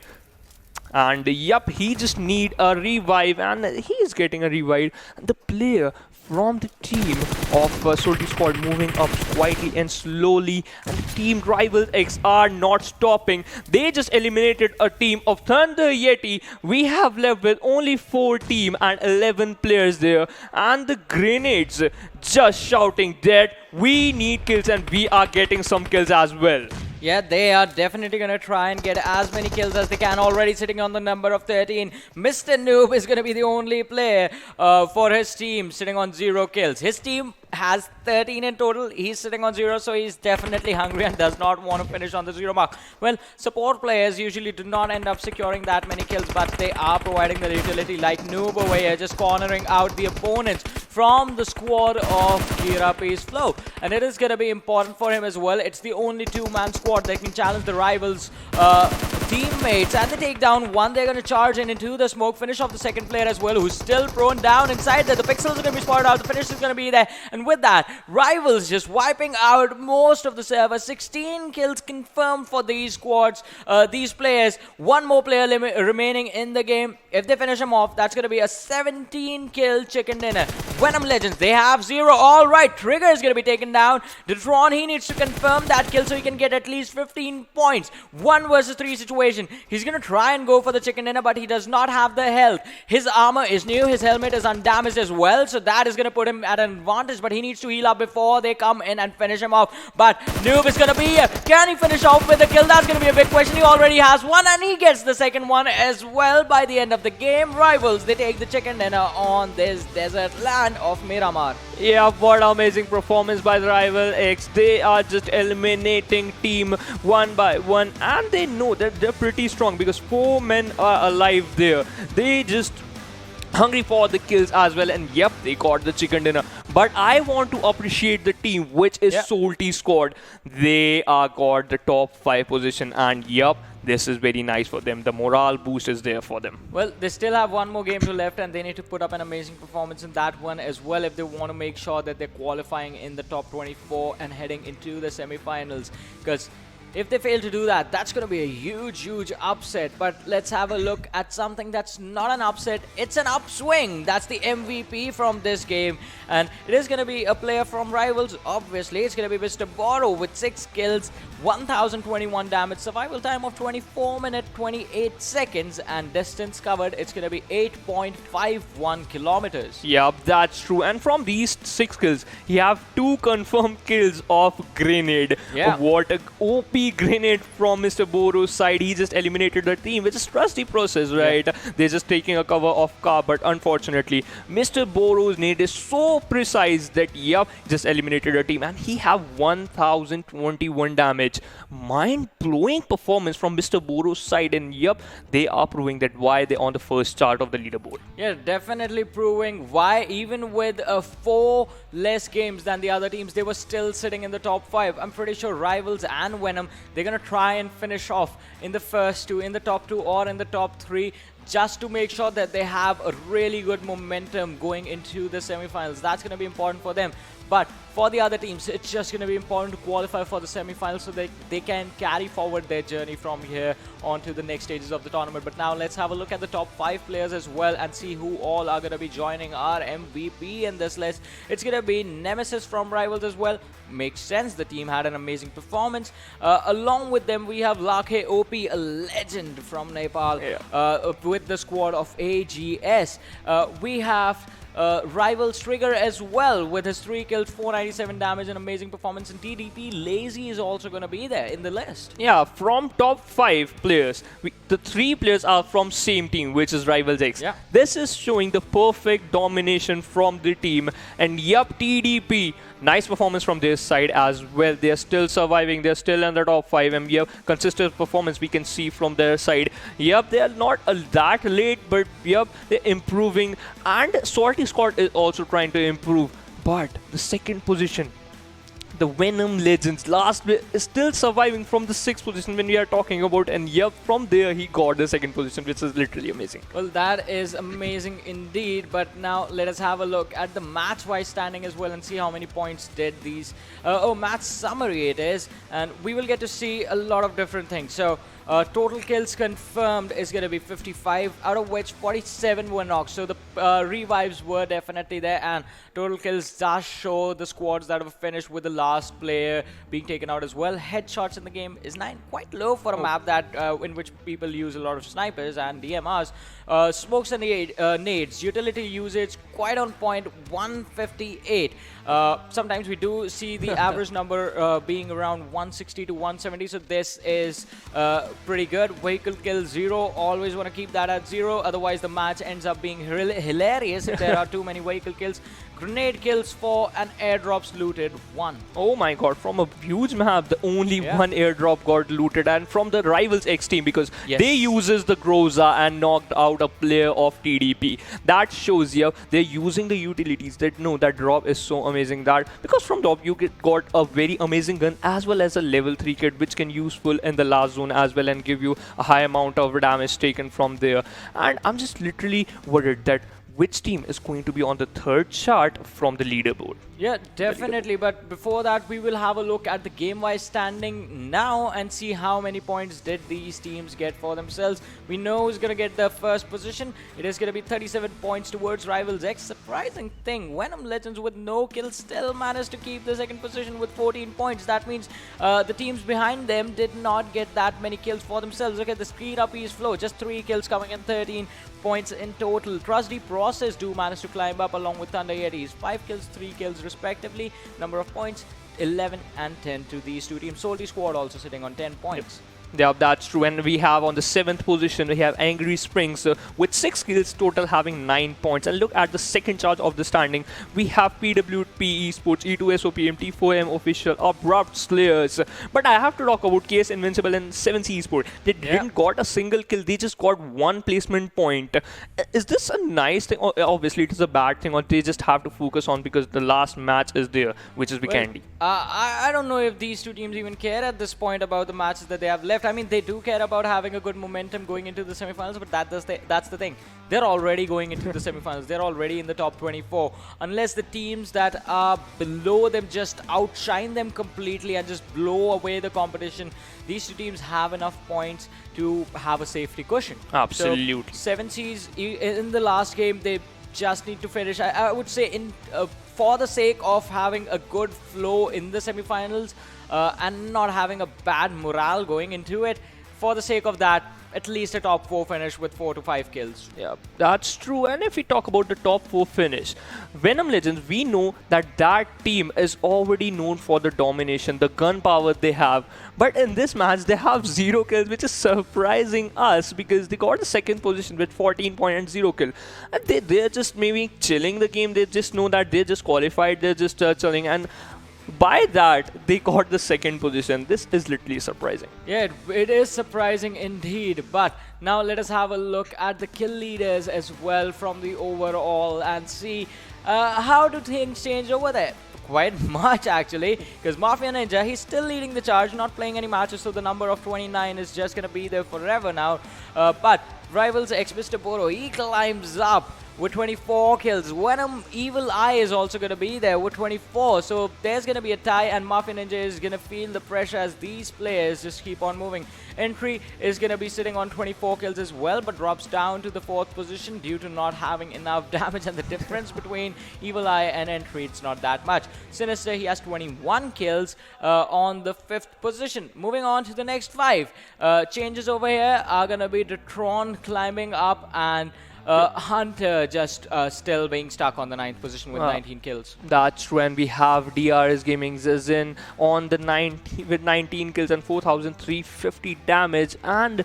And yup, he just need a revive, and he is getting a revive. And the player from the team of Salty squad moving up quietly and slowly, and the team Rival X are not stopping. They just eliminated a team of Thunder Yeti. We have left with only 4 team and 11 players there, and the Grenades just shouting that we need kills, and we are getting some kills as well. Yeah, they are definitely going to try and get as many kills as they can, already sitting on the number of 13. Mr. Noob is going to be the only player for his team sitting on 0 kills. His team has 13 in total. He's sitting on 0, so he's definitely hungry and does not want to finish on the 0 mark. Well, support players usually do not end up securing that many kills, but they are providing the utility, like Noob over here, just cornering out the opponents from the squad of Kirapi's Flow. And it is going to be important for him as well. It's the only 2-man squad that can challenge the rivals' teammates, and they take down 1. They're going to charge into the smoke, finish off the second player as well, who's still prone down inside there. The pixels are going to be spotted out, the finish is going to be there, and with that, Rivals just wiping out most of the server. 16 kills confirmed for these squads, these players. 1 more player remaining in the game. If they finish him off, that's going to be a 17-kill chicken dinner. Venom Legends, they have 0. All right, Trigger is going to be taken down. Detron, he needs to confirm that kill so he can get at least 15 points. 1 versus 3 situation. He's going to try and go for the chicken dinner, but he does not have the health. His armor is new. His helmet is undamaged as well, so that is going to put him at an advantage, but he needs to heal up before they come in and finish him off. But Noob is going to be here. Can he finish off with a kill? That's going to be a big question. He already has 1, and he gets the second one as well by the end of the game. Rivals, they take the chicken dinner on this desert land of Miramar. Yeah, what amazing performance by the Rival X. They are just eliminating team 1 by 1, and they know that they're pretty strong because 4 men are alive there. They just hungry for the kills as well, and yep, they got the chicken dinner. But I want to appreciate the team, which is Salty squad. They are got the top 5 position, and yep, this is very nice for them. The morale boost is there for them. Well, they still have 1 more game to left, and they need to put up an amazing performance in that one as well if they want to make sure that they're qualifying in the top 24 and heading into the semi-finals. Because If they fail to do that, that's going to be a huge upset. But let's have a look at something that's not an upset. It's an upswing. That's the MVP from this game. And it is going to be a player from Rivals, obviously. It's going to be Mr. Boro with 6 kills, 1021 damage, survival time of 24 minutes, 28 seconds, and distance covered, it's going to be 8.51 kilometers. Yep, that's true. And from these 6 kills, he have 2 confirmed kills of Grenade. Yeah. What a OP Grenade from Mr. Boro's side. He just eliminated the team, which is trusty process, right? Yeah. They're just taking a cover of car, but unfortunately, Mr. Boro's nade is so precise that, yep, just eliminated the team. And he have 1021 damage. Mind-blowing performance from Mr. Boro's side, and yep, they are proving that why they're on the first chart of the leaderboard. Yeah, definitely proving why even with 4 less games than the other teams, they were still sitting in the top 5. I'm pretty sure Rivals and Venom, they're going to try and finish off in the first 2, in the top 2 or in the top 3, just to make sure that they have a really good momentum going into the semi-finals. That's going to be important for them. But for the other teams, it's just going to be important to qualify for the semi-finals so that they can carry forward their journey from here on to the next stages of the tournament. But now let's have a look at the top 5 players as well and see who all are going to be joining our MVP in this list. It's going to be Nemesis from Rivals as well. Makes sense. The team had an amazing performance. Along with them, we have Lakhe OP, a legend from Nepal, with the squad of AGS. We have Rivals Trigger as well with his 3 kills, 497 damage, and amazing performance. And TDP Lazy is also going to be there in the list. Yeah, from top 5 players, the 3 players are from same team, which is Rivals X. Yeah. This is showing the perfect domination from the team. And yup, TDP, nice performance from their side as well. They're still surviving. They're still in the top 5. And yep, consistent performance we can see from their side. Yep, they are not that late, but yep, they're improving. And Sorty Squad is also trying to improve. But the second position, the Venom Legends, last is still surviving from the 6th position when we are talking about, and yep, from there he got the 2nd position, which is literally amazing. Well, that is amazing indeed. But now let us have a look at the match-wise standing as well and see how many points did these. Match summary it is, and we will get to see a lot of different things. So total kills confirmed is going to be 55, out of which 47 were knocked. So the revives were definitely there, and total kills does show the squads that were finished with the last player being taken out as well. Headshots in the game is 9, quite low for a map that in which people use a lot of snipers and DMRs. Smokes and nades, utility usage quite on point, 158. Sometimes we do see the average number being around 160 to 170, so this is pretty good. Vehicle kill 0, always want to keep that at 0, otherwise the match ends up being hilarious if there are too many vehicle kills. Grenade kills 4 and airdrops looted 1. Oh my god, from a huge map, the only one airdrop got looted, and from the Rivals X team, because they uses the Groza and knocked out a player of TDP. That shows you they're using the utilities. That that drop is so amazing, that because from drop you got a very amazing gun as well as a level 3 kit which can useful in the last zone as well and give you a high amount of damage taken from there. And I'm just literally worried that which team is going to be on the 3rd chart from the leaderboard. Yeah, definitely. But before that, we will have a look at the game-wise standing now and see how many points did these teams get for themselves. We know who's going to get the 1st position. It is going to be 37 points towards Rivals X. Surprising thing, Venom Legends with no kills still managed to keep the 2nd position with 14 points. That means the teams behind them did not get that many kills for themselves. Look at the speed up ease flow. Just 3 kills coming in, 13 points in total. Trusty Process do manage to climb up along with Thunder Yetis. 5 kills, 3 kills respectively. Number of points, 11 and 10 to these two teams. Salty Squad also sitting on 10 points. Yeah, that's true. And we have on the 7th position, we have Angry Springs with 6 kills, total having 9 points. And look at the 2nd charge of the standing. We have PWP Esports, E2SOPM, T4M Official, Abrupt Slayers. But I have to talk about KS Invincibile and 7C Esports. They didn't got a single kill. They just got 1 placement point. Is this a nice thing? Or obviously, it is a bad thing, or they just have to focus on because the last match is there, which is Vikendi. I don't know if these two teams even care at this point about the matches that they have left. left. I mean, they do care about having a good momentum going into the semifinals, but that's the thing. They're already going into the semifinals. They're already in the top 24. Unless the teams that are below them just outshine them completely and just blow away the competition, these two teams have enough points to have a safety cushion. Absolutely. So 7Cs in the last game, they just need to finish. I would say for the sake of having a good flow in the semifinals and not having a bad morale going into it, for the sake of that, at least a top 4 finish with 4 to 5 kills. Yeah, that's true. And if we talk about the top 4 finish, Venom Legends, we know that that team is already known for the domination, the gun power they have. But in this match, they have 0 kills, which is surprising us because they got the second position with 14 point and 0 kill. And they're just maybe chilling the game. They just know that they just qualified. They're just chilling. And by that, they got the second position. This is literally surprising. Yeah, it is surprising indeed. But now let us have a look at the kill leaders as well from the overall and see how do things change over there. Quite much actually, because Mafia Ninja, he's still leading the charge, not playing any matches, so the number of 29 is just going to be there forever now. But Rivals X-Mr. Boro, he climbs up with 24 kills. Venom Evil Eye is also going to be there with 24. So there's going to be a tie, and Mafia Ninja is going to feel the pressure as these players just keep on moving. Entry is going to be sitting on 24 kills as well, but drops down to the 4th position due to not having enough damage, and the difference between Evil Eye and Entry, it's not that much. Sinister, he has 21 kills on the 5th position. Moving on to the next 5. Changes over here are going to be Detron climbing up, and Hunter just still being stuck on the 9th position with 19 kills. That's when we have RisingNepal Zizin on the 19 with 19 kills and 4,350 damage, and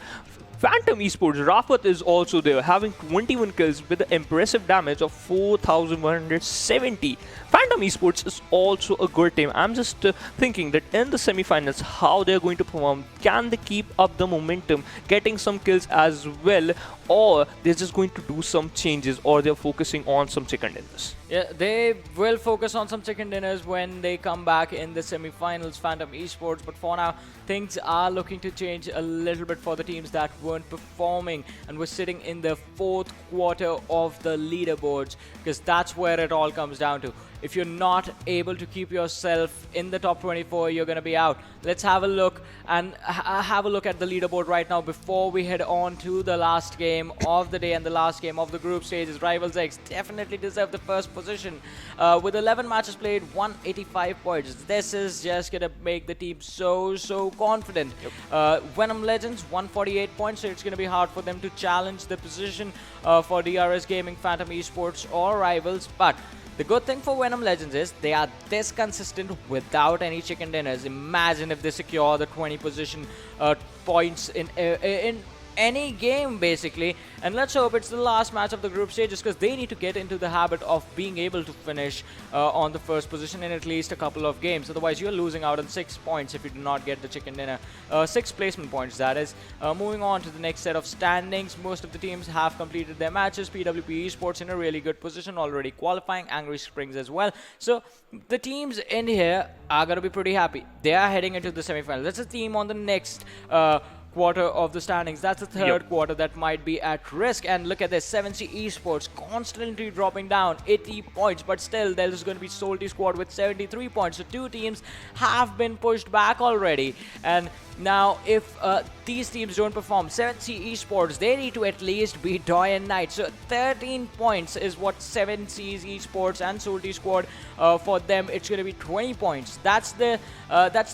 Phantom Esports, Rafat is also there, having 21 kills with the impressive damage of 4,170. Phantom Esports is also a good team. I'm just thinking that in the semi-finals, how they're going to perform. Can they keep up the momentum, getting some kills as well, or they're just going to do some changes, or they're focusing on some chicken dinners? Yeah, they will focus on some chicken dinners when they come back in the semi-finals, Phantom Esports. But for now, things are looking to change a little bit for the teams that weren't performing and were sitting in the 4th quarter of the leaderboards, because that's where it all comes down to. If you're not able to keep yourself in the top 24, you're going to be out. Let's have a look and have a look at the leaderboard right now before we head on to the last game of the day and the last game of the group stages. Rivals X definitely deserve the 1st position with 11 matches played, 185 points. This is just going to make the team so confident. Yep. Venom Legends, 148 points, so it's going to be hard for them to challenge the position for RSGaming, Phantom Esports or Rivals. But the good thing for Venom Legends is they are this consistent without any chicken dinners. Imagine if they secure the 20 position points in any game basically, and let's hope it's the last match of the group stages, because they need to get into the habit of being able to finish on the 1st position in at least a couple of games. Otherwise you're losing out on 6 points if you do not get the chicken dinner, 6 placement points that is. Moving on to the next set of standings, most of the teams have completed their matches. PWP Esports in a really good position, already qualifying, Angry Springs as well. So the teams in here are going to be pretty happy. They are heading into the semifinals. That's a team on the next quarter of the standings. That's the 3rd quarter that might be at risk. And look at this, 7C Esports constantly dropping down, 80 points, but still there's going to be Salty Squad with 73 points. So 2 teams have been pushed back already. And now if these teams don't perform, 7C Esports, they need to at least beat DoyenKnightSs. So 13 points is what 7C's Esports and Salty Squad, for them it's going to be 20 points. That's the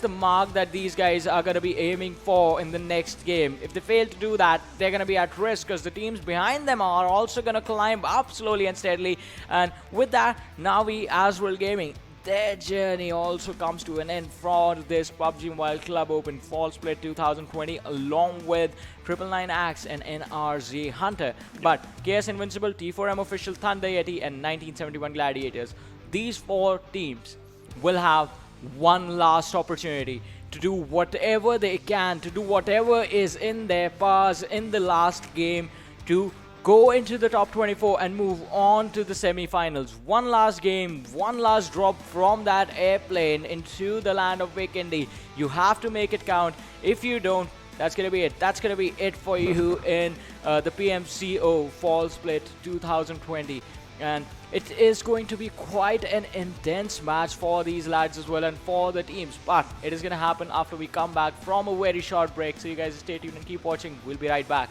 mark that these guys are going to be aiming for in the next game. If they fail to do that, they're going to be at risk, because the teams behind them are also going to climb up slowly and steadily. And with that, NAVI, AzraelGaming, their journey also comes to an end for this PUBG Mobile Club Open Fall Split 2020, along with 999Axe and NRZ Hunter. But KS Invincibile, T4M Official, Thunder Yeti and 1971 Gladiators, these 4 teams will have one last opportunity to do whatever they can, to do whatever is in their powers in the last game to go into the top 24 and move on to the semi-finals. One last game, one last drop from that airplane into the land of Vikendi. You have to make it count. If you don't, That's going to be it. That's going to be it for you in the PMCO Fall Split 2020. And it is going to be quite an intense match for these lads as well and for the teams. But it is going to happen after we come back from a very short break. So you guys stay tuned and keep watching. We'll be right back.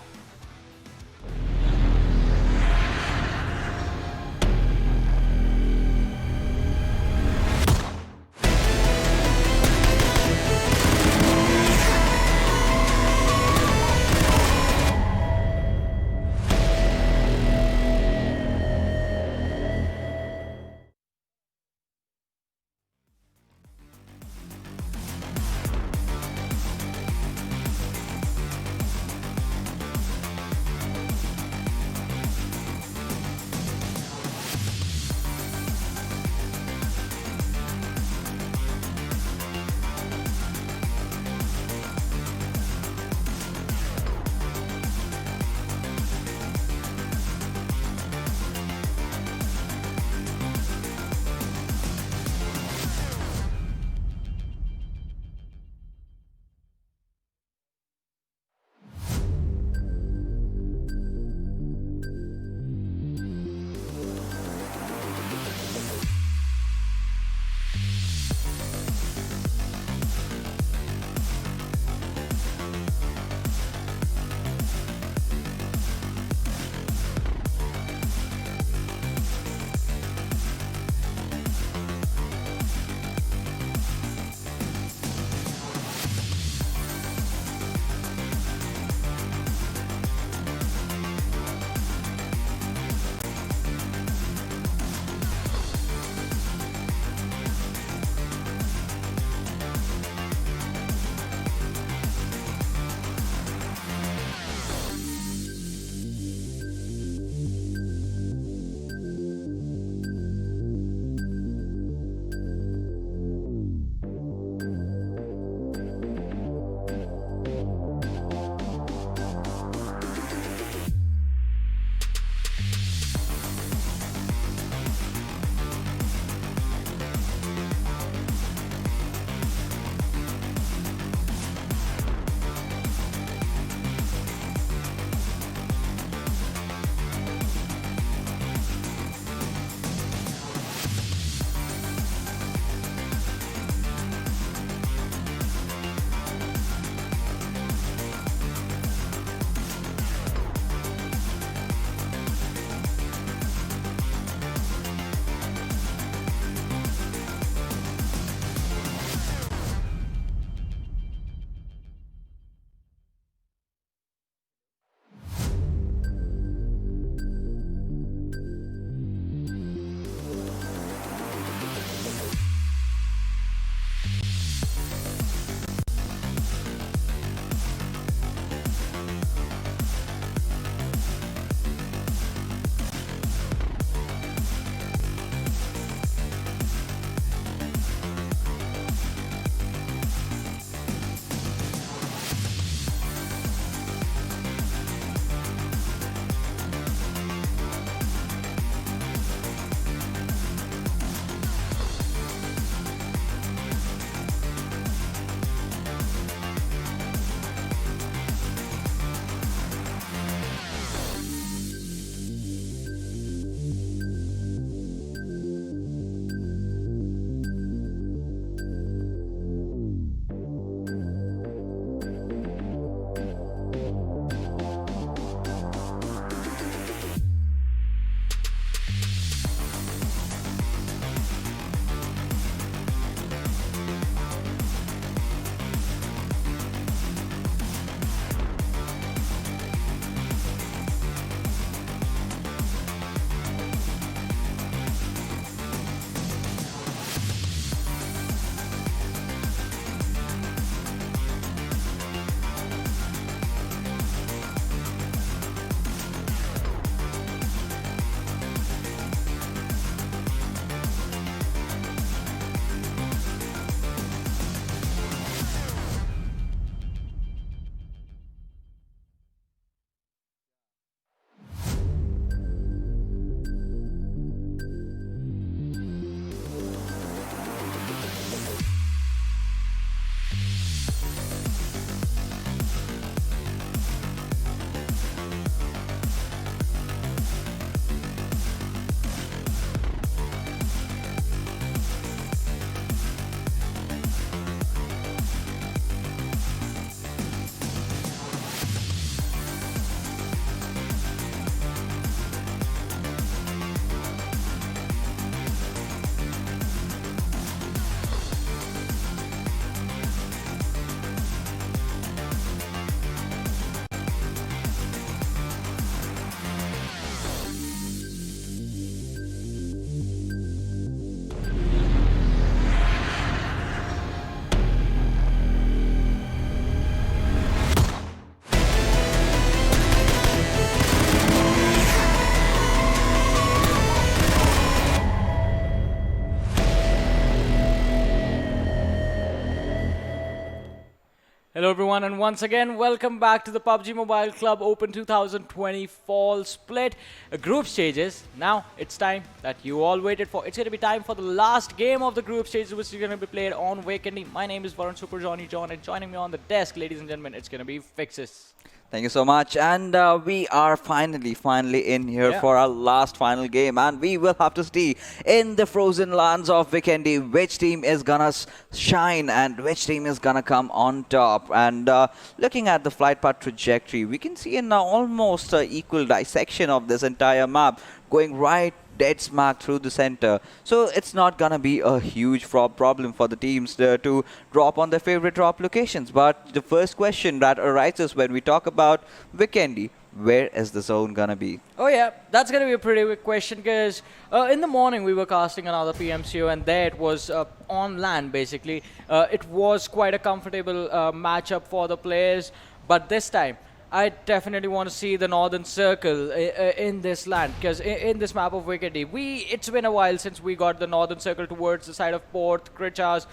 Hello everyone, and once again welcome back to the PUBG Mobile Club Open 2020 Fall Split Group Stages. Now it's time that you all waited for. It's going to be time for the last game of the group stages, which is going to be played on Vikendi. My name is Varun Super Johnny John, and joining me on the desk, ladies and gentlemen, it's going to be Fixes. Thank you so much, and we are finally in here for our last final game, and we will have to see in the frozen lands of Vikendi which team is gonna shine and which team is gonna come on top. And looking at the flight path trajectory, we can see an almost equal dissection of this entire map, going right dead smack through the center. So it's not gonna be a huge problem for the teams to drop on their favorite drop locations. But the first question that arises when we talk about Vikendi, where is the zone gonna be? Oh yeah, that's gonna be a pretty big question, because in the morning we were casting another PMCO, and there it was on land basically. It was quite a comfortable matchup for the players, but this time I definitely want to see the Northern Circle in this land, because in this map of Vikendi, it's been a while since we got the Northern Circle towards the side of Port, Krichas,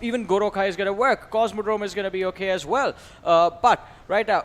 even Gorokai is going to work, Cosmodrome is going to be okay as well. But right now,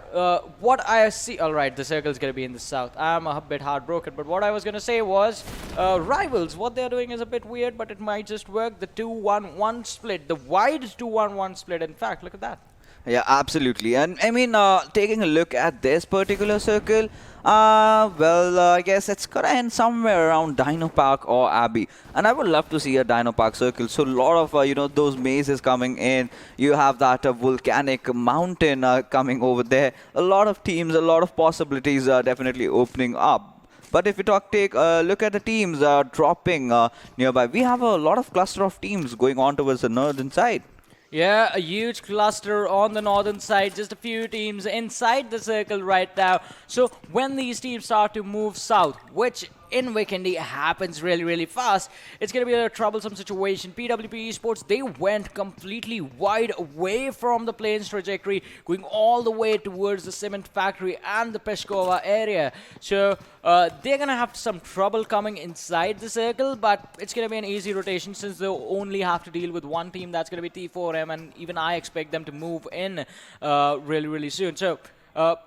what I see, alright, the Circle is going to be in the south. I'm a bit heartbroken, but what I was going to say was, Rivals, what they're doing is a bit weird, but it might just work. The 2-1-1 split, the wide 2-1-1 split, in fact, look at that. Yeah, absolutely. And I mean, taking a look at this particular circle, I guess it's gonna end somewhere around Dino Park or Abbey. And I would love to see a Dino Park circle. So a lot of, those mazes coming in. You have that volcanic mountain coming over there. A lot of teams, a lot of possibilities are definitely opening up. But if we take a look at the teams dropping nearby, we have a lot of cluster of teams going on towards the northern side. Yeah, a huge cluster on the northern side, just a few teams inside the circle right now. So when these teams start to move south, which in Vikendi happens really fast, it's going to be a troublesome situation. PWP Esports, they went completely wide away from the plane's trajectory, going all the way towards the cement factory and the Peshkova area. So they're going to have some trouble coming inside the circle, but it's going to be an easy rotation since they'll only have to deal with one team. That's going to be T4M, and even I expect them to move in really soon. So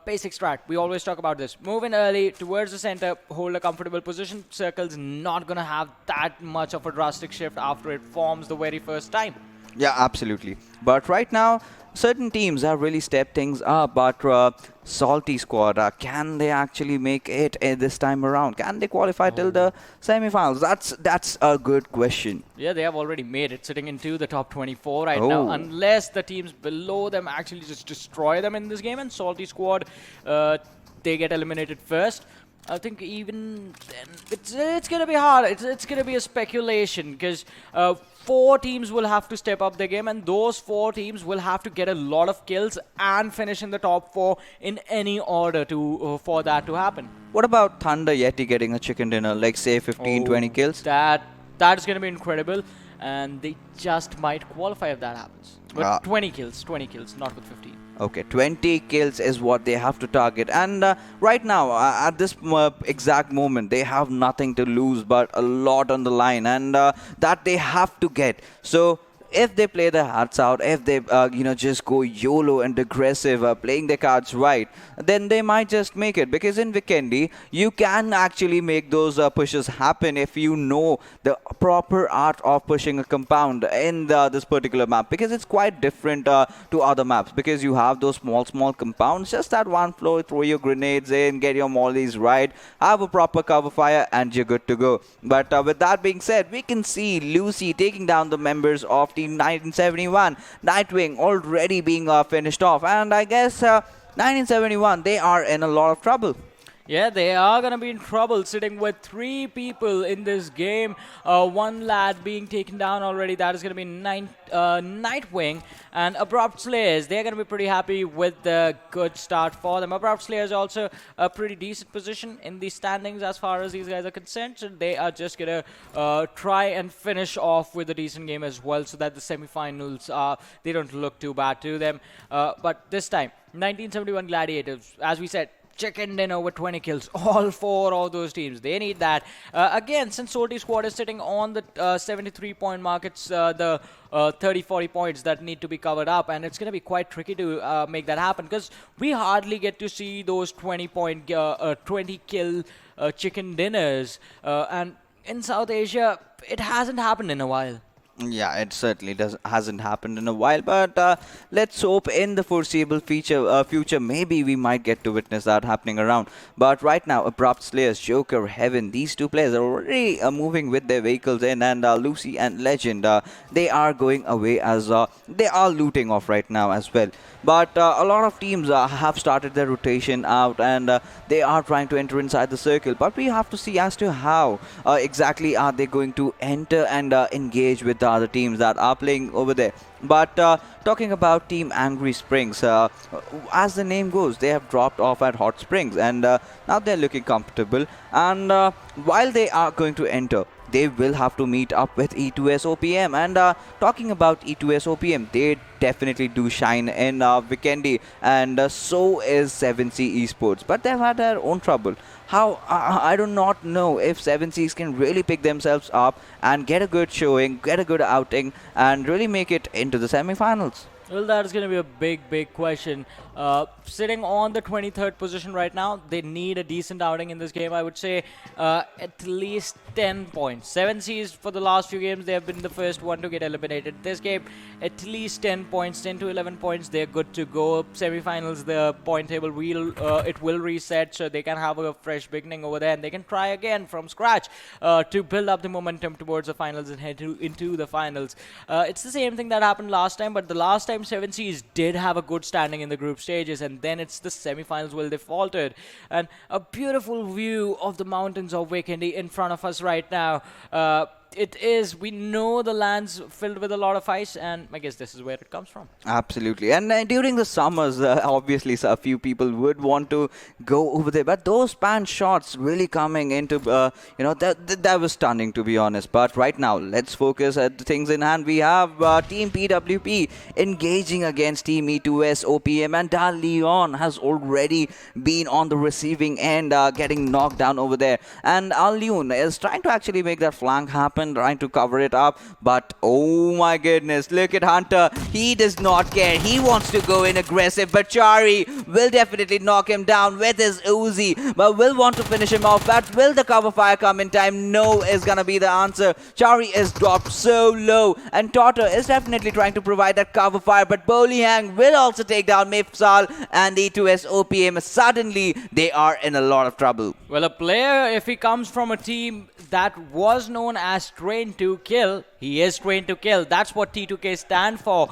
basic strat, we always talk about this. Move in early towards the center, hold a comfortable position. Circle's not going to have that much of a drastic shift after it forms the very first time. Yeah, absolutely. But right now, certain teams have really stepped things up. But Salty Squad, can they actually make it this time around? Can they qualify till the semi-finals? That's a good question. Yeah, they have already made it, sitting into the top 24 right now, unless the teams below them actually just destroy them in this game, and Salty Squad, they get eliminated first. I think even then, it's going to be hard. It's going to be a speculation, because 4 teams will have to step up their game, and those 4 teams will have to get a lot of kills and finish in the top 4 in any order to for that to happen. What about Thunder Yeti getting a chicken dinner, like say 15-20 kills? That is going to be incredible, and they just might qualify if that happens. But 20 kills, not with 15. Okay, 20 kills is what they have to target. And right now, at this exact moment, they have nothing to lose but a lot on the line. And that they have to get. So if they play their hearts out, if they just go YOLO and aggressive, playing their cards right, then they might just make it. Because in Vikendi, you can actually make those pushes happen if you know the proper art of pushing a compound in this particular map. Because it's quite different to other maps. Because you have those small compounds, just that one floor, throw your grenades in, get your mollies right, have a proper cover fire, and you're good to go. But with that being said, we can see Lucy taking down the members of Team 1971, Nightwing already being finished off, and I guess 1971, they are in a lot of trouble. Yeah, they are going to be in trouble, sitting with 3 people in this game. One lad being taken down already. That is going to be Nightwing and Abrupt Slayers. They're going to be pretty happy with the good start for them. Abrupt Slayers also a pretty decent position in the standings as far as these guys are concerned. So they are just going to try and finish off with a decent game as well, so that the semi-finals, they don't look too bad to them. But this time, 1971 Gladiators, as we said, chicken dinner with 20 kills. All 4 of those teams, they need that. Again, since Sortie Squad is sitting on the 73-point mark, it's the 30-40 points that need to be covered up, and it's going to be quite tricky to make that happen because we hardly get to see those 20 kill chicken dinners, and in South Asia, it hasn't happened in a while. Yeah, it certainly hasn't happened in a while, but let's hope in the foreseeable future maybe we might get to witness that happening around. But right now, Abrupt Slayers, Joker, Heaven, these two players are already moving with their vehicles in, and Lucy and Legend, they are going away as they are looting off right now as well. But a lot of teams have started their rotation out, and they are trying to enter inside the circle. But we have to see as to how exactly are they going to enter and engage with the other teams that are playing over there. But talking about Team Angry Springs, as the name goes, they have dropped off at Hot Springs, and now they're looking comfortable. And while they are going to enter, they will have to meet up with E2S OPM. And talking about E2S OPM, they definitely do shine in Vikendi, and so is 7C Esports. But they've had their own trouble. How I do not know if 7Cs can really pick themselves up and get a good showing, get a good outing, and really make it into the semi-finals. Well, that is going to be a big question. Sitting on the 23rd position right now, they need a decent outing in this game. I would say at least 10 points. 7Cs for the last few games, they have been the first one to get eliminated. This game, at least 10 points, 10 to 11 points, they're good to go. Semi-finals, the point table it will reset, so they can have a fresh beginning over there, and they can try again from scratch to build up the momentum towards the finals and head into the finals. It's the same thing that happened last time, but the last time 7Cs did have a good standing in the group stages, and then it's the semi-finals where they faltered. And a beautiful view of the mountains of Vikendi in front of us right now. We know the land's filled with a lot of ice, and I guess this is where it comes from. Absolutely. And during the summers, obviously, a few people would want to go over there. But those pan shots really coming into, that was stunning, to be honest. But right now, let's focus at the things in hand. We have Team PWP engaging against Team E2S OPM, and Dal Leon has already been on the receiving end, getting knocked down over there. And Al Leon is trying to actually make that flank happen, trying to cover it up, but oh my goodness, look at Hunter. He does not care. He wants to go in aggressive, but Chari will definitely knock him down with his Uzi, but will want to finish him off. But will the cover fire come in time? No is gonna be the answer. Chari is dropped so low, and Totter is definitely trying to provide that cover fire, but Bolihang will also take down Mifsal, and E2S OPM. Suddenly, they are in a lot of trouble. Well, a player, if he comes from a team that was known as trained to kill, he is trained to kill. That's what T2K stand for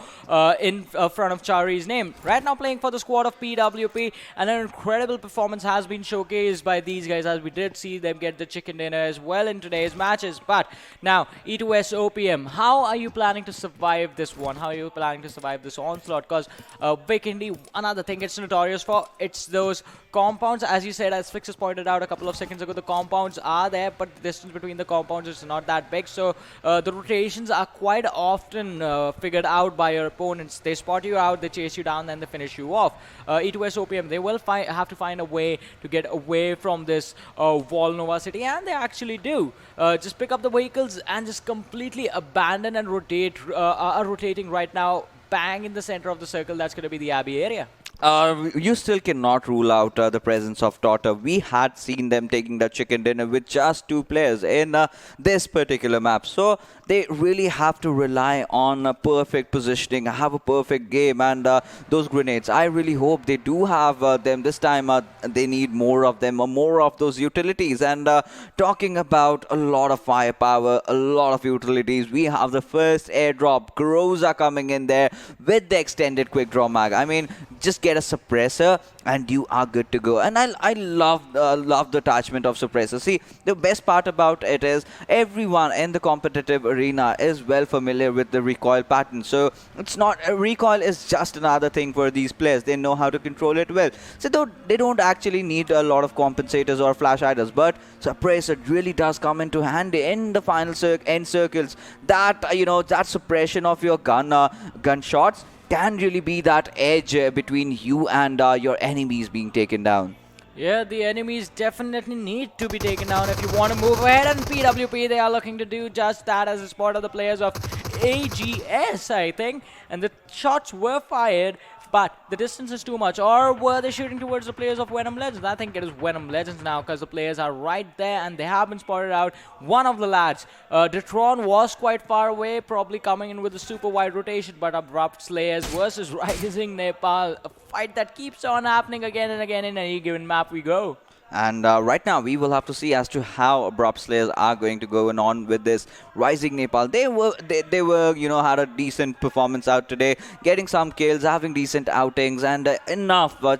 in front of Chari's name. Right now playing for the squad of PWP, and an incredible performance has been showcased by these guys, as we did see them get the chicken dinner as well in today's matches. But now, E2S OPM, how are you planning to survive this one? How are you planning to survive this onslaught? Because Vikendi, another thing it's notorious for, it's those compounds. As you said, as Fixes pointed out a couple of seconds ago, the compounds are there, but the distance between the compounds is not that big. So the rotations are quite often figured out by your opponents. They spot you out, they chase you down, then they finish you off. E2S OPM, they will have to find a way to get away from this Wall Nova City, and they actually do. Just pick up the vehicles and just completely abandon and rotate. Are rotating right now, bang in the center of the circle. That's going to be the Abbey area. You still cannot rule out the presence of Totter. We had seen them taking the chicken dinner with just 2 players in this particular map. So they really have to rely on perfect positioning, have a perfect game, and those grenades. I really hope they do have them this time. They need more of them, more of those utilities. And talking about a lot of firepower, a lot of utilities, we have the first airdrop. Groza coming in there with the extended quick draw mag. I mean, just get a suppressor and you are good to go. And I love the attachment of suppressor. See, the best part about it is everyone in the competitive arena is well familiar with the recoil pattern. So it's not recoil is just another thing for these players. They know how to control it well. So they don't actually need a lot of compensators or flash hiders, but suppressor really does come into handy in the final end circles. That that suppression of your gunshots can really be that edge between you and your enemies being taken down. Yeah, the enemies definitely need to be taken down if you want to move ahead, and PWP, they are looking to do just that as a spot of the players of AGS, I think. And the shots were fired, but the distance is too much. Or were they shooting towards the players of Venom Legends? I think it is Venom Legends now, because the players are right there and they have been spotted out. One of the lads, Detron, was quite far away, probably coming in with a super wide rotation, but Abrupt Slayers versus RisingNepal, a fight that keeps on happening again and again in any given map we go. And right now, we will have to see as to how Abrupt Slayers are going to go on with this RisingNepal. They were, you know, had a decent performance out today, getting some kills, having decent outings, and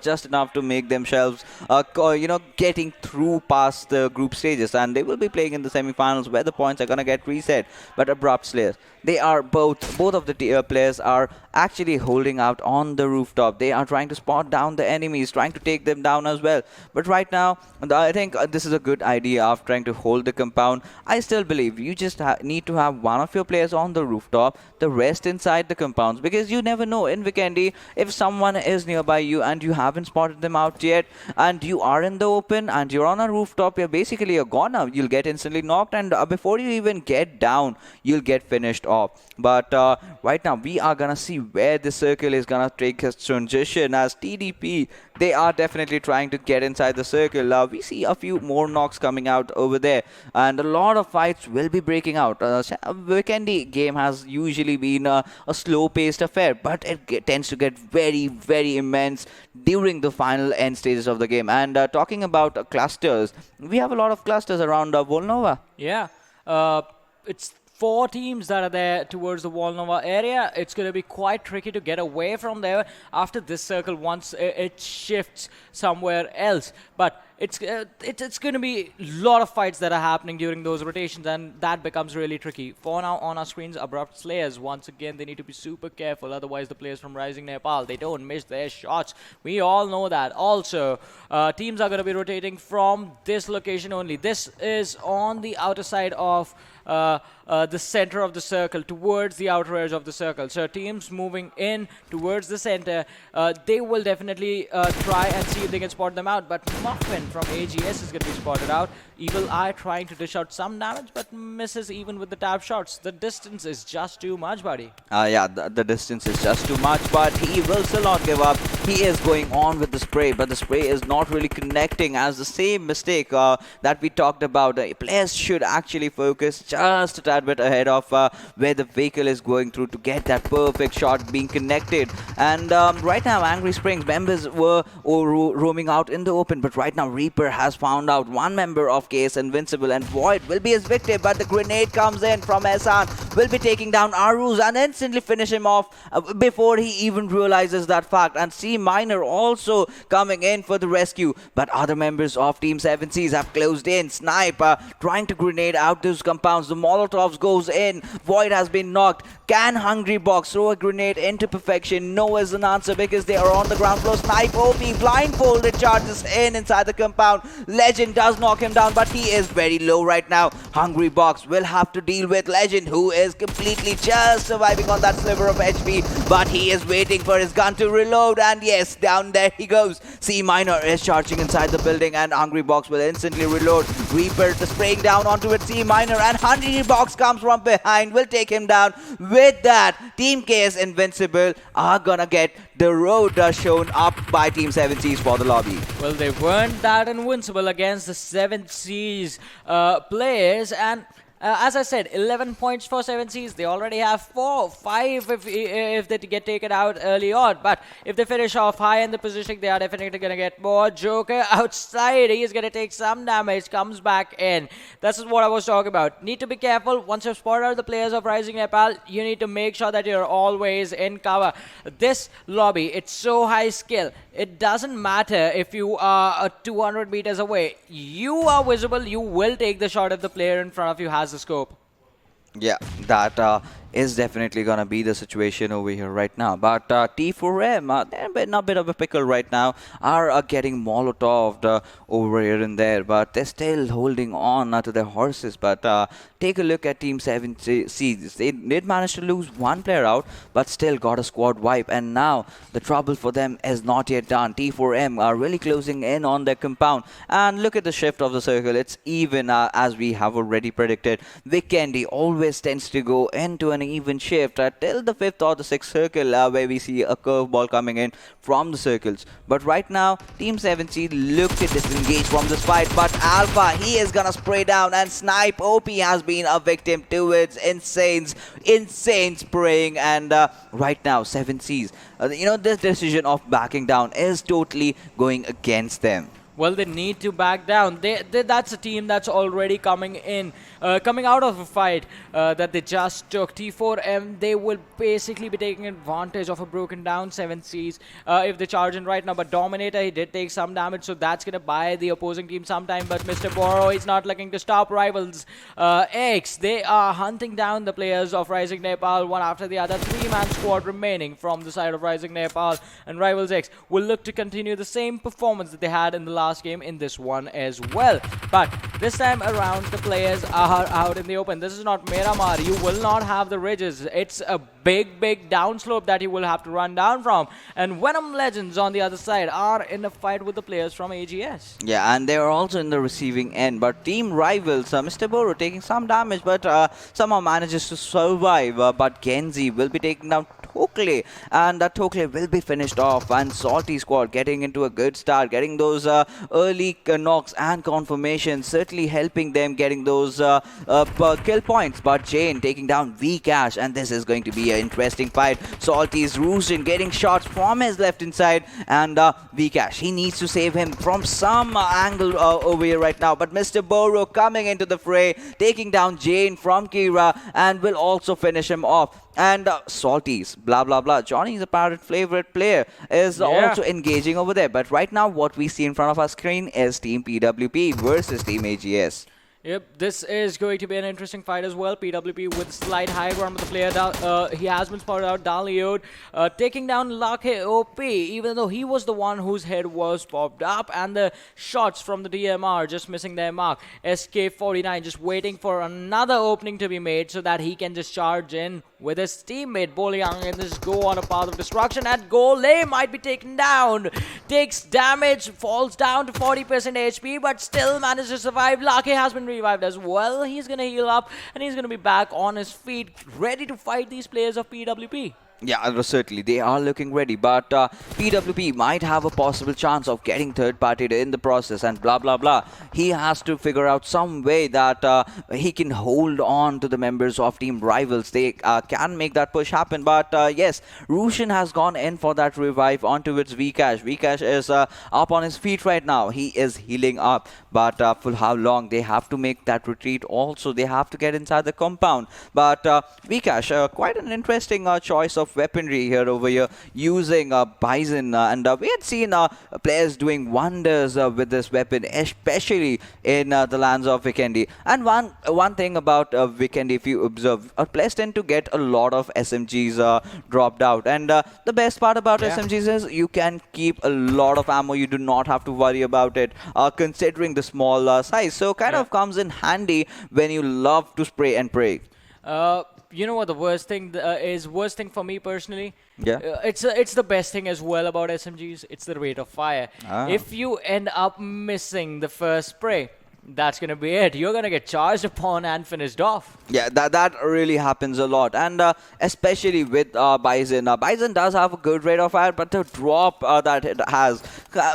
just enough to make themselves, you know, getting through past the group stages. And they will be playing in the semi-finals where the points are gonna get reset. But Abrupt Slayers, they are both of the players are actually holding out on the rooftop. They are trying to spot down the enemies, trying to take them down as well. But right now, I think this is a good idea of trying to hold the compound. I still believe you just need to have one of your players on the rooftop, the rest inside the compounds, because you never know in Vikendi if someone is nearby you and you haven't spotted them out yet, and you are in the open and you're on a rooftop, you're basically a goner. You'll get instantly knocked, and before you even get down, you'll get finished off. But right now, we are gonna see where the circle is gonna take its transition as TDP. They are definitely trying to get inside the circle. We see a few more knocks coming out over there, and a lot of fights will be breaking out. Vikendi game has usually been a slow-paced affair, but it tends to get very, very immense during the final end stages of the game. And talking about clusters, we have a lot of clusters around Volnova. Yeah, it's 4 teams that are there towards the Volnova area. It's going to be quite tricky to get away from there after this circle once it shifts somewhere else. But it's going to be a lot of fights that are happening during those rotations, and that becomes really tricky. For now, on our screens, Abrupt Slayers, once again, they need to be super careful. Otherwise, the players from RisingNepal, they don't miss their shots. We all know that. Also, teams are going to be rotating from this location only. This is on the outer side of the center of the circle, towards the outer edge of the circle. So teams moving in towards the center, they will definitely try and see if they can spot them out. But Muffin from AGS is going to be spotted out. Evil Eye trying to dish out some damage, but misses even with the tap shots. The distance is just too much, buddy. Yeah, the distance is just too much, but he will still not give up. He is going on with the spray, but the spray is not really connecting, as the same mistake that we talked about. Players should actually focus just a tad bit ahead of where the vehicle is going through to get that perfect shot being connected. And right now, Angry Springs members were roaming out in the open, but right now Reaper has found out one member of KS Invincibile, and Void will be his victim, but the grenade comes in from Ehsan, will be taking down Aruz and instantly finish him off before he even realizes that fact. And C Minor also coming in for the rescue, but other members of Team 7Cs have closed in. Snipe trying to grenade out those compounds. The Molotovs goes in. Void has been knocked. Can Hungry Box throw a grenade into perfection? No is an answer, because they are on the ground floor. Snipe OP blindfolded charges inside the compound. Legend does knock him down, but he is very low right now. Hungry Box will have to deal with Legend, who is completely just surviving on that sliver of HP, but he is waiting for his gun to reload, and yes, down there he goes. C Minor is charging inside the building, and Hungry Box will instantly reload. Reaper spraying down onto it. C Minor, and Hungry Box comes from behind, will take him down. With that, Team KS Invincibile are gonna get the road shown up by Team 7Cs for the lobby. Well, they weren't that invincible against the 7Cs players, and as I said, 11 points for 7Cs. They already have 5 if they get taken out early on. But if they finish off high in the positioning, they are definitely going to get more. Joker outside. He is going to take some damage. Comes back in. This is what I was talking about. Need to be careful. Once you've spotted out the players of RisingNepal, you need to make sure that you're always in cover. This lobby, it's so high skill. It doesn't matter if you are 200 meters away. You are visible. You will take the shot if the player in front of you has the scope. Yeah, that is definitely going to be the situation over here right now. But T4M, they're in a bit of a pickle right now, are getting molotoved over here and there, but they're still holding on to their horses. But take a look at Team 7Cs. They did manage to lose one player out, but still got a squad wipe. And now the trouble for them is not yet done. T4M are really closing in on their compound. And look at the shift of the circle. It's even as we have already predicted. Vikendi always tends to go into an even shift till the 5th or the 6th circle where we see a curveball coming in from the circles. But right now, Team 7C look to disengage from this fight. But Alpha, he is gonna spray down and snipe. OP has been a victim to its insane spraying. And right now, 7Cs, this decision of backing down is totally going against them. Well, they need to back down. That's a team that's already coming out of a fight that they just took. T4M, they will basically be taking advantage of a broken down 7Cs if they charge in right now. But Dominator, he did take some damage, so that's going to buy the opposing team some time. But Mr. Boro is not looking to stop Rivals X. They are hunting down the players of RisingNepal one after the other. 3-man squad remaining from the side of RisingNepal, and Rivals X will look to continue the same performance that they had in the last game in this one as well. But this time around, the players are out in the open. This is not Miramar. You will not have the ridges. It's a big downslope that you will have to run down from. And Venom Legends on the other side are in a fight with the players from AGS. Yeah, and they are also in the receiving end. But Team Rivals, Mr. Boro taking some damage, but somehow manages to survive. But Genzi will be taking down Tokle, and that Tokle will be finished off. And Salty squad getting into a good start, getting those early knocks and confirmations, certainly helping them getting those kill points. But Jane taking down Vcash, and this is going to be an interesting fight. Salty's Rooshin getting shots from his left inside, and Vcash, he needs to save him from some angle over here right now. But Mr. Boro coming into the fray, taking down Jane from Kira, and will also finish him off. And Salty's, blah, blah, blah. Johnny's apparent favorite player is also engaging over there. But right now, what we see in front of our screen is Team PWP versus Team AGS. Yep, this is going to be an interesting fight as well. PWP with slight high ground with the player. He has been spotted out. Daliod taking down Lake OP, even though he was the one whose head was popped up. And the shots from the DMR just missing their mark. SK49 just waiting for another opening to be made so that he can just charge in with his teammate Boliang and just go on a path of destruction. And Gole might be taken down. Takes damage, falls down to 40% HP, but still manages to survive. Lake has been revived as well. He's going to heal up and he's going to be back on his feet, ready to fight these players of PWP. Yeah, certainly. They are looking ready, but PWP might have a possible chance of getting third-partied in the process and blah, blah, blah. He has to figure out some way that he can hold on to the members of Team Rivals. They can make that push happen, but yes, Rushin has gone in for that revive onto its Vcash. Vcash is up on his feet right now. He is healing up, but for how long? They have to make that retreat also. They have to get inside the compound. But Vcash, quite an interesting choice of weaponry here over here, using Bison, and we had seen players doing wonders with this weapon, especially in the lands of Vikendi. And one thing about Vikendi, if you observe, players tend to get a lot of SMGs dropped out, and the best part about SMGs is you can keep a lot of ammo. You do not have to worry about it, considering the small size. So kind of comes in handy when you love to spray and pray. You know what the worst thing is? Worst thing for me personally? Yeah. It's the best thing as well about SMGs. It's the rate of fire. If you end up missing the first spray, that's going to be it. You're going to get charged upon and finished off. Yeah, that really happens a lot. And especially with Bison. Bison does have a good rate of fire, but the drop that it has,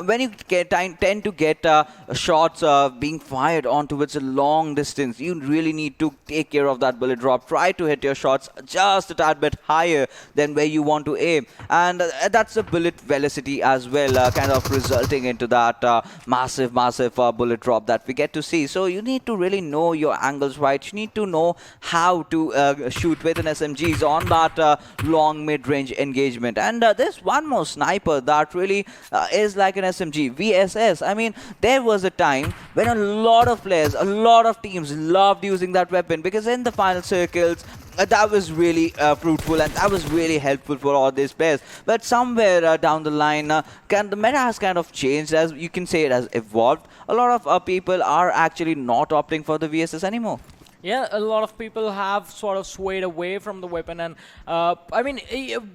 when you tend to get shots being fired onto its a long distance, you really need to take care of that bullet drop. Try to hit your shots just a tad bit higher than where you want to aim. And that's the bullet velocity as well, kind of resulting into that massive bullet drop that we get to see. So you need to really know your angles right. You need to know how to shoot with an SMGs on that long mid-range engagement. And there's one more sniper that really is like an SMG, VSS. I mean, there was a time when a lot of players, a lot of teams loved using that weapon, because in the final circles, that was really fruitful and that was really helpful for all these players. But somewhere down the line, the meta has kind of changed, as you can say it has evolved. A lot of people are actually not opting for the VSS anymore. Yeah, a lot of people have sort of swayed away from the weapon, and I mean,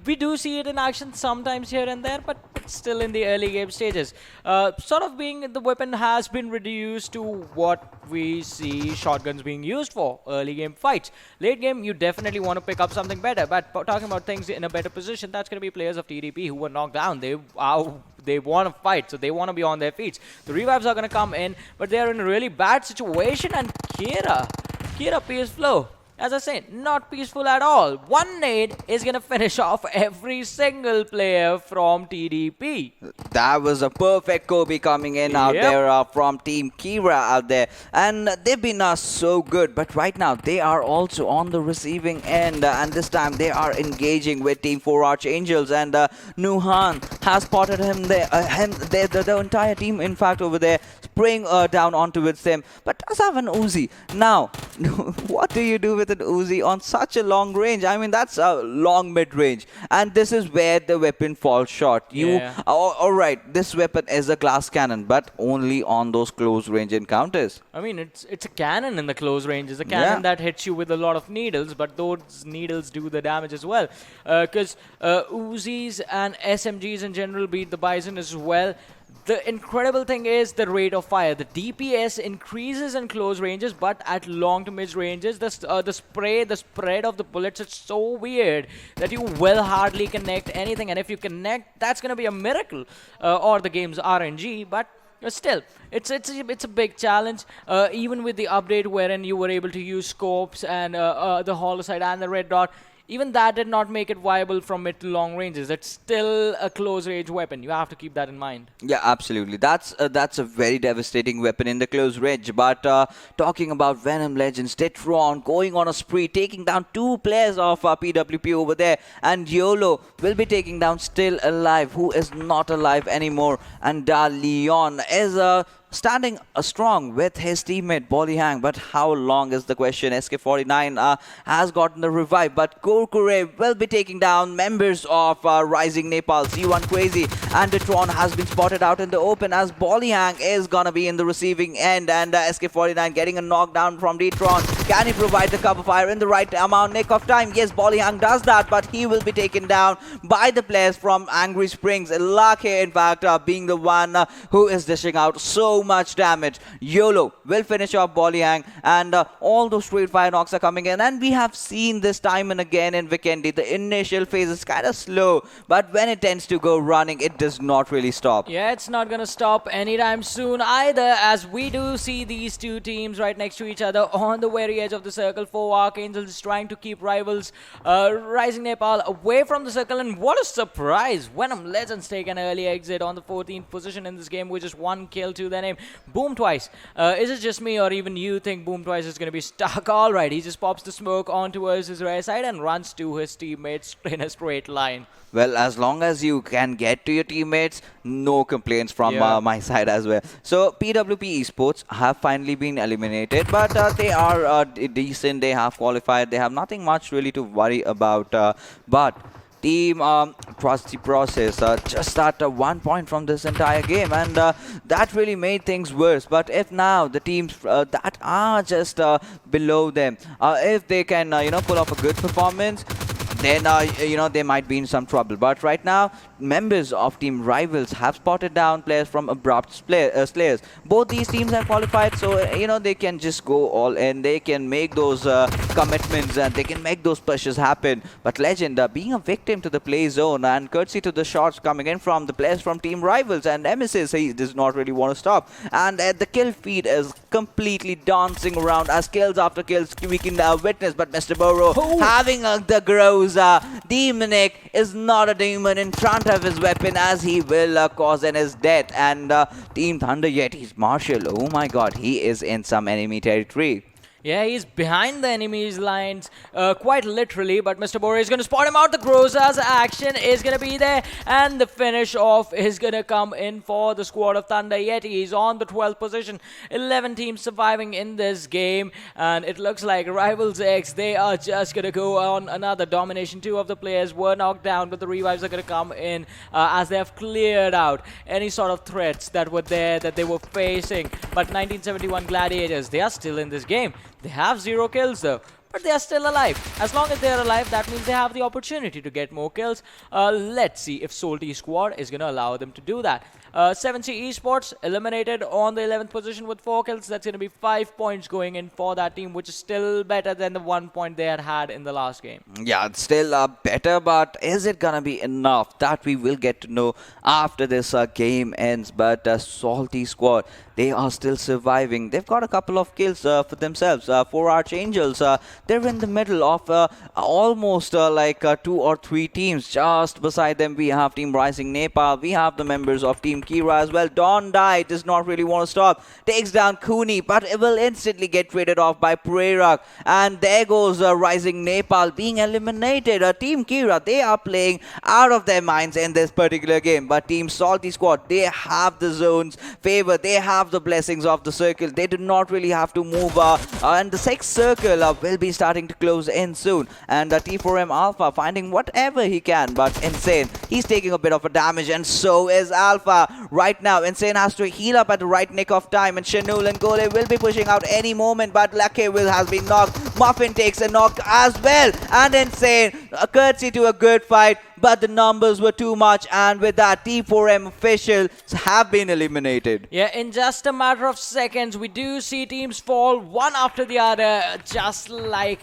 we do see it in action sometimes here and there, but it's still in the early game stages. Sort of being the weapon has been reduced to what we see shotguns being used for, early game fights. Late game, you definitely want to pick up something better, but talking about things in a better position, that's going to be players of TDP who were knocked down. They want to fight, so they want to be on their feet. The revives are going to come in, but they're in a really bad situation, and Kira PS Flow, as I said, not peaceful at all. One nade is going to finish off every single player from TDP. That was a perfect Kobe coming in out there from Team Kira out there. And they've been so good. But right now, they are also on the receiving end. And this time, they are engaging with Team 4 Archangels. And Nuhan has spotted him there. The entire team, in fact, over there, spraying down onto with him. But does have an Uzi. Now, what do you do with an Uzi on such a long range? I mean, that's a long mid-range. And this is where the weapon falls short. Alright, this weapon is a glass cannon, but only on those close-range encounters. I mean, it's a cannon in the close range. It's a cannon that hits you with a lot of needles, but those needles do the damage as well. Because Uzis and SMGs in general beat the Bison as well. The incredible thing is the rate of fire. The DPS increases in close ranges, but at long to mid ranges, the spread of the bullets is so weird that you will hardly connect anything. And if you connect, that's going to be a miracle, or the game's RNG. But still, it's a big challenge. Even with the update wherein you were able to use scopes and the holosight and the red dot, even that did not make it viable from mid to long ranges. It's still a close range weapon. You have to keep that in mind. Yeah, absolutely. That's a very devastating weapon in the close range. But talking about Venom Legends, Detron going on a spree, taking down 2 players of PWP over there. And YOLO will be taking down Still Alive, who is not alive anymore. And Leon is standing strong with his teammate Bolyhang, but how long is the question? SK49 has gotten the revive, but Kurkure will be taking down members of RisingNepal, Z1 Crazy, and Detron has been spotted out in the open as Bolyhang is gonna be in the receiving end, and SK49 getting a knockdown from Detron. Can he provide the cover fire in the right amount, nick of time? Yes, Bolyhang does that, but he will be taken down by the players from Angry Springs. Luck here, in fact, being the one who is dishing out so much damage. YOLO will finish off Bolyhang, and all those straight fire knocks are coming in, and we have seen this time and again in Vikendi. The initial phase is kind of slow, but when it tends to go running, it does not really stop. Yeah, it's not gonna stop anytime soon either, as we do see these two teams right next to each other on the very edge of the circle. 4 Archangels trying to keep rivals RisingNepal away from the circle, and what a surprise! Venom Legends take an early exit on the 14th position in this game with just 1 kill to their name. Boom Twice. Is it just me, or even you think Boom Twice is going to be stuck? Alright, he just pops the smoke on towards his right side and runs to his teammates in a straight line. Well, as long as you can get to your teammates, no complaints from my side as well. So, PWP Esports have finally been eliminated, but they are decent. They have qualified. They have nothing much really to worry about. But team trust the process, just at 1 point from this entire game, and that really made things worse. But if now the teams that are just below them, if they can pull off a good performance, then they might be in some trouble. But right now, members of team rivals have spotted down players from Abrupt Slayers. Both these teams have qualified, so they can just go all in. They can make those commitments and they can make those pushes happen. But Legend being a victim to the play zone, and courtesy to the shots coming in from the players from team rivals, and Nemesis, he does not really want to stop. And the kill feed is completely dancing around as kills after kills we can witness. But Mr. Burrow having the grows. Demonic is not a demon in front of his weapon, as he will cause his death. And Team Thunder Yeti's Marshall, oh my god, he is in some enemy territory. Yeah, he's behind the enemy's lines, quite literally, but Mr. Bora is going to spot him out. The Groza's action is going to be there, and the finish off is going to come in for the squad of Thunder Yeti. He's on the 12th position. 11 teams surviving in this game, and it looks like Rivals X, they are just going to go on another domination. 2 of the players were knocked down, but the revives are going to come in as they have cleared out any sort of threats that were there that they were facing. But 1971 Gladiators, they are still in this game. They have 0 kills though, but they are still alive. As long as they are alive, that means they have the opportunity to get more kills. Let's see if Soulz squad is going to allow them to do that. 7C Esports eliminated on the 11th position with 4 kills. That's going to be 5 points going in for that team, which is still better than the 1 point they had in the last game. Yeah, it's still better, but is it going to be enough? That we will get to know after this game ends. But Salty squad, they are still surviving. They've got a couple of kills for themselves. 4 Archangels, they're in the middle of almost like 2 or 3 teams. Just beside them, we have Team RisingNepal. We have the members of Team Kira as well. Don Dai does not really want to stop. Takes down Cooney, but it will instantly get traded off by Prerak. And there goes RisingNepal being eliminated. Team Kira, they are playing out of their minds in this particular game. But Team Salty squad, they have the zone's favor. They have the blessings of the circle. They do not really have to move. And the 6th circle will be starting to close in soon. And T4M Alpha finding whatever he can. But Insane, he's taking a bit of a damage, and so is Alpha. Right now, Insane has to heal up at the right nick of time, and Shanul and Gole will be pushing out any moment, but Lucky Will has been knocked. Muffin takes a knock as well, and Insane, a courtesy to a good fight, but the numbers were too much, and with that, T4M officials have been eliminated. Yeah, in just a matter of seconds, we do see teams fall one after the other, just like,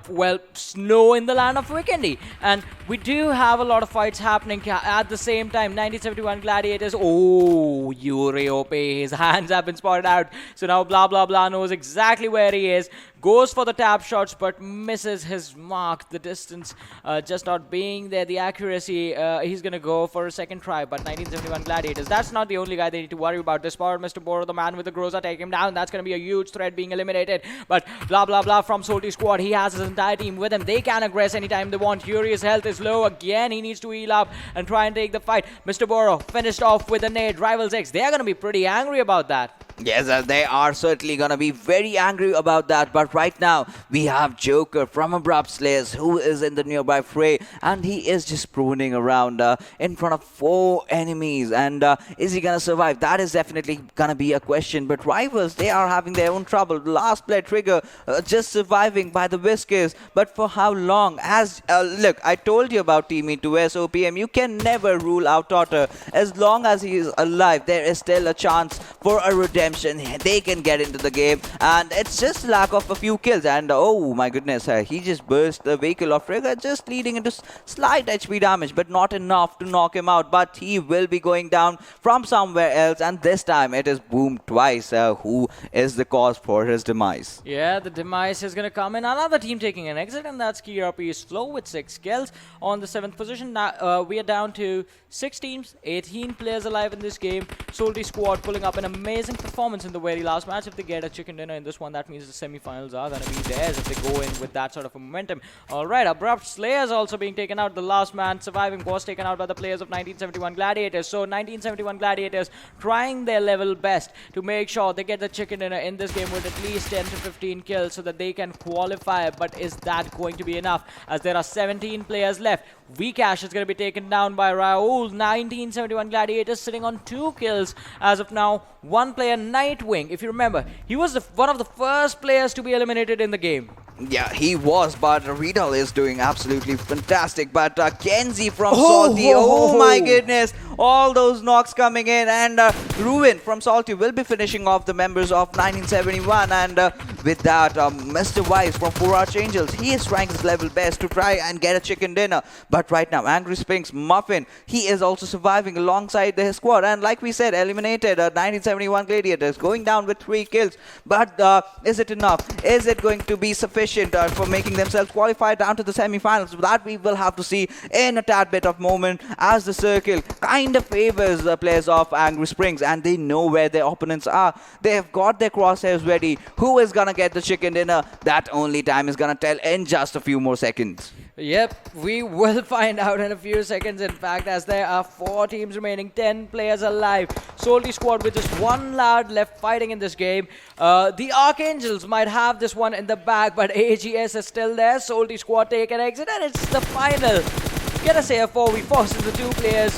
well, snow in the land of Vikendi. And we do have a lot of fights happening at the same time. 1971 Gladiators, oh, Yuri OP, his hands have been spotted out. So now blah blah blah knows exactly where he is. Goes for the tap shots, but misses his mark. The distance just not being there. The accuracy, he's going to go for a second try. But 1971 Gladiators, that's not the only guy they need to worry about. This power, Mr. Boro, the man with the Groza, take him down. That's going to be a huge threat being eliminated. But blah, blah, blah from Salty squad. He has his entire team with him. They can aggress anytime they want. Furious health is low. Again, he needs to heal up and try and take the fight. Mr. Boro finished off with a nade. Rivals X, they are going to be pretty angry about that. Yes, they are certainly going to be very angry about that. But right now, we have Joker from Abrupt Slayers who is in the nearby fray. And he is just pruning around in front of 4 enemies. And is he going to survive? That is definitely going to be a question. But Rivals, they are having their own trouble. The last player, Trigger, just surviving by the Whiskers. But for how long? As look, I told you about Team E2S OPM. You can never rule out Totter. As long as he is alive, there is still a chance for a redemption. They can get into the game, and it's just lack of a few kills. And oh my goodness, he just burst the vehicle of Trigger, just leading into slight HP damage, but not enough to knock him out. But he will be going down from somewhere else, and this time it is Boom twice who is the cause for his demise. Yeah, the demise is going to come in. Another team taking an exit, and that's KRP's Flow with 6 kills on the 7th position. Now we are down to 6 teams, 18 players alive in this game. Salty squad pulling up an amazing performance in the very last match. If they get a chicken dinner in this one, that means the semi-finals are going to be theirs if they go in with that sort of a momentum. Alright, Abrupt Slayers also being taken out. The last man surviving was taken out by the players of 1971 Gladiators. So 1971 Gladiators trying their level best to make sure they get the chicken dinner in this game with at least 10 to 15 kills so that they can qualify. But is that going to be enough, as there are 17 players left? Vcash is going to be taken down by Raul. 1971 Gladiators sitting on 2 kills as of now. 1 player, Nightwing. If you remember, he was one of the first players to be eliminated in the game. Yeah, he was, but Riddle is doing absolutely fantastic. But Kenzie from Salty, oh my goodness, all those knocks coming in, and Ruin from Salty will be finishing off the members of 1971. And with that, Mr. Wise from 4 Archangels, he is trying his level best to try and get a chicken dinner. But right now, Angry Spinks, Muffin, he is also surviving alongside his squad. And like we said, eliminated 1971 Gladiators, going down with 3 kills. But is it enough? Is it going to be sufficient for making themselves qualify down to the semi-finals? That we will have to see in a tad bit of moment, as the circle kind kind of favors the players of Angry Springs, and they know where their opponents are. They have got their crosshairs ready. Who is gonna get the chicken dinner? That only time is gonna tell in just a few more seconds. Yep, we will find out in a few seconds, in fact, as there are 4 teams remaining, 10 players alive. Salty Squad with just 1 lad left fighting in this game. The Archangels might have this one in the bag, but AGS is still there. Salty Squad take an exit, and it's the final. Get us a 4v4 since the 2 players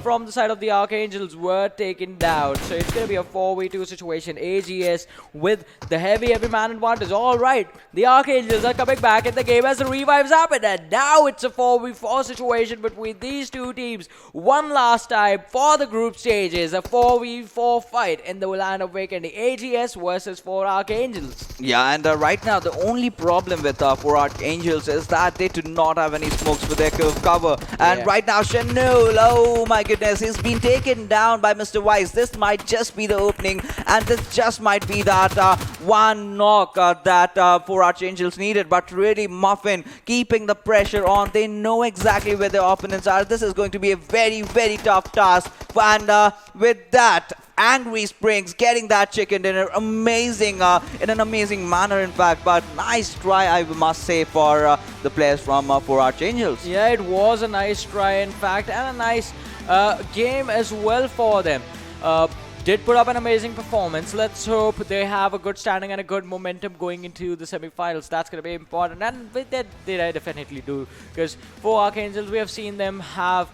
from the side of the Archangels were taken down. So it's going to be a 4v2 situation. AGS with the heavy man advantage. Alright, the Archangels are coming back in the game as the revives happen. And now it's a 4v4 situation between these 2 teams. One last time for the group stages. A 4v4 fight in the land of Vikendi. AGS versus 4 Archangels. Yeah, and right now the only problem with 4 Archangels is that they do not have any smokes for their cover. And right now Chanul, oh my goodness, he's been taken down by Mr. Wise. This might just be the opening, and this just might be that one knock that 4 Archangels needed. But really Muffin keeping the pressure on. They know exactly where their opponents are. This is going to be a very, very tough task. And with that, Angry Springs getting that chicken dinner, amazing, in an amazing manner in fact, but nice try I must say for the players from 4 Archangels. Yeah, it was a nice try in fact, and a nice game as well for them. Did put up an amazing performance. Let's hope they have a good standing and a good momentum going into the semi-finals. That's going to be important, and they definitely do, because for Archangels we have seen them have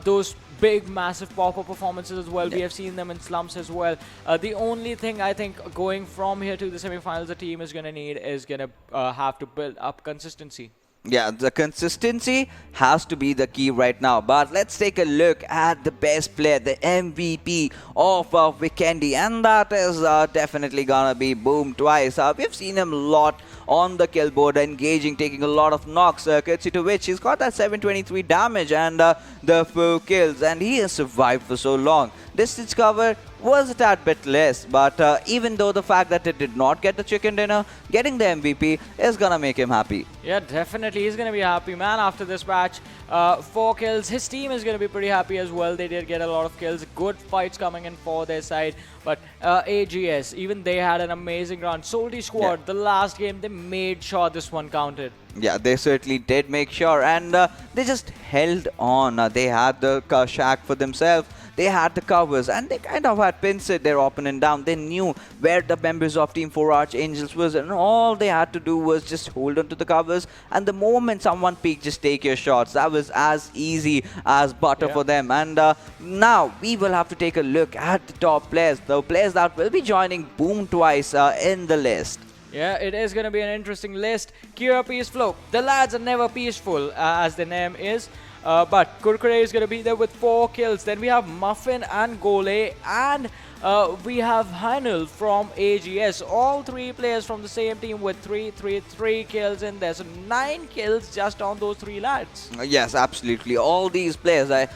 those big, massive pop-up performances as well. We have seen them in slumps as well. The only thing I think going from here to the semi-finals the team is going to need is going to have to build up consistency. Yeah, the consistency has to be the key right now. But let's take a look at the best player, the MVP of Vikendi, and that is definitely gonna be Boom Twice. We've seen him a lot on the kill board, engaging, taking a lot of knocks, courtesy to which he's got that 723 damage and the 4 kills, and he has survived for so long. Distance cover was a tad bit less, but even though the fact that it did not get the chicken dinner, getting the MVP is gonna make him happy. Yeah, definitely. He's gonna be happy, man, after this match. 4 kills. His team is gonna be pretty happy as well. They did get a lot of kills. Good fights coming in for their side. But AGS, even they had an amazing run. Salty Squad, the last game, they made sure this one counted. Yeah, they certainly did make sure, and they just held on. They had the shack for themselves. They had the covers, and they kind of had pincered their opponent down. They knew where the members of Team 4 Archangels was, and all they had to do was just hold on to the covers, and the moment someone peeked, just take your shots. That was as easy as butter for them. And now we will have to take a look at the top players, the players that will be joining Boom Twice in the list. Yeah, it is going to be an interesting list. Kira Peaceful. The lads are never peaceful, as the name is. But Kurkure is going to be there with 4 kills. Then we have Muffin and Gole, and we have Hanul from AGS. All 3 players from the same team with 3 kills in there. So 9 kills just on those 3 lads. Yes, absolutely. All these players,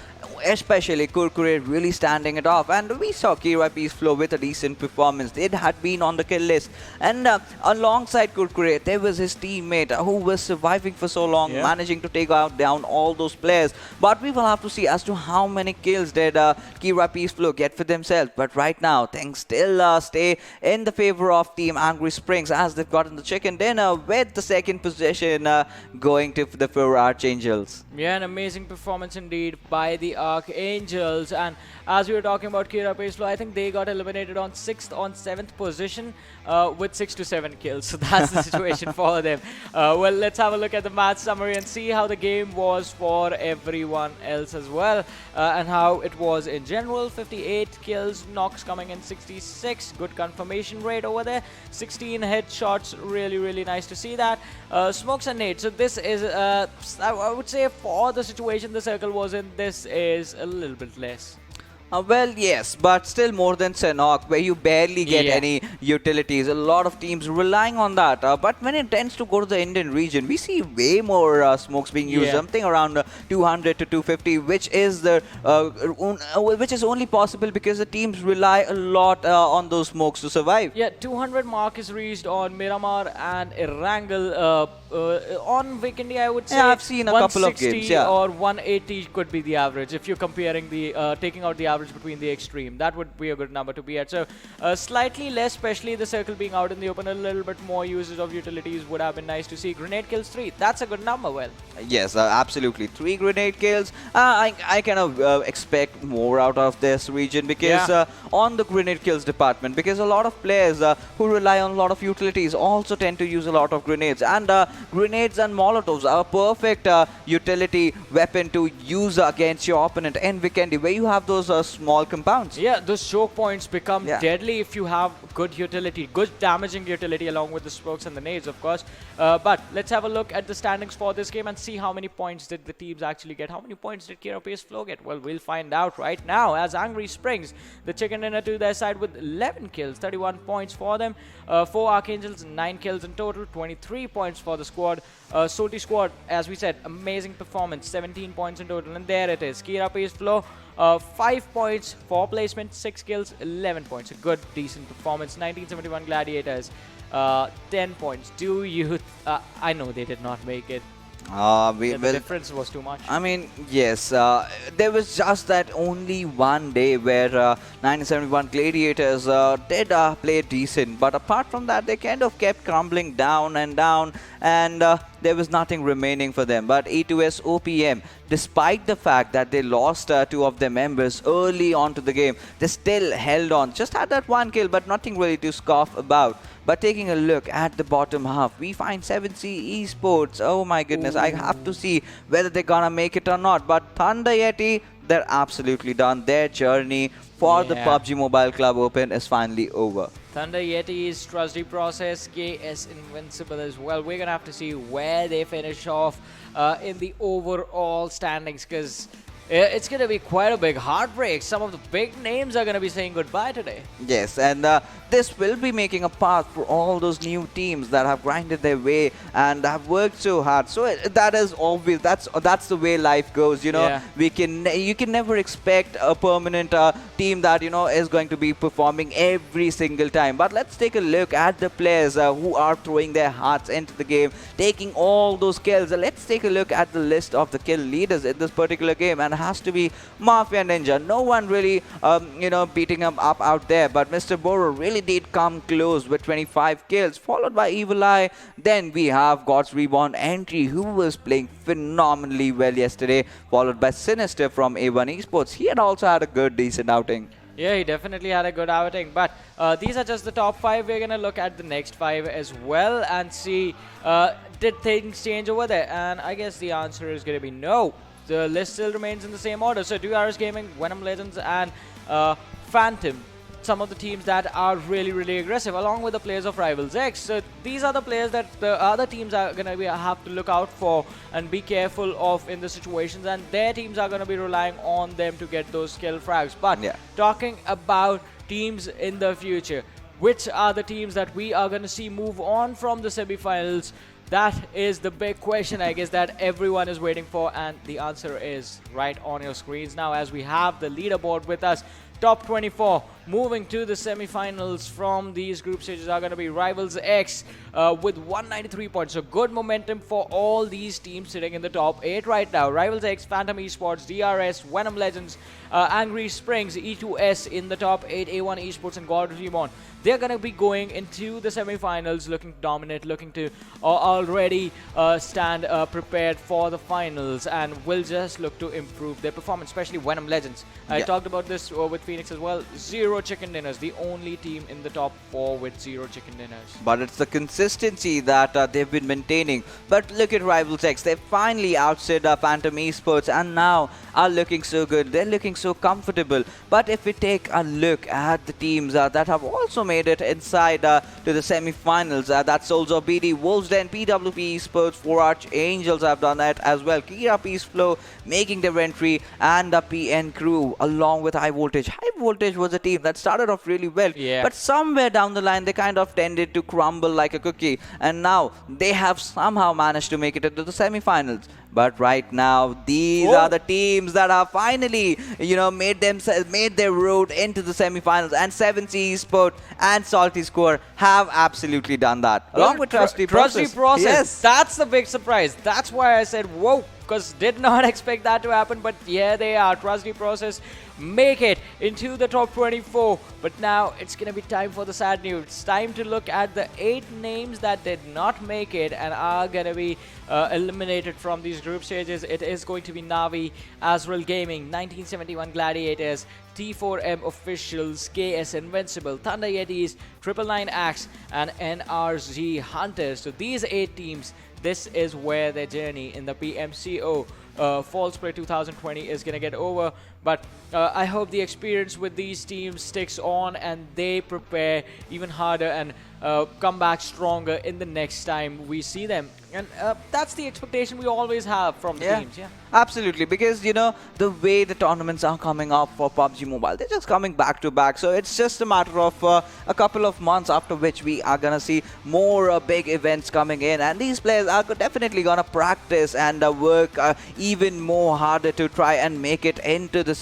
especially Kurkure, really standing it off. And we saw Kira Peaceful with a decent performance. They had been on the kill list. And alongside Kurkure, there was his teammate who was surviving for so long, managing to take down all those players. But we will have to see as to how many kills did Kira Peaceful get for themselves. But right now, things still stay in the favor of Team Angry Springs, as they've gotten the chicken dinner with the 2nd position going to the 4 Archangels. Yeah, an amazing performance indeed by the Archangels. And as we were talking about Kira Peaceful, I think they got eliminated on 6th on 7th position with 6 to 7 kills. So that's the situation for them. Well, let's have a look at the match summary and see how the game was for everyone else as well, and how it was in general. 58 kills, knocks coming in 66. Good confirmation rate over there. 16 headshots. Really, really nice to see that. Smokes and nades. So this is, I would say, for the situation the circle was in, this is a little bit less. Well, yes, but still more than Sanhok, where you barely get any utilities. A lot of teams relying on that. But when it tends to go to the Indian region, we see way more smokes being used, something around 200 to 250, which is the which is only possible because the teams rely a lot on those smokes to survive. Yeah, 200 mark is reached on Miramar and Erangel. on Vikendi, I would say. Yeah, I've seen a couple of games. Yeah. or 180 could be the average if you're comparing the taking out the average between the extreme. That would be a good number to be at. So slightly less, especially the circle being out in the open. A little bit more usage of utilities would have been nice to see. Grenade kills 3. That's a good number. Well. Yes, absolutely. 3 grenade kills. I kind of expect more out of this region because on the grenade kills department, because a lot of players who rely on a lot of utilities also tend to use a lot of grenades, and grenades and molotovs are a perfect utility weapon to use against your opponent in Vikendi, where you have those small compounds. Yeah, those choke points become deadly if you have good utility, good damaging utility along with the smokes and the nades, of course. But let's have a look at the standings for this game and see how many points did the teams actually get. How many points did PWP Flow get? Well, we'll find out right now as Angry Springs, the chicken dinner to their side with 11 kills, 31 points for them. 4 Archangels, 9 kills in total, 23 points for the squad. Soti squad, as we said, amazing performance, 17 points in total. And there it is, PWP Flow. 5 points for placement, 6 kills, 11 points. A good, decent performance. 1971 Gladiators, 10 points. Do you... I know they did not make it. The difference was too much. I mean, yes, there was just that only one day where 1971 Gladiators did play decent, but apart from that, they kind of kept crumbling down, and there was nothing remaining for them. But E2S OPM, despite the fact that they lost 2 of their members early on to the game, they still held on. Just had that 1 kill, but nothing really to scoff about. But taking a look at the bottom half, we find 7C Esports. Oh my goodness, I have to see whether they're gonna make it or not. But Thunder Yeti, they're absolutely done. Their journey for the PUBG Mobile Club Open is finally over. Thunder Yeti's trusty process, KS Invincibile as well. We're gonna have to see where they finish off in the overall standings, because it's going to be quite a big heartbreak. Some of the big names are going to be saying goodbye today. Yes, and this will be making a path for all those new teams that have grinded their way and have worked so hard. So that is obvious. That's the way life goes. You know, you can never expect a permanent team that is going to be performing every single time. But let's take a look at the players who are throwing their hearts into the game, taking all those kills. Let's take a look at the list of the kill leaders in this particular game, and has to be Mafia Ninja. No one really, beating him up out there, but Mr. Boro really did come close with 25 kills, followed by Evil Eye. Then we have God's Reborn Entry, who was playing phenomenally well yesterday, followed by Sinister from A1 Esports. He had also had a good, decent outing. Yeah, he definitely had a good outing, but these are just the top 5. We're going to look at the next 5 as well and see, did things change over there? And I guess the answer is going to be no. The list still remains in the same order. So RisingNepal, Venom Legends, and Phantom, some of the teams that are really, really aggressive, along with the players of Rivals X. So these are the players that the other teams are going to have to look out for and be careful of in the situations, and their teams are going to be relying on them to get those kill frags. But talking about teams in the future, which are the teams that we are going to see move on from the semi-finals? That is the big question, I guess, that everyone is waiting for, and the answer is right on your screens now as we have the leaderboard with us. Top 24 moving to the semi-finals from these group stages are going to be Rivals X with 193 points. So good momentum for all these teams sitting in the top 8 right now. Rivals X, Phantom Esports, DRS, Venom Legends, Angry Springs, E2S in the top 8, A1 Esports and God's Reborn. They're going to be going into the semi-finals looking to dominate, looking to already stand prepared for the finals, and will just look to improve their performance, especially Venom Legends. I talked about this with Phoenix as well. 0 chicken dinners, the only team in the top 4 with 0 chicken dinners. But it's the consistency that they've been maintaining. But look at Rivals X. They finally outstood Phantom Esports and now are looking so good. They're looking so comfortable. But if we take a look at the teams that have also made it inside to the semi-finals, that's Soulz of BD, Wolves Den, PWP Esports, 4 Archangels have done that as well. Kira Peace Flow making their entry, and the PN Crew along with High Voltage. High Voltage was a team that started off really well. Yeah. But somewhere down the line, they kind of tended to crumble like a cookie. And now they have somehow managed to make it into the semi-finals. But right now, these are the teams that have finally, made their road into the semi-finals. And 7C Esports and Salty Score have absolutely done that. Along with Trusty Process. Yes. That's the big surprise. That's why I said, whoa, because did not expect that to happen. But yeah, they are. Trusty Process make it into the top 24. But now it's going to be time for the sad news. It's time to look at the 8 names that did not make it and are going to be eliminated from these group stages. It is going to be NAVI, AzraelGaming, 1971 Gladiators, T4M Officials, KS Invincibile, Thunder Yetis, 999 Axe, and NRZ Hunters. So these 8 teams, this is where their journey in the PMCO Fall Split 2020 is going to get over. But I hope the experience with these teams sticks on and they prepare even harder and come back stronger in the next time we see them. And that's the expectation we always have from the teams. Yeah, absolutely. Because, the way the tournaments are coming up for PUBG Mobile, they're just coming back to back. So it's just a matter of a couple of months after which we are going to see more big events coming in. And these players are definitely going to practice and work even more harder to try and make it into the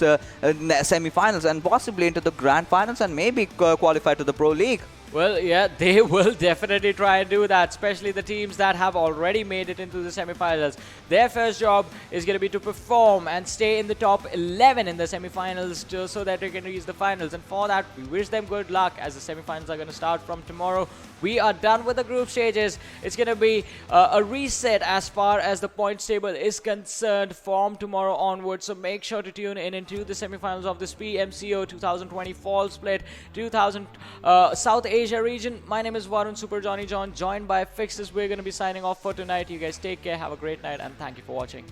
semi-finals and possibly into the grand finals and maybe qualify to the Pro League. Well, yeah, they will definitely try and do that, especially the teams that have already made it into the semi-finals. Their first job is going to be to perform and stay in the top 11 in the semi-finals just so that they can reach the finals. And for that, we wish them good luck as the semi-finals are going to start from tomorrow. We are done with the group stages. It's going to be a reset as far as the points table is concerned from tomorrow onwards. So make sure to tune in into the semi-finals of this PMCO 2020 Fall Split 2000 South Asia region. My name is Varun Super Johnny John, joined by Fixes. We're going to be signing off for tonight. You guys take care, have a great night, and thank you for watching.